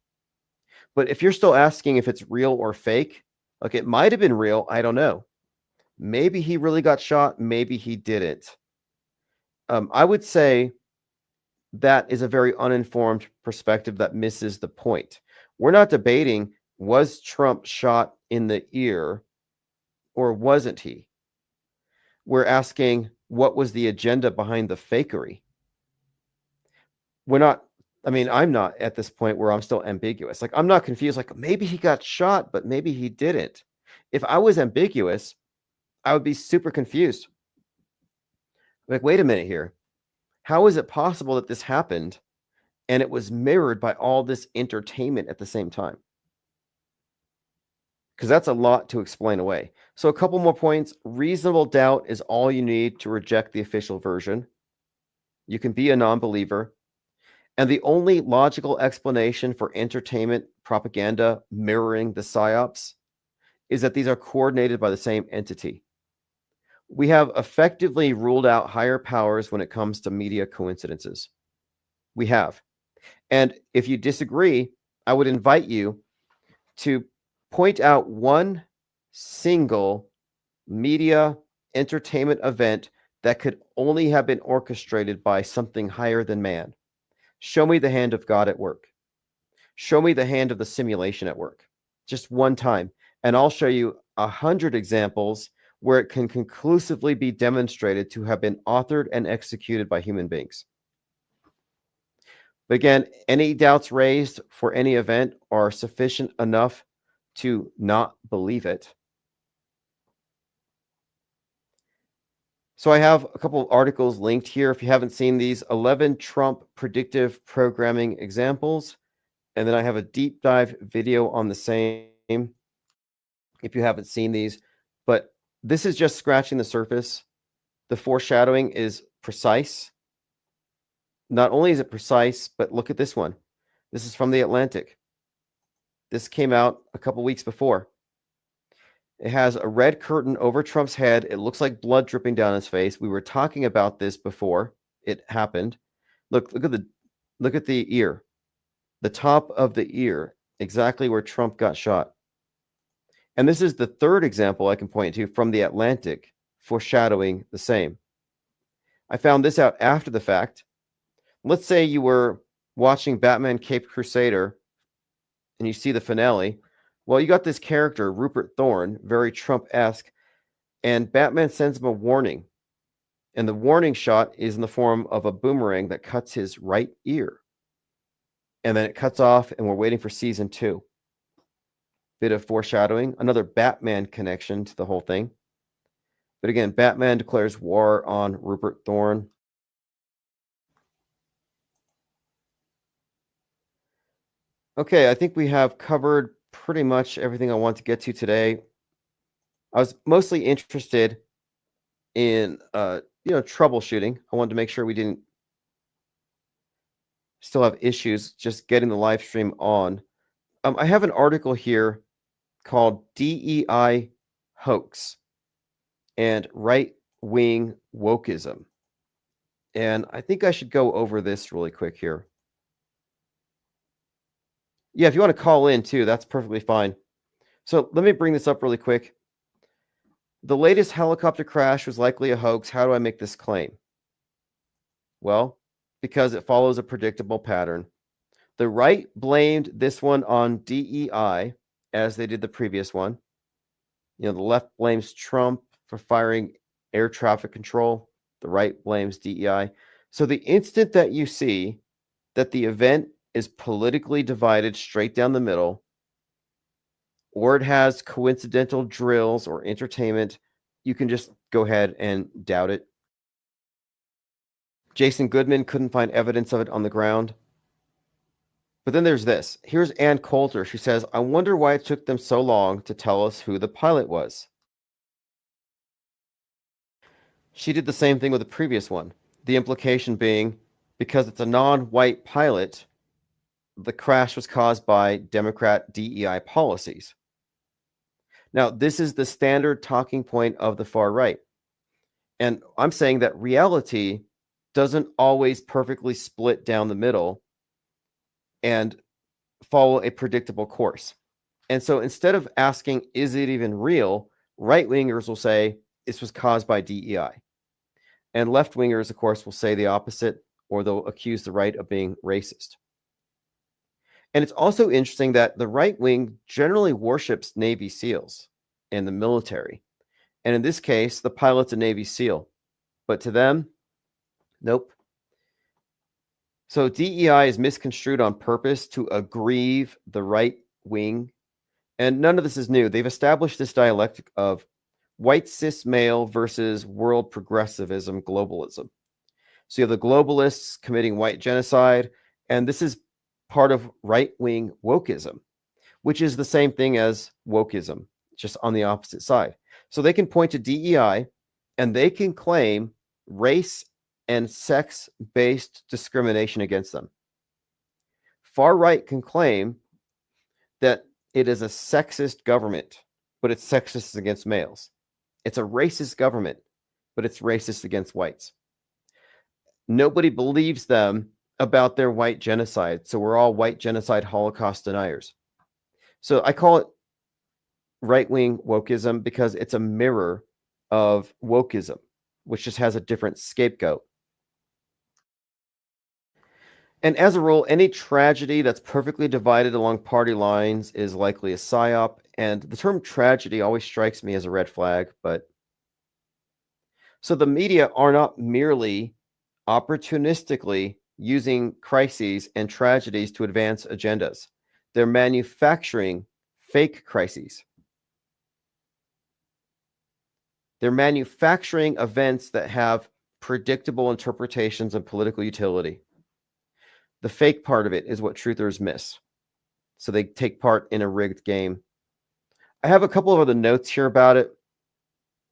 But if you're still asking if it's real or fake, like it might have been real, I don't know. Maybe he really got shot, maybe he didn't. I would say that is a very uninformed perspective that misses the point. We're not debating, was Trump shot in the ear or wasn't he? We're asking, what was the agenda behind the fakery? I'm not at this point where I'm still ambiguous. Like, I'm not confused. Like, maybe he got shot, but maybe he didn't. If I was ambiguous, I would be super confused. Like, wait a minute here. How is it possible that this happened and it was mirrored by all this entertainment at the same time? Because that's a lot to explain away. So a couple more points. Reasonable doubt is all you need to reject the official version. You can be a non-believer. And the only logical explanation for entertainment propaganda mirroring the psyops is that these are coordinated by the same entity. We have effectively ruled out higher powers when it comes to media coincidences. We have. And if you disagree, I would invite you to point out one single media entertainment event that could only have been orchestrated by something higher than man. Show me the hand of God at work. Show me the hand of the simulation at work. Just one time. And I'll show you 100 examples where it can conclusively be demonstrated to have been authored and executed by human beings. But again, any doubts raised for any event are sufficient enough to not believe it. So I have a couple of articles linked here. If you haven't seen these, 11 Trump predictive programming examples. And then I have a deep dive video on the same if you haven't seen these. But this is just scratching the surface. The foreshadowing is precise. Not only is it precise, but look at this one. This is from The Atlantic. This came out a couple weeks before. It has a red curtain over Trump's head. It looks like blood dripping down his face. We were talking about this before it happened. Look at the ear. The top of the ear, exactly where Trump got shot. And this is the third example I can point to from The Atlantic, foreshadowing the same. I found this out after the fact. Let's say you were watching Batman Caped Crusader and you see the finale Well, you got this character, Rupert Thorne, very Trump-esque, and Batman sends him a warning. And the warning shot is in the form of a boomerang that cuts his right ear. And then it cuts off, and we're waiting for season 2. Bit of foreshadowing, another Batman connection to the whole thing. But again, Batman declares war on Rupert Thorne. Okay, I think we have covered pretty much everything I want to get to today. I was mostly interested in troubleshooting. I wanted to make sure we didn't still have issues just getting the live stream on. I have an article here called DEI Hoax and Right-Wing Wokeism. And I think I should go over this really quick here. Yeah, if you want to call in too, that's perfectly fine. So let me bring this up really quick. The latest helicopter crash was likely a hoax. How do I make this claim? Well, because it follows a predictable pattern. The right blamed this one on DEI, as they did the previous one. The left blames Trump for firing air traffic control. The right blames DEI. So the instant that you see that the event is politically divided straight down the middle, or it has coincidental drills or entertainment, you can just go ahead and doubt it. Jason Goodman couldn't find evidence of it on the ground. But then there's this. Here's Ann Coulter. She says, I wonder why it took them so long to tell us who the pilot was. She did the same thing with the previous one. The implication being, because it's a non-white pilot, the crash was caused by Democrat DEI policies. Now, this is the standard talking point of the far right. And I'm saying that reality doesn't always perfectly split down the middle and follow a predictable course. And so instead of asking, is it even real? Right-wingers will say, this was caused by DEI. And left-wingers, of course, will say the opposite, or they'll accuse the right of being racist. And it's also interesting that the right wing generally worships Navy SEALs and the military. And in this case, the pilot's a Navy SEAL. But to them, nope. So DEI is misconstrued on purpose to aggrieve the right wing. And none of this is new. They've established this dialectic of white cis male versus world progressivism globalism. So you have the globalists committing white genocide, and this is part of right-wing wokeism, which is the same thing as wokeism, just on the opposite side. So they can point to DEI, and they can claim race and sex-based discrimination against them. Far right can claim that it is a sexist government, but it's sexist against males. It's a racist government, but it's racist against whites. Nobody believes them about their white genocide, so we're all white genocide Holocaust deniers. So I call it right-wing wokeism because it's a mirror of wokeism, which just has a different scapegoat. And as a rule, any tragedy that's perfectly divided along party lines is likely a psyop. And the term tragedy always strikes me as a red flag. But so the media are not merely opportunistically using crises and tragedies to advance agendas. They're manufacturing fake crises. They're manufacturing events that have predictable interpretations of political utility. The fake part of it is what truthers miss. So they take part in a rigged game. I have a couple of other notes here about it.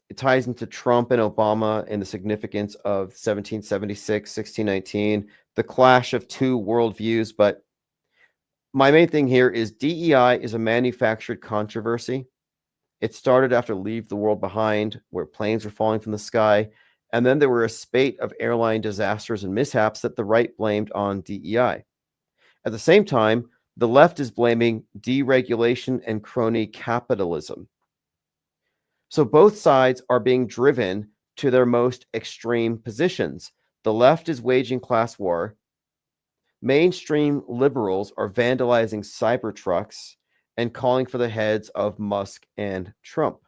It ties into Trump and Obama and the significance of 1776, 1619, the clash of two worldviews. But my main thing here is DEI is a manufactured controversy. It started after Leave the World Behind, where planes were falling from the sky. And then there were a spate of airline disasters and mishaps that the right blamed on DEI. At the same time, the left is blaming deregulation and crony capitalism. So both sides are being driven to their most extreme positions. The left is waging class war. Mainstream liberals are vandalizing Cybertrucks and calling for the heads of Musk and Trump.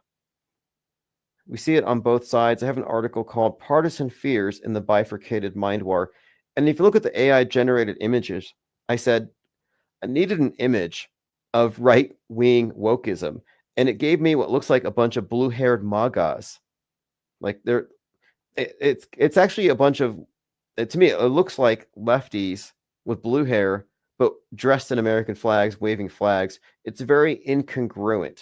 We see it on both sides. I have an article called Partisan Fears in the Bifurcated Mind War. And if you look at the AI generated images, I said, I needed an image of right-wing wokeism. And it gave me what looks like a bunch of blue-haired MAGAs. Like it's actually a bunch of, to me, it looks like lefties with blue hair, but dressed in American flags, waving flags. It's very incongruent.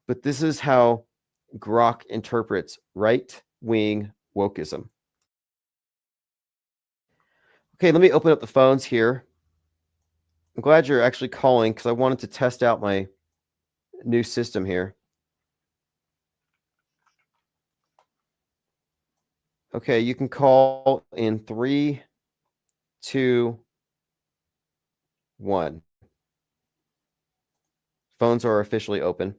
But this is how Grok interprets right-wing wokeism. Okay, let me open up the phones here. I'm glad you're actually calling because I wanted to test out my new system here. Okay, you can call in 3, 2, 1. Phones are officially open.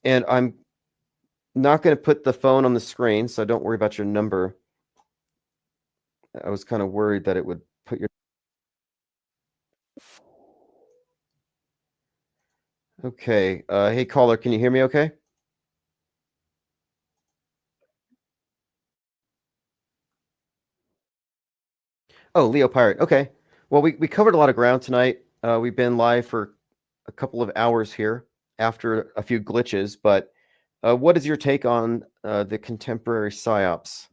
And I'm not going to put the phone on the screen, so don't worry about your number. I was kind of worried that it would put your... Okay. Hey, caller, can you hear me okay? Oh, Leo Pirate. Okay. Well, we covered a lot of ground tonight. We've been live for a couple of hours here after a few glitches, but what is your take on the contemporary PSYOPs?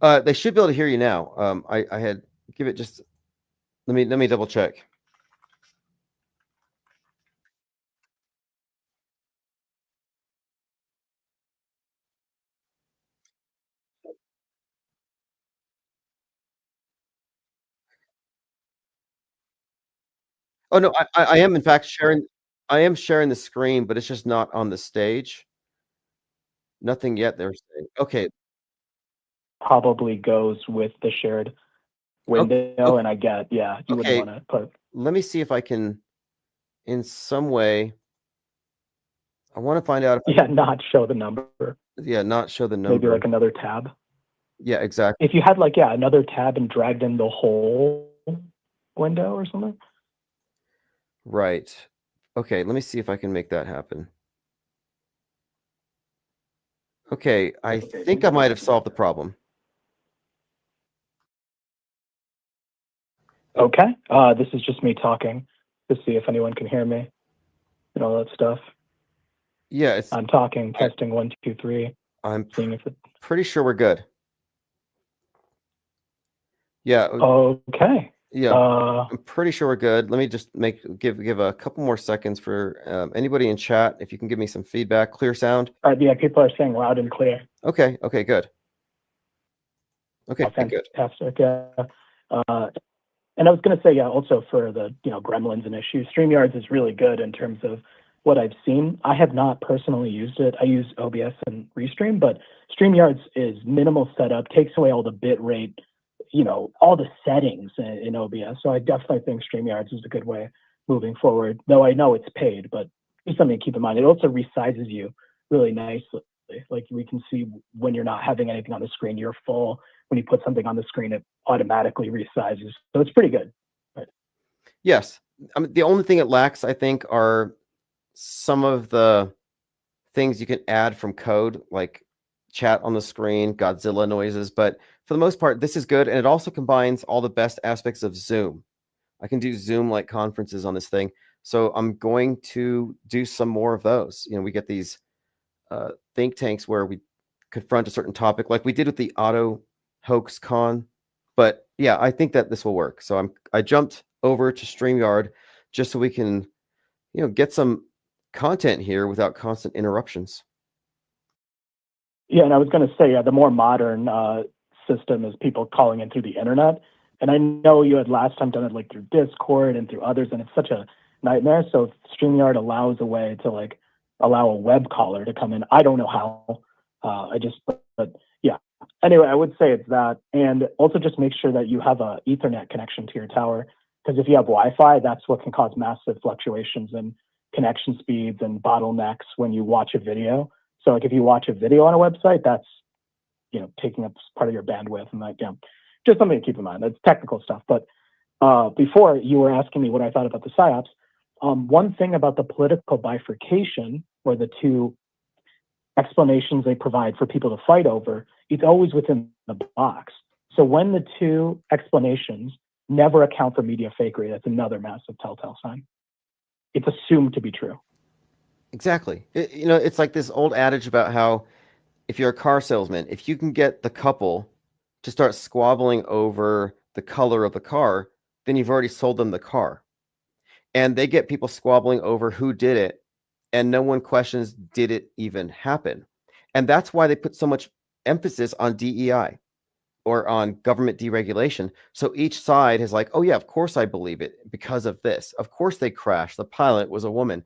They should be able to hear you now. I had give it just let me double check. Oh no, I am in fact sharing. I am sharing the screen, but it's just not on the stage. Nothing yet. They're saying. Okay. Probably goes with the shared window, Okay. and I get, yeah, you Okay. wouldn't want to put. Let me see if I can, in some way. I want to find out. If Yeah, not show the number. Yeah, not show the number. Maybe like another tab. Yeah, exactly. If you had like, yeah, another tab and dragged in the whole window or something. Right. Okay, let me see if I can make that happen. Okay, I think I might have solved the problem. Okay. This is just me talking to see if anyone can hear me and all that stuff. Yeah, I'm talking, testing 1, 2, 3. I'm seeing if it. pretty sure we're good. Yeah. Okay. Yeah, I'm pretty sure we're good. Let me just give a couple more seconds for anybody in chat. If you can give me some feedback, clear sound. Yeah, people are saying loud and clear. Okay. Okay. Good. Okay. Good. Fantastic. And I was going to say, yeah, also for the gremlins and issues, StreamYards is really good in terms of what I've seen. I have not personally used it. I use OBS and Restream, but StreamYards is minimal setup, takes away all the bit rate, all the settings in OBS. So I definitely think StreamYards is a good way moving forward, though I know it's paid, but it's something to keep in mind. It also resizes you really nicely. Like we can see when you're not having anything on the screen, you're full. When you put something on the screen, it automatically resizes. So it's pretty good. Right. Yes. I mean, the only thing it lacks, I think, are some of the things you can add from code, like chat on the screen, Godzilla noises. But for the most part, this is good. And it also combines all the best aspects of Zoom. I can do Zoom-like conferences on this thing. So I'm going to do some more of those. We get these think tanks where we confront a certain topic, like we did with the Auto Hoax Con. But yeah, I think that this will work. So I jumped over to StreamYard just so we can, get some content here without constant interruptions. Yeah, and I was going to say, the more modern system is people calling in through the internet. And I know you had last time done it like through Discord and through others, and it's such a nightmare. So StreamYard allows a way to like allow a web caller to come in. I don't know how. But yeah. Anyway, I would say it's that, and also just make sure that you have a Ethernet connection to your tower. Because if you have Wi-Fi, that's what can cause massive fluctuations in connection speeds and bottlenecks when you watch a video. So like if you watch a video on a website, that's, you know, taking up part of your bandwidth, and like, yeah, just something to keep in mind. That's technical stuff. But before, you were asking me what I thought about the PSYOPs. One thing about the political bifurcation, or the two explanations they provide for people to fight over, it's always within the box. So when the two explanations never account for media fakery, that's another massive telltale sign. It's assumed to be true. Exactly. You know, it's like this old adage about how if you're a car salesman, if you can get the couple to start squabbling over the color of the car, then you've already sold them the car. And they get people squabbling over who did it, and no one questions, did it even happen? And that's why they put so much emphasis on DEI or on government deregulation. So each side is like, oh yeah, of course I believe it because of this. Of course they crashed. The pilot was a woman.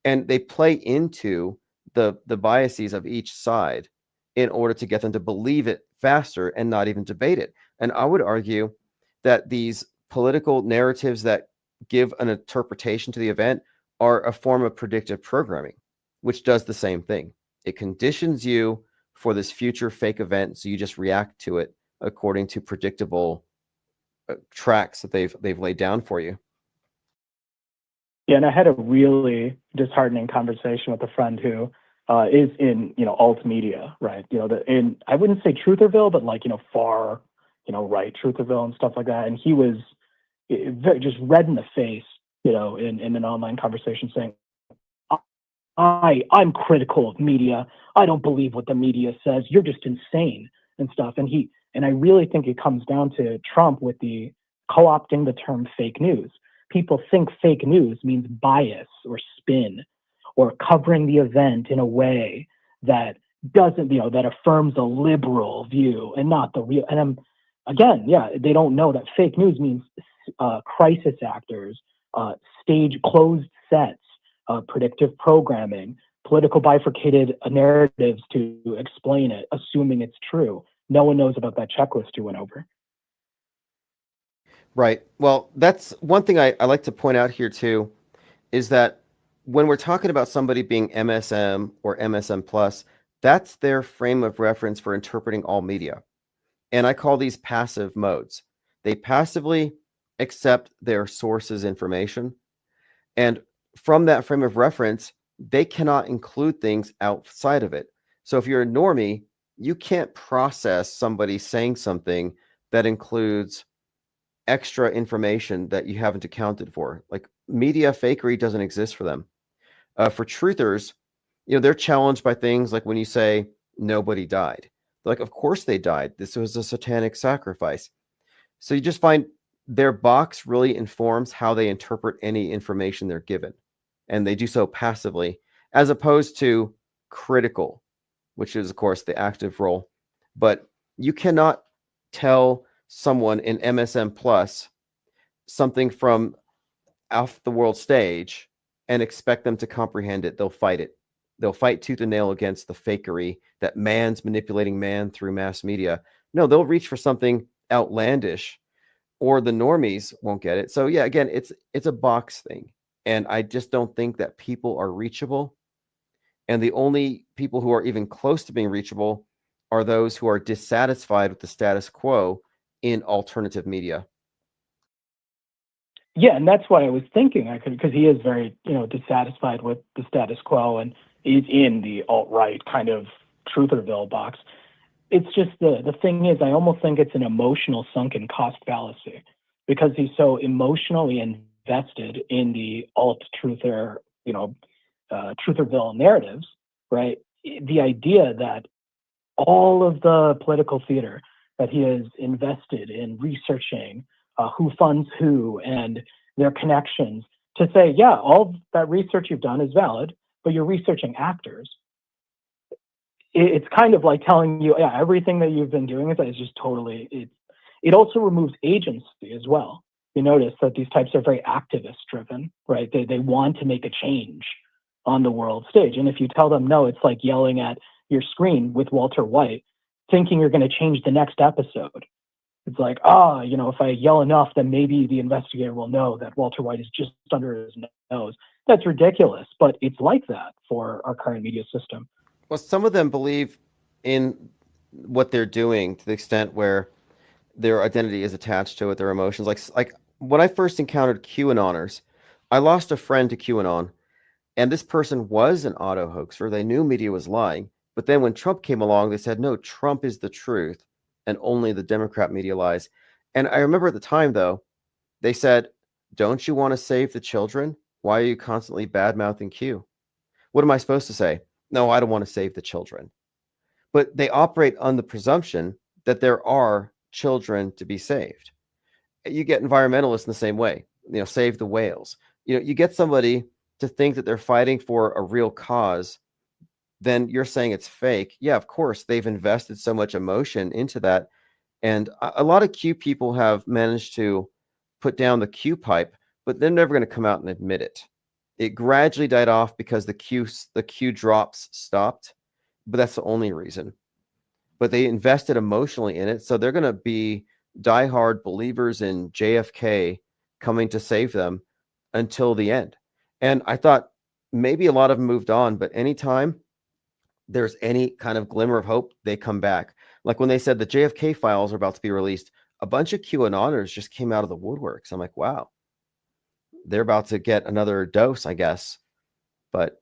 And they play into the biases of each side in order to get them to believe it faster and not even debate it. And I would argue that these political narratives that give an interpretation to the event are a form of predictive programming, which does the same thing. It conditions you for this future fake event, so you just react to it according to predictable tracks that they've laid down for you. Yeah, and I had a really disheartening conversation with a friend who is in, you know, alt media, right? You know, in, I wouldn't say Trutherville, but like, you know, far, you know, right Trutherville and stuff like that. And he was very, just red in the face, you know, in an online conversation saying, I'm critical of media. I don't believe what the media says. You're just insane and stuff. And I really think it comes down to Trump with the co-opting the term fake news. People think fake news means bias or spin or covering the event in a way that doesn't, you know, that affirms a liberal view and not the real. And again, yeah, they don't know that fake news means crisis actors, stage closed sets, predictive programming, political bifurcated narratives to explain it, assuming it's true. No one knows about that checklist you went over. Right. Well, that's one thing I like to point out here too, is that when we're talking about somebody being MSM or MSM plus, that's their frame of reference for interpreting all media. And I call these passive modes. They passively accept their source's information. And from that frame of reference, they cannot include things outside of it. So if you're a normie, you can't process somebody saying something that includes extra information that you haven't accounted for. Like media fakery doesn't exist for them. For truthers, you know, they're challenged by things like when you say nobody died. They're like, of course they died. This was a satanic sacrifice. So you just find their box really informs how they interpret any information they're given. And they do so passively, as opposed to critical, which is, of course, the active role. But you cannot tell someone in MSM plus something from off the world stage and expect them to comprehend it. They'll fight it. They'll fight tooth and nail against the fakery that man's manipulating man through mass media. No, they'll reach for something outlandish, or the normies won't get it. So yeah, again, it's a box thing. And I just don't think that people are reachable. And the only people who are even close to being reachable are those who are dissatisfied with the status quo in alternative media. Yeah, and that's what I was thinking. Because he is very, you know, dissatisfied with the status quo and is in the alt-right kind of Trutherville box. It's just the thing is, I almost think it's an emotional sunken cost fallacy, because he's so emotionally invested in the alt-truther, you know, Trutherville narratives, right? The idea that all of the political theater that he has invested in researching who funds who and their connections, to say, yeah, all that research you've done is valid, but you're researching actors. It's kind of like telling you, yeah, everything that you've been doing is just totally, it also removes agency as well. You notice that these types are very activist driven, right? They want to make a change on the world stage. And if you tell them no, it's like yelling at your screen with Walter White, thinking you're going to change the next episode. It's like, ah, if I yell enough, then maybe the investigator will know that Walter White is just under his nose. That's ridiculous, but it's like that for our current media system. Well, some of them believe in what they're doing to the extent where their identity is attached to it, their emotions. Like when I first encountered QAnoners, I lost a friend to QAnon, and this person was an auto hoaxer. They knew media was lying, but then when Trump came along, they said, no, Trump is the truth, and only the Democrat media lies. And I remember at the time, though, they said, don't you want to save the children? Why are you constantly bad-mouthing Q? What am I supposed to say? No, I don't want to save the children. But they operate on the presumption that there are children to be saved. You get environmentalists in the same way, save the whales. You get somebody to think that they're fighting for a real cause, then you're saying it's fake. Yeah, of course, they've invested so much emotion into that. And a lot of Q people have managed to put down the Q pipe, but they're never going to come out and admit it. It gradually died off because the Q drops stopped, but that's the only reason. But they invested emotionally in it, so they're going to be diehard believers in JFK coming to save them until the end. And I thought maybe a lot of them moved on, but anytime there's any kind of glimmer of hope, they come back. Like when they said the JFK files are about to be released, a bunch of QAnoners just came out of the woodworks. I'm like, wow, they're about to get another dose, I guess. But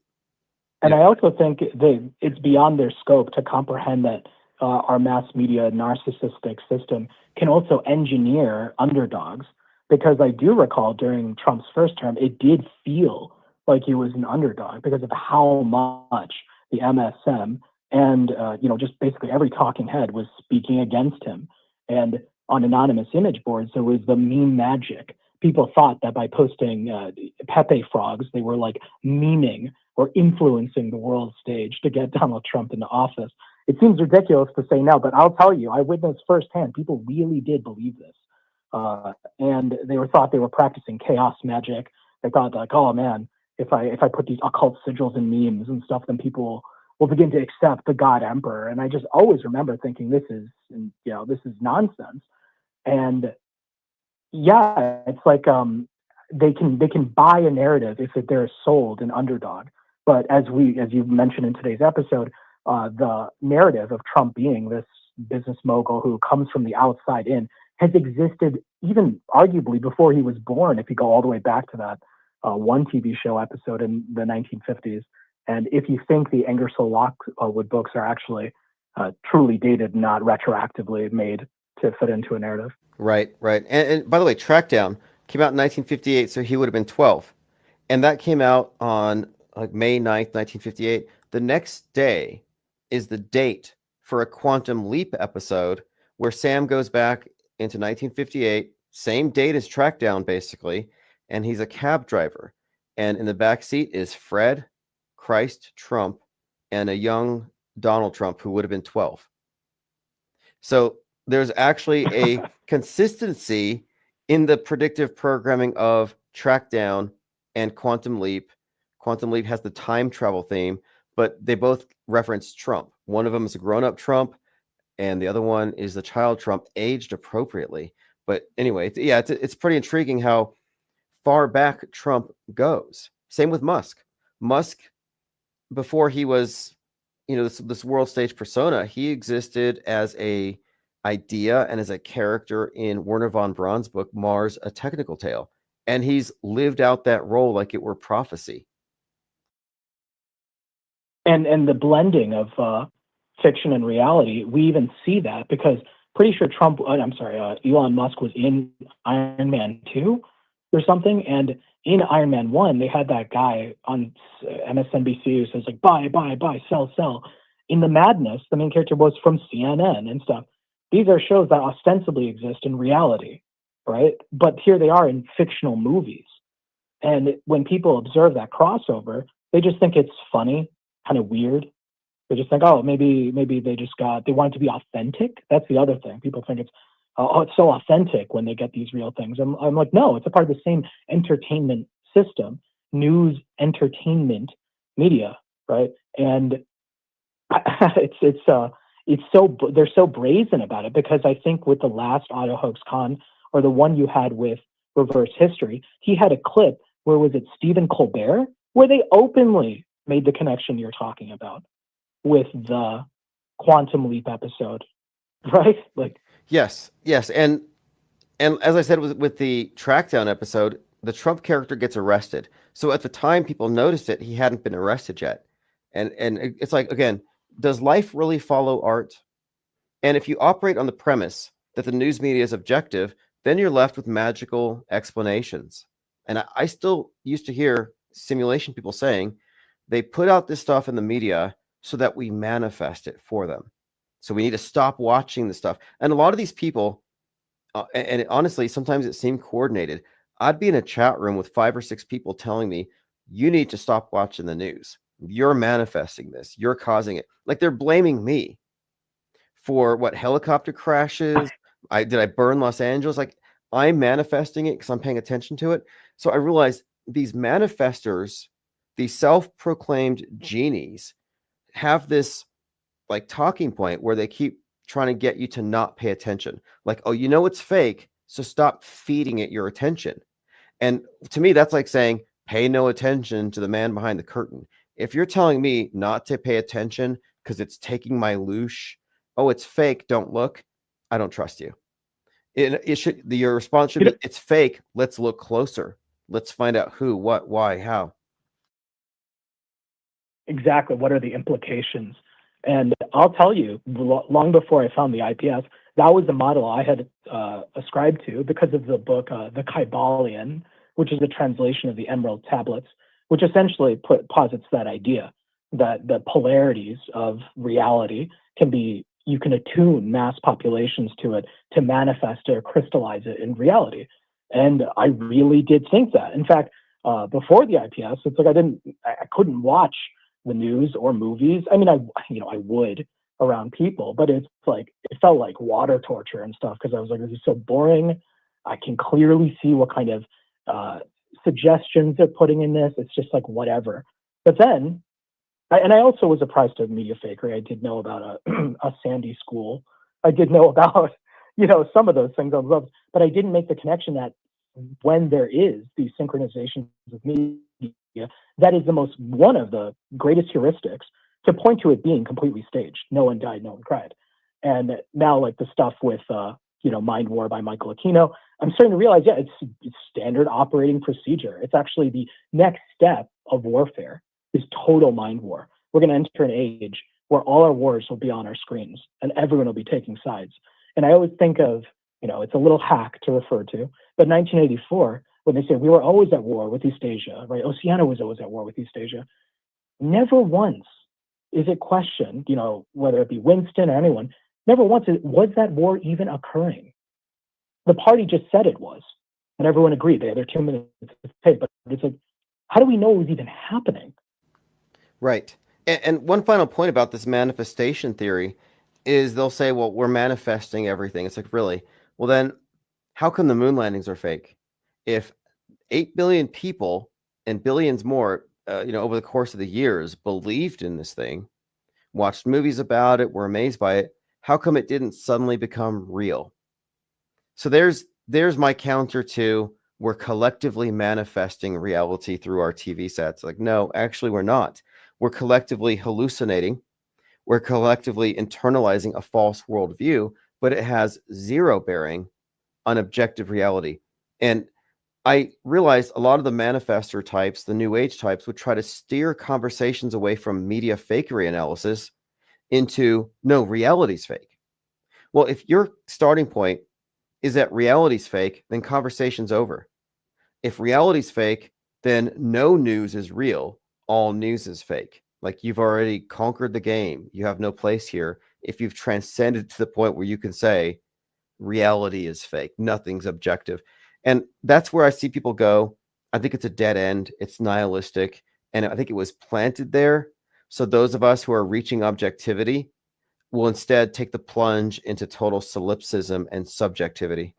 and I also think it's beyond their scope to comprehend that our mass media narcissistic system can also engineer underdogs. Because I do recall during Trump's first term, it did feel like he was an underdog because of how much the MSM and just basically every talking head was speaking against him. And on anonymous image boards, there was the meme magic. People thought that by posting Pepe frogs, they were like memeing or influencing the world stage to get Donald Trump into office. It seems ridiculous to say now, but I'll tell you, I witnessed firsthand, people really did believe this. And they thought they were practicing chaos magic. They thought like, oh man, if I put these occult sigils and memes and stuff, then people will begin to accept the God Emperor. And I just always remember thinking this is nonsense. And yeah, it's like they can buy a narrative if they're sold an underdog. But as you mentioned in today's episode, the narrative of Trump being this business mogul who comes from the outside in has existed even arguably before he was born, if you go all the way back to that one TV show episode in the 1950s. And if you think the Ingersoll Lockwood books are actually truly dated, not retroactively made to fit into a narrative. Right. And by the way, Trackdown came out in 1958, so he would have been 12. And that came out on like May 9th, 1958. The next day is the date for a Quantum Leap episode where Sam goes back into 1958, same date as Trackdown, basically, and he's a cab driver. And in the back seat is Fred, Christ, Trump, and a young Donald Trump who would have been 12. So there's actually a consistency in the predictive programming of Trackdown and Quantum Leap. Quantum Leap has the time travel theme, but they both reference Trump. One of them is a grown-up Trump, and the other one is the child Trump, aged appropriately. But anyway, it's pretty intriguing how far back Trump goes. Same with Musk. Musk, before he was, this world stage persona, he existed as a idea and as a character in Werner von Braun's book, Mars, A Technical Tale. And he's lived out that role like it were prophecy. And the blending of fiction and reality, we even see that because pretty sure Elon Musk was in Iron Man 2 or something. And in Iron Man 1, they had that guy on MSNBC who says like, buy, sell. In The Madness, the main character was from CNN and stuff. These are shows that ostensibly exist in reality, right? But here they are in fictional movies. And when people observe that crossover, they just think it's funny, kind of weird. They just think, oh, maybe they want it to be authentic. That's the other thing. People think it's so authentic when they get these real things. I'm like, no, it's a part of the same entertainment system, news, entertainment, media, right? And they're so brazen about it, because I think with the last Auto Hoax Con, or the one you had with Reverse History, he had a clip where, was it Stephen Colbert, where they openly made the connection you're talking about with the Quantum Leap episode, right? Like, Yes, yes, and as I said with the Trackdown episode, the Trump character gets arrested. So at the time people noticed it, he hadn't been arrested yet. And it's like, again, does life really follow art? And if you operate on the premise that the news media is objective, then you're left with magical explanations. And I still used to hear simulation people saying they put out this stuff in the media so that we manifest it for them. So we need to stop watching the stuff. And a lot of these people, and honestly, sometimes it seemed coordinated. I'd be in a chat room with 5 or 6 people telling me, you need to stop watching the news. You're manifesting this. You're causing it. Like, they're blaming me for what helicopter crashes. Did I burn Los Angeles? Like, I'm manifesting it because I'm paying attention to it. So I realized these manifestors, these self-proclaimed genies, have this like talking point where they keep trying to get you to not pay attention. Like, oh, you know it's fake, so stop feeding it your attention. And to me, that's like saying, pay no attention to the man behind the curtain. If you're telling me not to pay attention because it's taking my loosh, oh, it's fake, don't look, I don't trust you. Your response should be, it's fake, let's look closer. Let's find out who, what, why, how. Exactly. What are the implications? And I'll tell you, long before I found the IPS, that was the model I had ascribed to because of the book, The Kybalion, which is a translation of the Emerald Tablets, which essentially posits that idea that the polarities of reality you can attune mass populations to it to manifest or crystallize it in reality. And I really did think that. In fact, before the IPS, it's like I couldn't watch the news or movies. I mean, I would around people, but it's like, it felt like water torture and stuff, because I was like, this is so boring. I can clearly see what kind of suggestions they're putting in this. It's just like whatever. But then, I also was apprised of media fakery. I did know about a Sandy school. I did know about, some of those things on love, but I didn't make the connection that when there is these synchronizations of media, that is one of the greatest heuristics to point to it being completely staged. No one died, no one cried. And now, like the stuff with, Mind War by Michael Aquino, I'm starting to realize, it's standard operating procedure. It's actually the next step of warfare is total mind war. We're going to enter an age where all our wars will be on our screens and everyone will be taking sides. And I always think of, it's a little hack to refer to, but 1984, when they say we were always at war with East Asia, right? Oceania was always at war with East Asia. Never once is it questioned, whether it be Winston or anyone, never once was that war even occurring. The party just said it was, and everyone agreed. They had their 2 minutes to say, but it's like, how do we know it was even happening? Right. And one final point about this manifestation theory is they'll say, well, we're manifesting everything. It's like, really? Well, then how come the moon landings are fake? If 8 billion people and billions more, over the course of the years believed in this thing, watched movies about it, were amazed by it, how come it didn't suddenly become real? So there's my counter to, we're collectively manifesting reality through our TV sets. Like, no, actually we're not. We're collectively hallucinating. We're collectively internalizing a false worldview, but it has zero bearing on objective reality. And I realized a lot of the manifestor types, the new age types, would try to steer conversations away from media fakery analysis into, no, reality's fake. Well, if your starting point is that reality's fake, then conversation's over. If reality's fake, then no news is real. All news is fake. Like, you've already conquered the game. You have no place here. If you've transcended to the point where you can say reality is fake, nothing's objective. And that's where I see people go. I think it's a dead end. It's nihilistic. And I think it was planted there. So those of us who are reaching objectivity will instead take the plunge into total solipsism and subjectivity.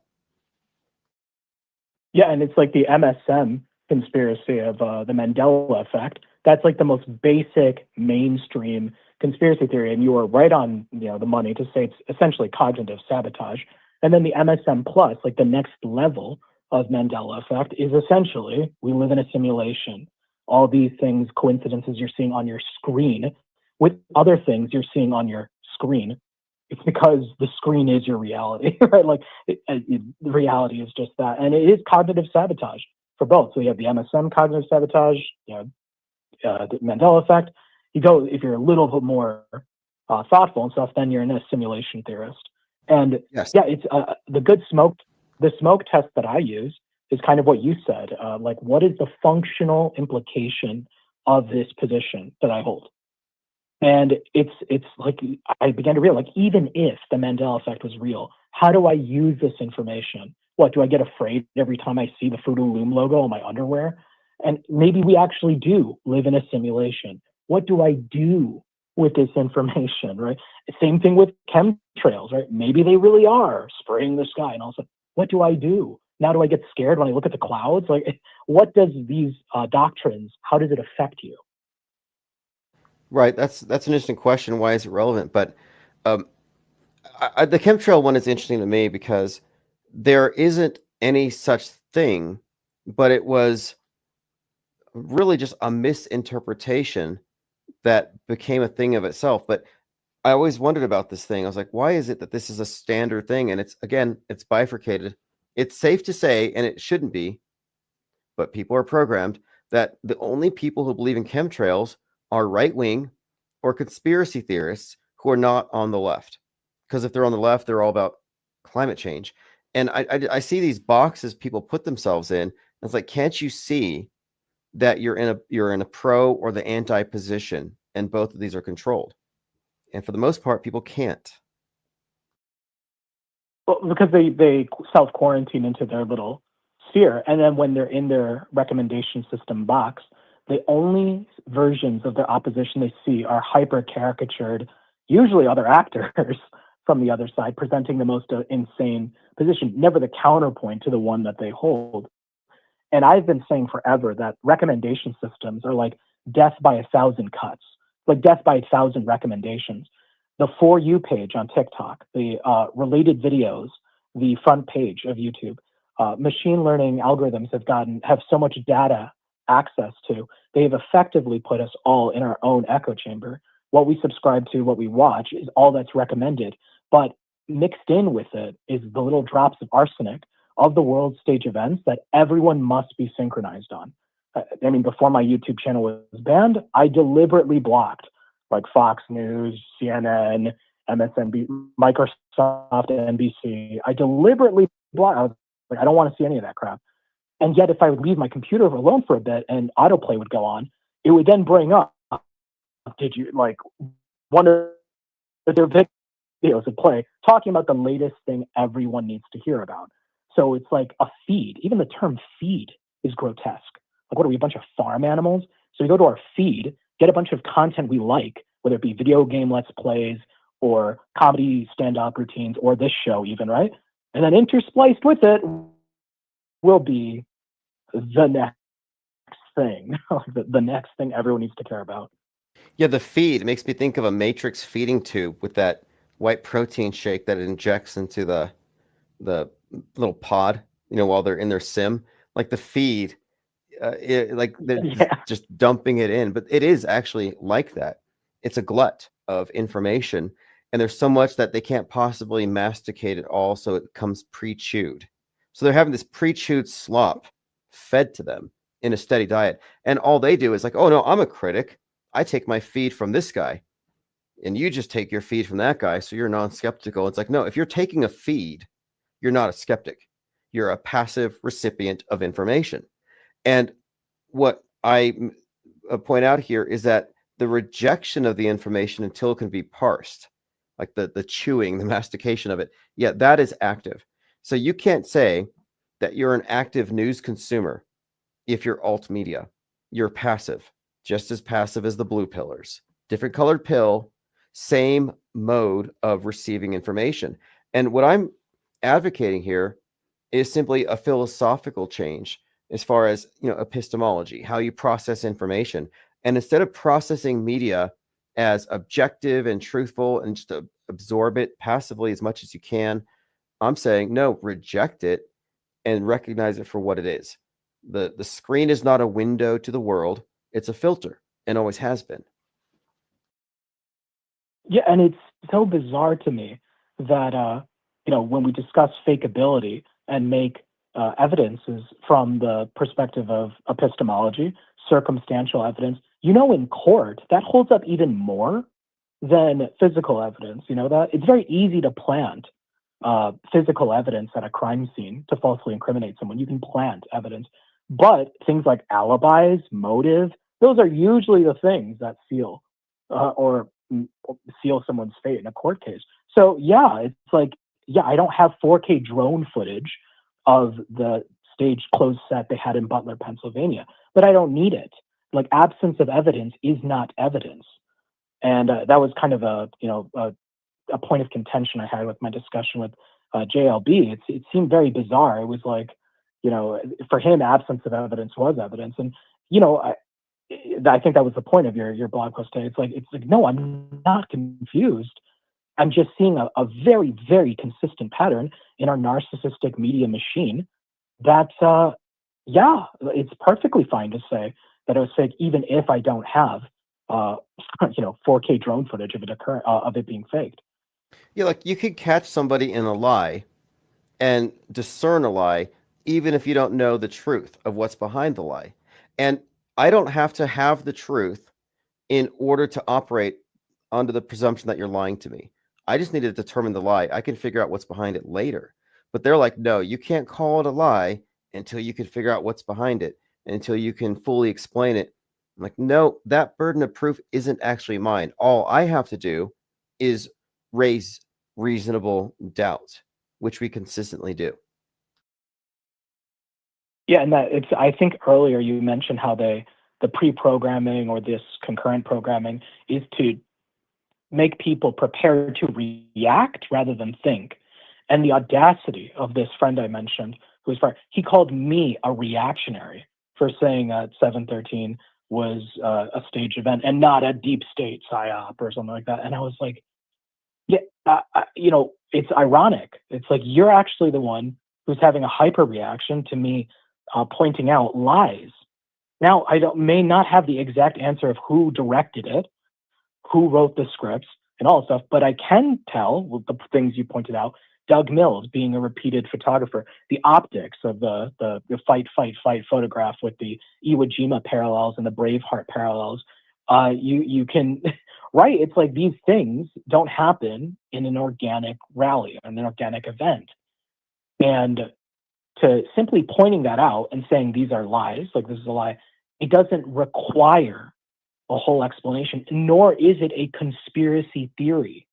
Yeah, and it's like the MSM conspiracy of the Mandela effect. That's like the most basic mainstream conspiracy theory. And you are right on, the money to say it's essentially cognitive sabotage. And then the MSM plus, like the next level of Mandela effect, is essentially we live in a simulation. All these things, coincidences you're seeing on your screen with other things you're seeing on your screen. It's because the screen is your reality, right? Like the reality is just that. And it is cognitive sabotage for both. So you have the MSM cognitive sabotage, the Mandela effect. You go, if you're a little bit more thoughtful and stuff, then you're in a simulation theorist. And Yes. yeah, it's the smoke test that I use is kind of what you said. Like, what is the functional implication of this position that I hold? And it's like I began to realize, like, even if the Mandela effect was real, how do I use this information? What, do I get afraid every time I see the Fruit of the Loom logo on my underwear? And maybe we actually do live in a simulation. What do I do with this information, right? Same thing with chemtrails, right? Maybe they really are spraying the sky, and also, what do I do? Now do I get scared when I look at the clouds? Like, what does these doctrines, how does it affect you? Right. That's an interesting question. Why is it relevant? But the chemtrail one is interesting to me because there isn't any such thing, but it was really just a misinterpretation that became a thing of itself. But I always wondered about this thing. I was like, why is it that this is a standard thing? And it's bifurcated. It's safe to say, and it shouldn't be, but people are programmed that the only people who believe in chemtrails are right-wing or conspiracy theorists who are not on the left. Because if they're on the left, they're all about climate change. And I see these boxes people put themselves in. It's like, can't you see that you're in a pro or the anti position, and both of these are controlled? And for the most part, people can't. Well, because they self-quarantine into their little sphere. And then when they're in their recommendation system box, the only versions of their opposition they see are hyper-caricatured, usually other actors from the other side, presenting the most insane position, never the counterpoint to the one that they hold. And I've been saying forever that recommendation systems are like death by 1,000 cuts, like death by 1,000 recommendations. The For You page on TikTok, the related videos, the front page of YouTube, machine learning algorithms have so much data access to, they've effectively put us all in our own echo chamber. What we subscribe to, what we watch is all that's recommended. But mixed in with it is the little drops of arsenic of the world stage events that everyone must be synchronized on. I mean, before my YouTube channel was banned, I deliberately blocked like Fox News, CNN, MSNBC, Microsoft, NBC. I deliberately blocked. I was like, I don't want to see any of that crap. And yet, if I would leave my computer alone for a bit and autoplay would go on, it would then bring up, did you like one of their videos would play talking about the latest thing everyone needs to hear about. So it's like a feed. Even the term feed is grotesque. Like, what are we, a bunch of farm animals? So we go to our feed, get a bunch of content we like, whether it be video game let's plays or comedy stand-up routines or this show even, right? And then interspliced with it will be the next thing, the next thing everyone needs to care about. Yeah, the feed makes me think of a Matrix feeding tube with that white protein shake that it injects into the little pod, while they're in their sim. Like the feed, like they're just dumping it in, but it is actually like that. It's a glut of information, and there's so much that they can't possibly masticate it all, so it comes pre-chewed. So they're having this pre-chewed slop fed to them in a steady diet, and all they do is like, oh no, I'm a critic. I take my feed from this guy, and you just take your feed from that guy, so you're non-skeptical. It's like, no, if you're taking a feed, you're not a skeptic. You're a passive recipient of information. And what I point out here is that the rejection of the information until it can be parsed, like the chewing, the mastication of it, yeah, that is active. So you can't say that you're an active news consumer if you're alt media. You're passive, just as passive as the blue pillars. Different colored pill, same mode of receiving information. And what I'm advocating here is simply a philosophical change as far as epistemology, how you process information. And instead of processing media as objective and truthful and just absorb it passively as much as you can, I'm saying, no, reject it and recognize it for what it is. The screen is not a window to the world. It's a filter and always has been. Yeah, and it's so bizarre to me that when we discuss fakeability and make evidences from the perspective of epistemology, circumstantial evidence, in court that holds up even more than physical evidence. You know that it's very easy to plant physical evidence at a crime scene to falsely incriminate someone. You can plant evidence, but things like alibis, motive, those are usually the things that seal or seal someone's fate in a court case. So yeah, it's like, yeah, I don't have 4K drone footage of the stage closed set they had in Butler, Pennsylvania, but I don't need it. Like, absence of evidence is not evidence. And that was kind of a point of contention I had with my discussion with JLB. It seemed very bizarre. It was like, for him, absence of evidence was evidence. And, I think that was the point of your blog post today. It's like, no, I'm not confused. I'm just seeing a very, very consistent pattern in our narcissistic media machine that, it's perfectly fine to say that it was fake, even if I don't have, 4K drone footage of it being faked. Yeah, like you could catch somebody in a lie and discern a lie, even if you don't know the truth of what's behind the lie. And I don't have to have the truth in order to operate under the presumption that you're lying to me. I just need to determine the lie. I can figure out what's behind it later. But they're like, no, you can't call it a lie until you can figure out what's behind it, and until you can fully explain it. I'm like, no, that burden of proof isn't actually mine. All I have to do is raise reasonable doubt, which we consistently do. Yeah, and I think earlier you mentioned how the pre-programming or this concurrent programming is to make people prepare to react rather than think. And the audacity of this friend I mentioned, he called me a reactionary for saying that 713 was a staged event and not a deep state psyop or something like that. And I was like, yeah, it's ironic. It's like, you're actually the one who's having a hyper reaction to me pointing out lies. Now, I may not have the exact answer of who directed it, who wrote the scripts, and all that stuff, but I can tell with the things you pointed out. Doug Mills being a repeated photographer, the optics of the fight photograph with the Iwo Jima parallels and the Braveheart parallels. You can, right? It's like these things don't happen in an organic rally, in an organic event. And to simply pointing that out and saying these are lies, like this is a lie, it doesn't require a whole explanation, nor is it a conspiracy theory.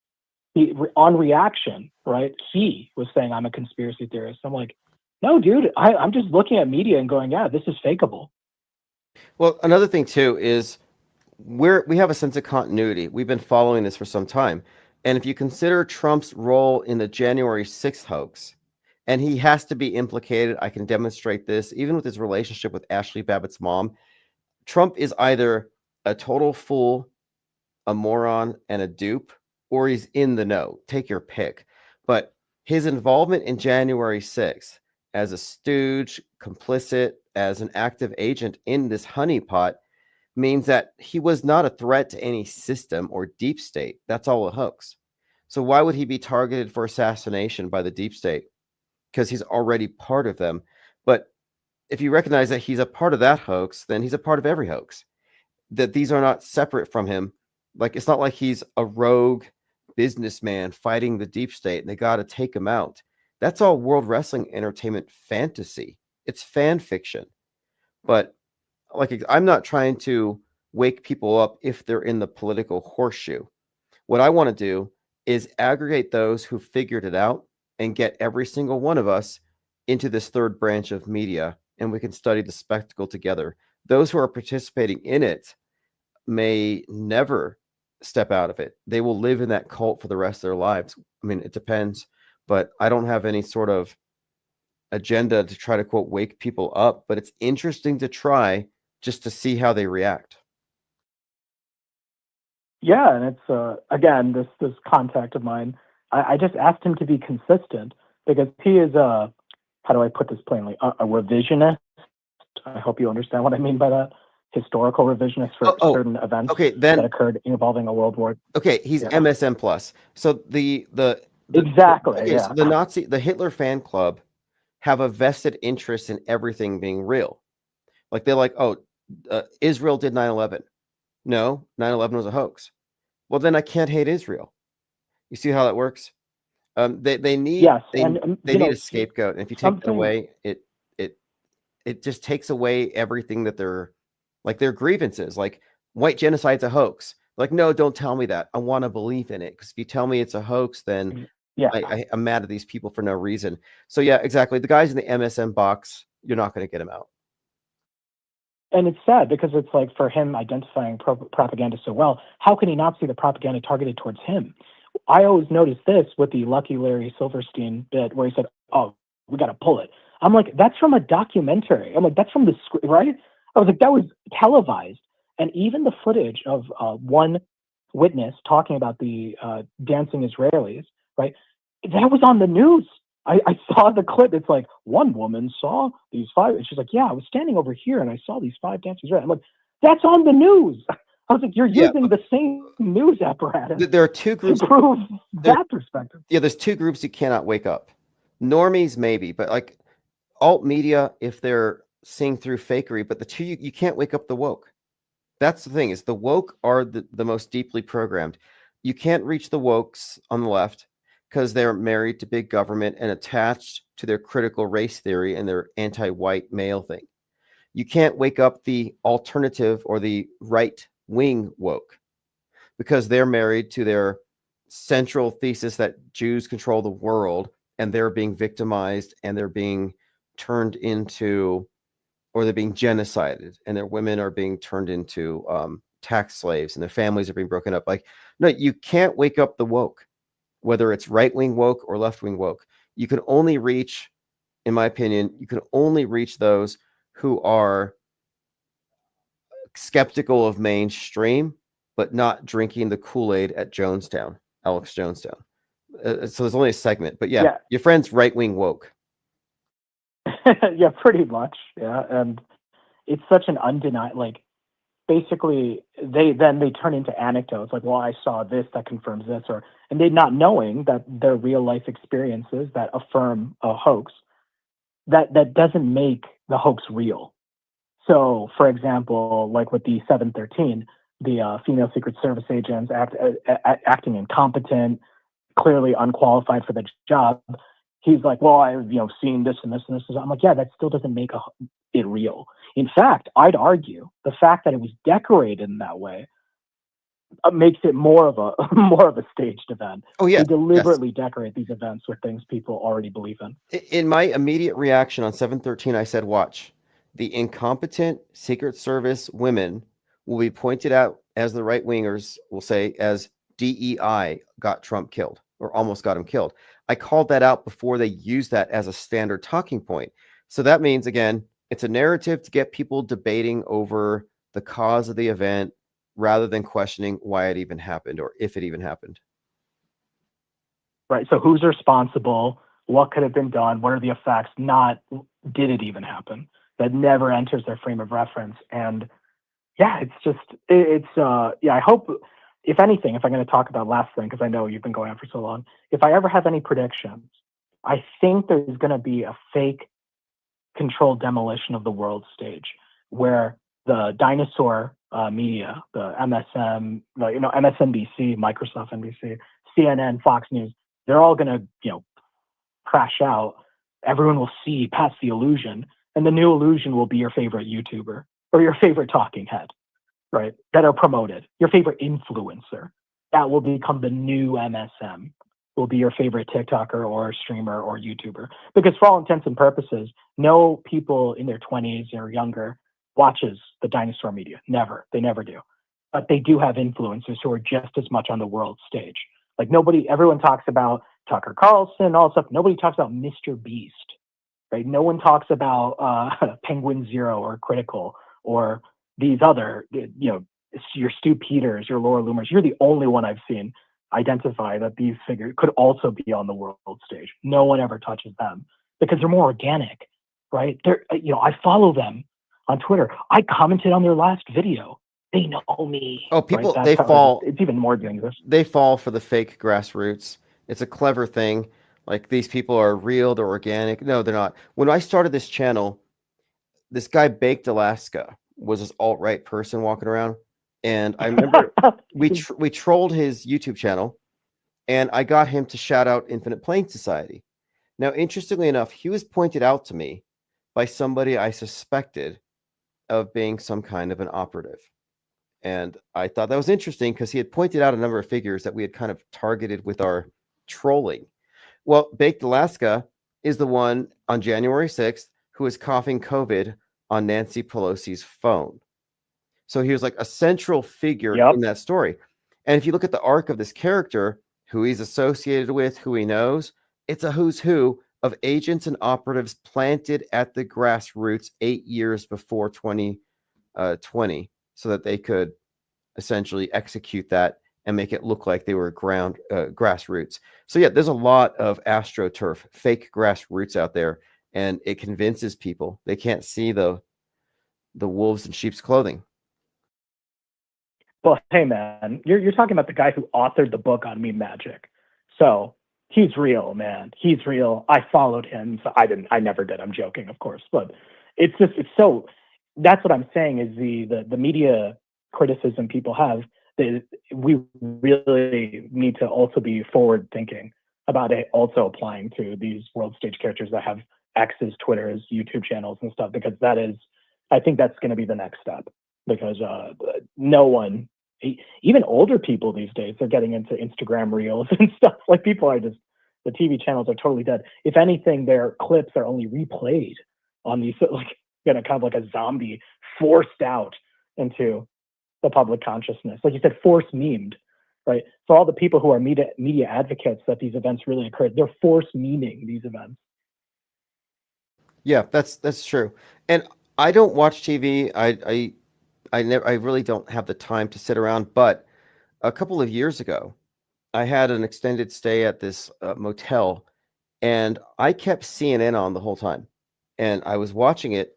On reaction, right? He was saying, I'm a conspiracy theorist. I'm like, no, dude, I'm just looking at media and going, yeah, this is fakeable. Well, another thing too is we have a sense of continuity. We've been following this for some time. And if you consider Trump's role in the January 6th hoax, and he has to be implicated, I can demonstrate this, even with his relationship with Ashley Babbitt's mom. Trump is either a total fool, a moron, and a dupe, or he's in the know. Take your pick. But his involvement in January 6th as a stooge, complicit, as an active agent in this honeypot means that he was not a threat to any system or deep state. That's all a hoax. So why would he be targeted for assassination by the deep state? Because he's already part of them. But if you recognize that he's a part of that hoax, then he's a part of every hoax. That these are not separate from him. Like, it's not like he's a rogue businessman fighting the deep state and they got to take him out. That's all World Wrestling Entertainment fantasy. It's fan fiction. But like, I'm not trying to wake people up if they're in the political horseshoe. What I want to do is aggregate those who figured it out and get every single one of us into this third branch of media, and we can study the spectacle together. Those who are participating in it may never step out of it. They will live in that cult for the rest of their lives. I mean, it depends, but I don't have any sort of agenda to try to, quote, wake people up, but it's interesting to try just to see how they react. Yeah, and it's again this contact of mine. I just asked him to be consistent because he is how do I put this plainly? A revisionist. I hope you understand what I mean by that. Historical revisionist for certain events Okay, that then occurred involving a world war. okay, he's Yeah. MSM plus. So the Exactly. okay, Yeah. so the Hitler fan club have a vested interest in everything being real. Like they're like, oh, Israel did 9/11. No, 9/11 was a hoax. Well, then I can't hate Israel. You see how that works? They need Yes, they and they you need know a scapegoat, and if you take that something. away, it just takes away everything that they're like their grievances. Like white genocide's a hoax. Like, no, don't tell me that. I want to believe in it because if you tell me it's a hoax, then Yeah. I'm mad at these people for no reason. So yeah, exactly. The guys in the MSM box, you're not going to get them out. And it's sad because it's like for him identifying propaganda so well, how can he not see the propaganda targeted towards him? I always noticed this with the Lucky Larry Silverstein bit where he said, "Oh, we got to pull it." I'm like, that's from a documentary. I'm like, that's from the script, right? I was like, that was televised. And even the footage of one witness talking about the dancing Israelis, right? That was on the news. I saw the clip. It's like one woman saw these five, and she's like, "Yeah, I was standing over here and I saw these five dancers." I'm like, "That's on the news." I was like, "You're using the same news apparatus." There are two groups to prove that perspective. Yeah, there's two groups you cannot wake up. Normies maybe, but like alt media, if they're seeing through fakery, but the two you can't wake up the woke. That's the thing, is the woke are the most deeply programmed. You can't reach the wokes on the left because they're married to big government and attached to their critical race theory and their anti-white male thing. You can't wake up the alternative or the right wing woke because they're married to their central thesis that Jews control the world and they're being victimized and they're being turned into, or they're being genocided and their women are being turned into tax slaves and their families are being broken up. Like, no, you can't wake up the woke, whether it's right-wing woke or left-wing woke. You can only reach, in my opinion, you can only reach those who are skeptical of mainstream, but not drinking the Kool-Aid at Jonestown, Alex Jonestown. So there's only a segment, but yeah. Your friend's right-wing woke. Yeah, pretty much. Yeah, and it's such an undeniable, like, basically they turn into anecdotes like, well, I saw this that confirms this, and they not knowing that their real life experiences that affirm a hoax, that doesn't make the hoax real. So, for example, like with the 713, the female Secret Service agents acting incompetent, clearly unqualified for the job. He's like, well, I've seen this and this and this. I'm like, yeah, that still doesn't make it real. In fact, I'd argue the fact that it was decorated in that way makes it more of a staged event. Oh yeah, they deliberately decorate these events with things people already believe in. In my immediate reaction on 713, I said, watch. The incompetent Secret Service women will be pointed out, as the right-wingers will say, as DEI got Trump killed or almost got him killed. I called that out before they used that as a standard talking point. So that means, again, it's a narrative to get people debating over the cause of the event rather than questioning why it even happened or if it even happened. Right. So who's responsible? What could have been done? What are the effects? Not did it even happen? That never enters their frame of reference. And yeah, I hope, if anything, if I'm going to talk about last thing, because I know you've been going on for so long, if I ever have any predictions, I think there's going to be a fake controlled demolition of the world stage where the dinosaur media, the MSM, MSNBC, Microsoft NBC, CNN, Fox News, they're all going to, crash out. Everyone will see past the illusion, and the new illusion will be your favorite YouTuber or your favorite talking head, right? That are promoted. Your favorite influencer. That will become the new MSM. Will be your favorite TikToker or streamer or YouTuber. Because for all intents and purposes, no people in their 20s or younger watches the dinosaur media. Never. They never do. But they do have influencers who are just as much on the world stage. Like everyone talks about Tucker Carlson, all stuff. Nobody talks about Mr. Beast, right? No one talks about Penguin Zero or Critical or these other, your Stu Peters, your Laura Loomers, you're the only one I've seen identify that these figures could also be on the world stage. No one ever touches them because they're more organic, right? I follow them on Twitter. I commented on their last video. They know me. Oh, people, right? they fall. It's even more dangerous. They fall for the fake grassroots. It's a clever thing. Like, these people are real, they're organic. No, they're not. When I started this channel, this guy Baked Alaska was this alt-right person walking around. And I remember we trolled his YouTube channel, and I got him to shout out Infinite Plane Society. Now, interestingly enough, he was pointed out to me by somebody I suspected of being some kind of an operative. And I thought that was interesting because he had pointed out a number of figures that we had kind of targeted with our trolling. Well, Baked Alaska is the one on January 6th who was coughing COVID on Nancy Pelosi's phone. So he was like a central figure in that story. And if you look at the arc of this character, who he's associated with, who he knows, it's a who's who of agents and operatives planted at the grassroots 8 years before 2020, so that they could essentially execute that and make it look like they were grassroots. So yeah, there's a lot of AstroTurf, fake grassroots out there, and it convinces people they can't see the wolves in sheep's clothing. Well, hey man, you're talking about the guy who authored the book on meme magic. So he's real, man. He's real. I followed him. So I never did. I'm joking, of course. But it's so, that's what I'm saying is the media criticism people have, that we really need to also be forward thinking about it also applying to these world stage characters that have X's, Twitters, YouTube channels and stuff, because I think that's going to be the next step, because no one, even older people these days, are getting into Instagram reels and stuff. Like, people are just, the TV channels are totally dead. If anything, their clips are only replayed on these, like, kind of like a zombie forced out into the public consciousness. Like you said, force memed, right? So all the people who are media advocates that these events really occurred, they're force memeing these events. Yeah, that's true. And I don't watch TV. I really don't have the time to sit around. But a couple of years ago, I had an extended stay at this motel, and I kept CNN on the whole time. And I was watching it,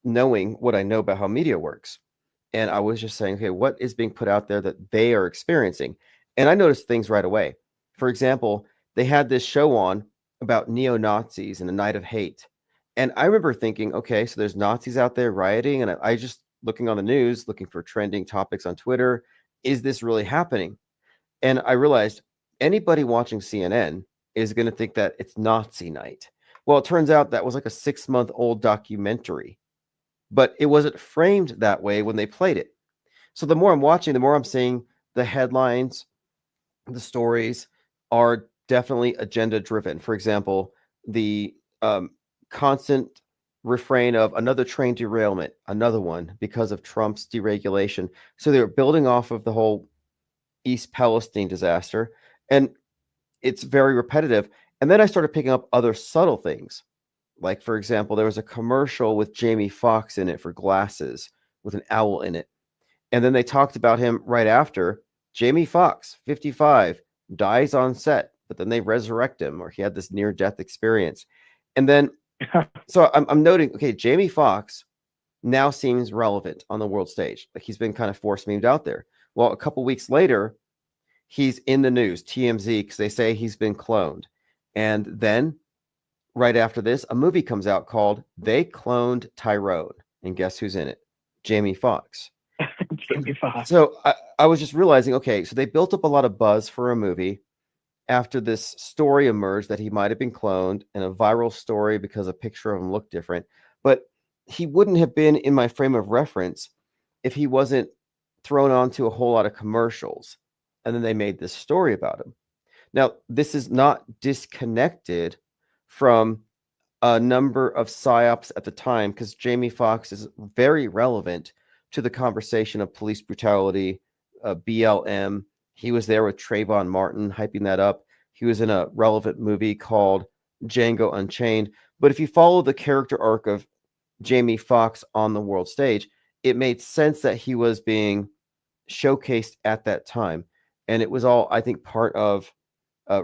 knowing what I know about how media works. And I was just saying, okay, what is being put out there that they are experiencing? And I noticed things right away. For example, they had this show on about neo-Nazis and a night of hate. And I remember thinking, okay, so there's Nazis out there rioting. And I just looking on the news, looking for trending topics on Twitter. Is this really happening? And I realized anybody watching CNN is going to think that it's Nazi night. Well, it turns out that was like a 6-month-old documentary, but it wasn't framed that way when they played it. So the more I'm watching, the more I'm seeing the headlines, the stories are definitely agenda driven. For example, the constant refrain of another train derailment, another one because of Trump's deregulation. So they're building off of the whole East Palestine disaster, and it's very repetitive. And then I started picking up other subtle things. Like, for example, there was a commercial with Jamie Foxx in it for glasses with an owl in it. And then they talked about him right after. Jamie Foxx, 55, dies on set, but then they resurrect him, or he had this near-death experience. And then, so I'm noting, okay, Jamie Foxx now seems relevant on the world stage. Like, he's been kind of force memed out there. Well, a couple weeks later, he's in the news, TMZ, because they say he's been cloned. And then right after this, a movie comes out called They Cloned Tyrone. And guess who's in it? Jamie Foxx. Jamie Foxx. So I was just realizing, okay, so they built up a lot of buzz for a movie after this story emerged that he might have been cloned, and a viral story because a picture of him looked different. But he wouldn't have been in my frame of reference if he wasn't thrown onto a whole lot of commercials. And then they made this story about him. Now, this is not disconnected from a number of psyops at the time, because Jamie Foxx is very relevant to the conversation of police brutality, BLM. He was there with Trayvon Martin, hyping that up. He was in a relevant movie called Django Unchained. But if you follow the character arc of Jamie Foxx on the world stage, it made sense that he was being showcased at that time. And it was all, I think, part of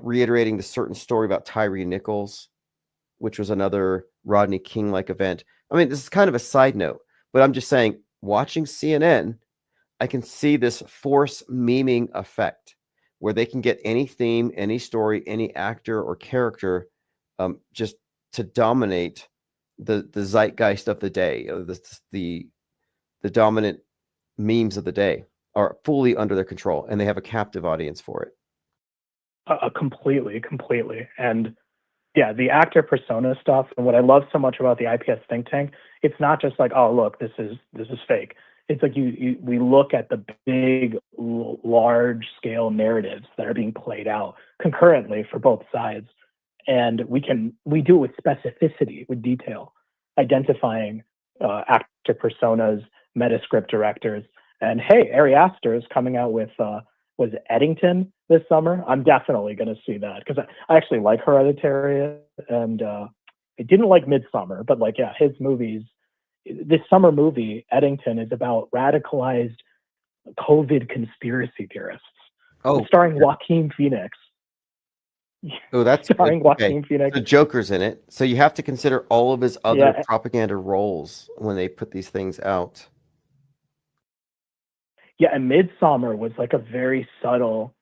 reiterating the certain story about Tyree Nichols, which was another Rodney King-like event. I mean, this is kind of a side note, but I'm just saying, watching CNN, I can see this force memeing effect where they can get any theme, any story, any actor or character just to dominate the zeitgeist of the day. The dominant memes of the day are fully under their control, and they have a captive audience for it. Completely. And yeah, the actor persona stuff, and what I love so much about the IPS think tank, it's not just like, oh, look, this is fake. It's like we look at the big, large scale narratives that are being played out concurrently for both sides, and we do it with specificity, with detail, identifying actor personas, metascript directors, and hey, Ari Aster is coming out with was Eddington this summer. I'm definitely going to see that because I actually like Hereditary, and I didn't like Midsummer, but like, yeah, his movies. This summer movie, Eddington, is about radicalized COVID conspiracy theorists. Oh, starring Joaquin Phoenix. Oh, that's starring good. Joaquin Okay. Phoenix. The Joker's in it, so you have to consider all of his other Yeah. propaganda roles when they put these things out. Yeah, and Midsummer was like a very subtle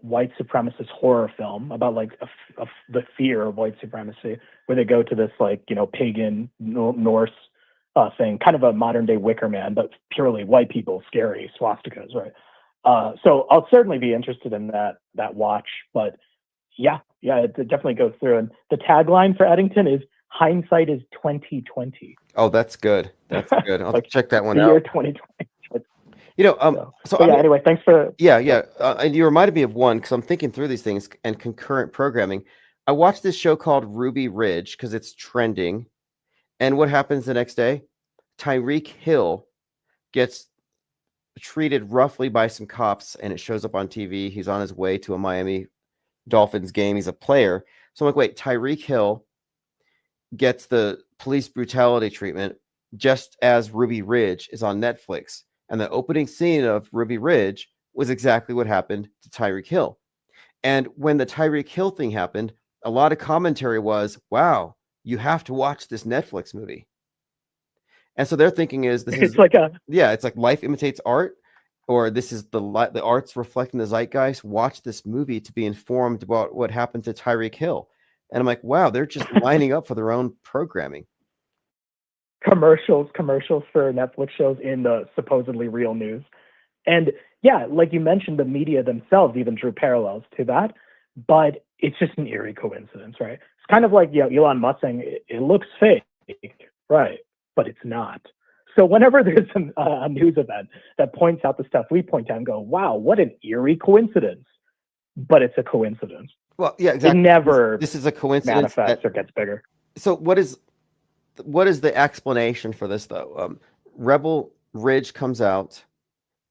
white supremacist horror film about like the fear of white supremacy, where they go to this like, you know, pagan Norse thing, kind of a modern day Wicker Man, but purely white people, scary swastikas, right? So I'll certainly be interested in that watch, but yeah, it definitely goes through. And the tagline for Eddington is "Hindsight is 2020." Oh, that's good. That's good. I'll Like, check that one the out. year 2020. You know, so But yeah, anyway, thanks for. Yeah. And you reminded me of one because I'm thinking through these things and concurrent programming. I watched this show called Ruby Ridge because it's trending. And what happens the next day? Tyreek Hill gets treated roughly by some cops, and it shows up on TV. He's on his way to a Miami Dolphins game. He's a player. So I'm like, wait, Tyreek Hill gets the police brutality treatment just as Ruby Ridge is on Netflix. And the opening scene of Ruby Ridge was exactly what happened to Tyreek Hill. And when the Tyreek Hill thing happened, a lot of commentary was, wow, you have to watch this Netflix movie. And so their thinking is it's like life imitates art, or this is the art's reflecting the zeitgeist. Watch this movie to be informed about what happened to Tyreek Hill. And I'm like, wow, they're just lining up for their own programming. Commercials for Netflix shows in the supposedly real news. And yeah, like you mentioned, the media themselves even drew parallels to that, but it's just an eerie coincidence, right? It's kind of like, you know, Elon Musk saying it looks fake, right? But it's not. So whenever there's a news event that points out the stuff we point out and go, wow, what an eerie coincidence, but it's a coincidence. Well, yeah, exactly. It never this is a coincidence manifests or gets bigger. So what is the explanation for this though? Rebel Ridge comes out,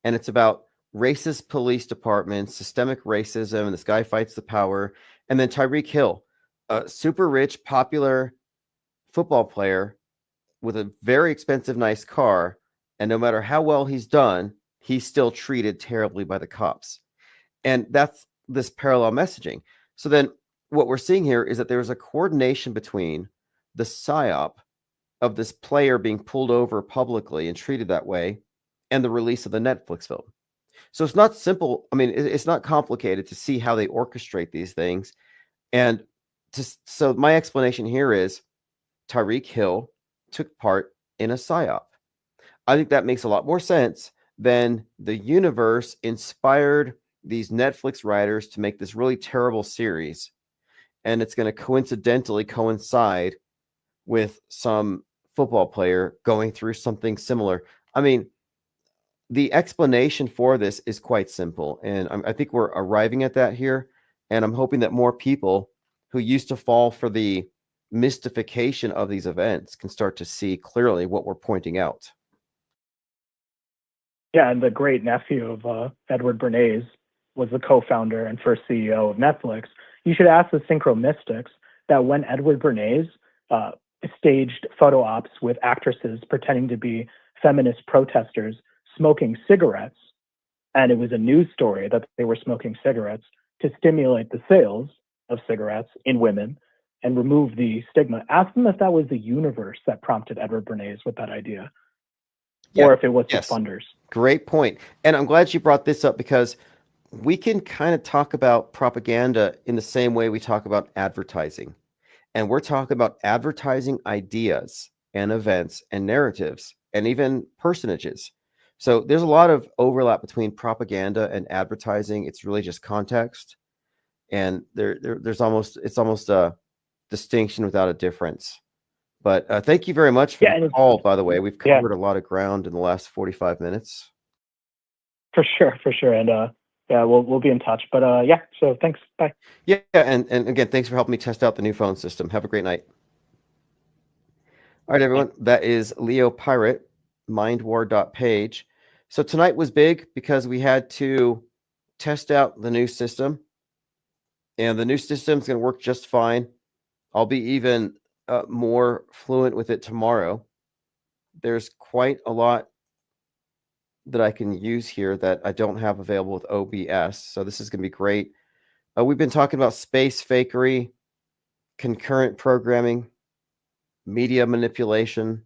and it's about racist police departments, systemic racism, and this guy fights the power. And then Tyreek Hill, a super rich, popular football player with a very expensive, nice car, and no matter how well he's done, he's still treated terribly by the cops. And that's this parallel messaging. So then what we're seeing here is that there's a coordination between the psyop of this player being pulled over publicly and treated that way and the release of the Netflix film. So it's not simple. I mean, it's not complicated to see how they orchestrate these things. And so my explanation here is Tyreek Hill took part in a psyop. I think that makes a lot more sense than the universe inspired these Netflix writers to make this really terrible series. And it's going to coincidentally coincide with some football player going through something similar. I mean, the explanation for this is quite simple. And I think we're arriving at that here. And I'm hoping that more people who used to fall for the mystification of these events can start to see clearly what we're pointing out. Yeah, and the great nephew of Edward Bernays was the co-founder and first CEO of Netflix. You should ask the Synchro Mystics that when Edward Bernays staged photo ops with actresses pretending to be feminist protesters smoking cigarettes, and it was a news story that they were smoking cigarettes to stimulate the sales of cigarettes in women and remove the stigma. Ask them if that was the universe that prompted Edward Bernays with that idea, Yeah. or if it was Yes. the funders. Great point. And I'm glad you brought this up, because we can kind of talk about propaganda in the same way we talk about advertising. And we're talking about advertising ideas and events and narratives and even personages. So there's a lot of overlap between propaganda and advertising. It's really just context. And it's almost a distinction without a difference. But thank you very much for the call, by the way. We've covered a lot of ground in the last 45 minutes. For sure. And we'll be in touch. But so thanks. Bye. Yeah, and again, thanks for helping me test out the new phone system. Have a great night. All right, everyone. That is Leo Pirate, mindwar.page. So tonight was big because we had to test out the new system. And the new system is going to work just fine. I'll be even more fluent with it tomorrow. There's quite a lot that I can use here that I don't have available with OBS. So this is going to be great. We've been talking about space fakery, concurrent programming, media manipulation.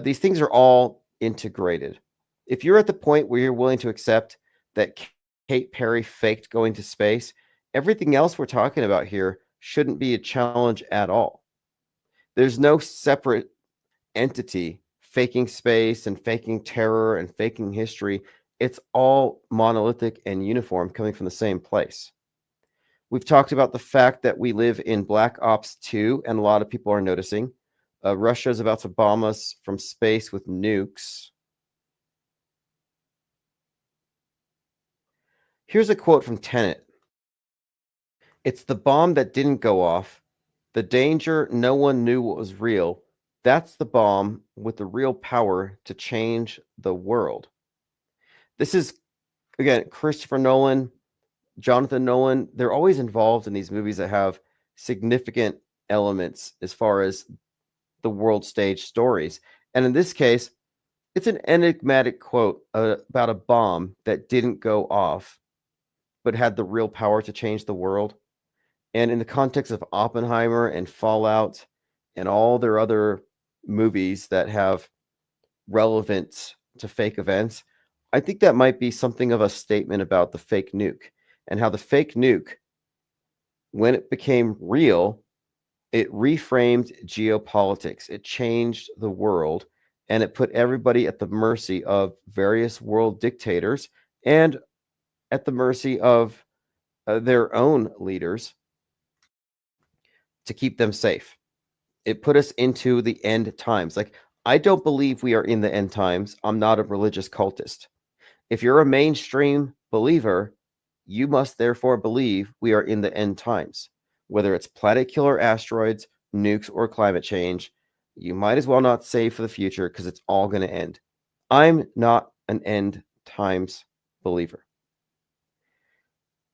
These things are all integrated. If you're at the point where you're willing to accept that Kate Perry faked going to space, everything else we're talking about here shouldn't be a challenge at all. There's no separate entity faking space and faking terror and faking history. It's all monolithic and uniform, coming from the same place. We've talked about the fact that we live in Black Ops 2, and a lot of people are noticing. Russia is about to bomb us from space with nukes. Here's a quote from Tenet. It's the bomb that didn't go off, the danger no one knew what was real. That's the bomb with the real power to change the world. This is, again, Christopher Nolan, Jonathan Nolan. They're always involved in these movies that have significant elements as far as the world stage stories. And in this case, it's an enigmatic quote about a bomb that didn't go off, but had the real power to change the world. And in the context of Oppenheimer and Fallout and all their other movies that have relevance to fake events, I think that might be something of a statement about the fake nuke, and how the fake nuke, when it became real, it reframed geopolitics. It changed the world, and it put everybody at the mercy of various world dictators and at the mercy of their own leaders to keep them safe. It put us into the end times. Like, I don't believe we are in the end times. I'm not a religious cultist. If you're a mainstream believer, you must therefore believe we are in the end times. Whether it's planet killer asteroids, nukes, or climate change, you might as well not save for the future, because it's all going to end. I'm not an end times believer.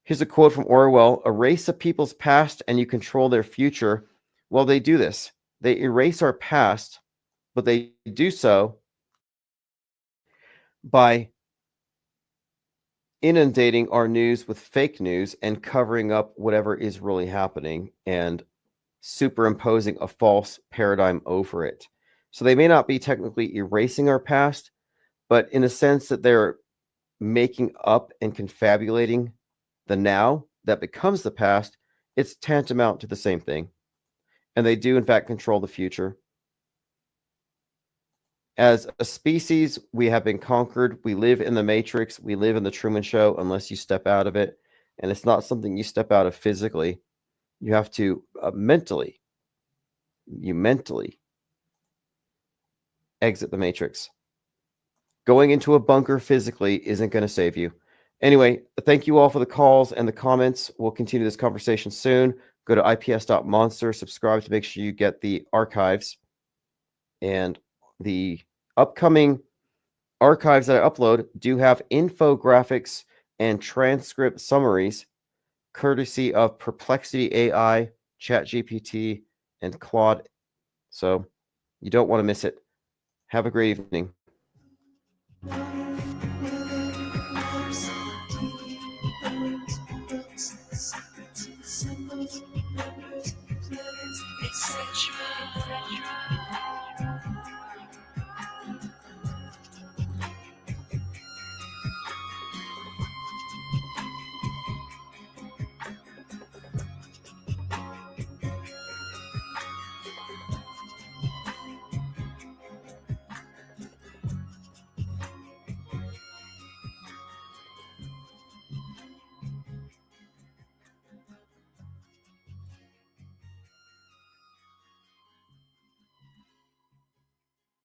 Here's a quote from Orwell: erase a people's past and you control their future. Well, they do this. They erase our past, but they do so by inundating our news with fake news and covering up whatever is really happening and superimposing a false paradigm over it. So they may not be technically erasing our past, but in the sense that they're making up and confabulating the now that becomes the past, it's tantamount to the same thing. And they do, in fact, control the future. As a species, we have been conquered. We live in the Matrix. We live in the Truman Show unless you step out of it. And it's not something you step out of physically. You have to mentally exit the Matrix. Going into a bunker physically isn't going to save you. Anyway, thank you all for the calls and the comments. We'll continue this conversation soon. Go to ips.monster, subscribe to make sure you get the archives. And the upcoming archives that I upload do have infographics and transcript summaries, courtesy of Perplexity AI, ChatGPT, and Claude. So you don't want to miss it. Have a great evening. etc.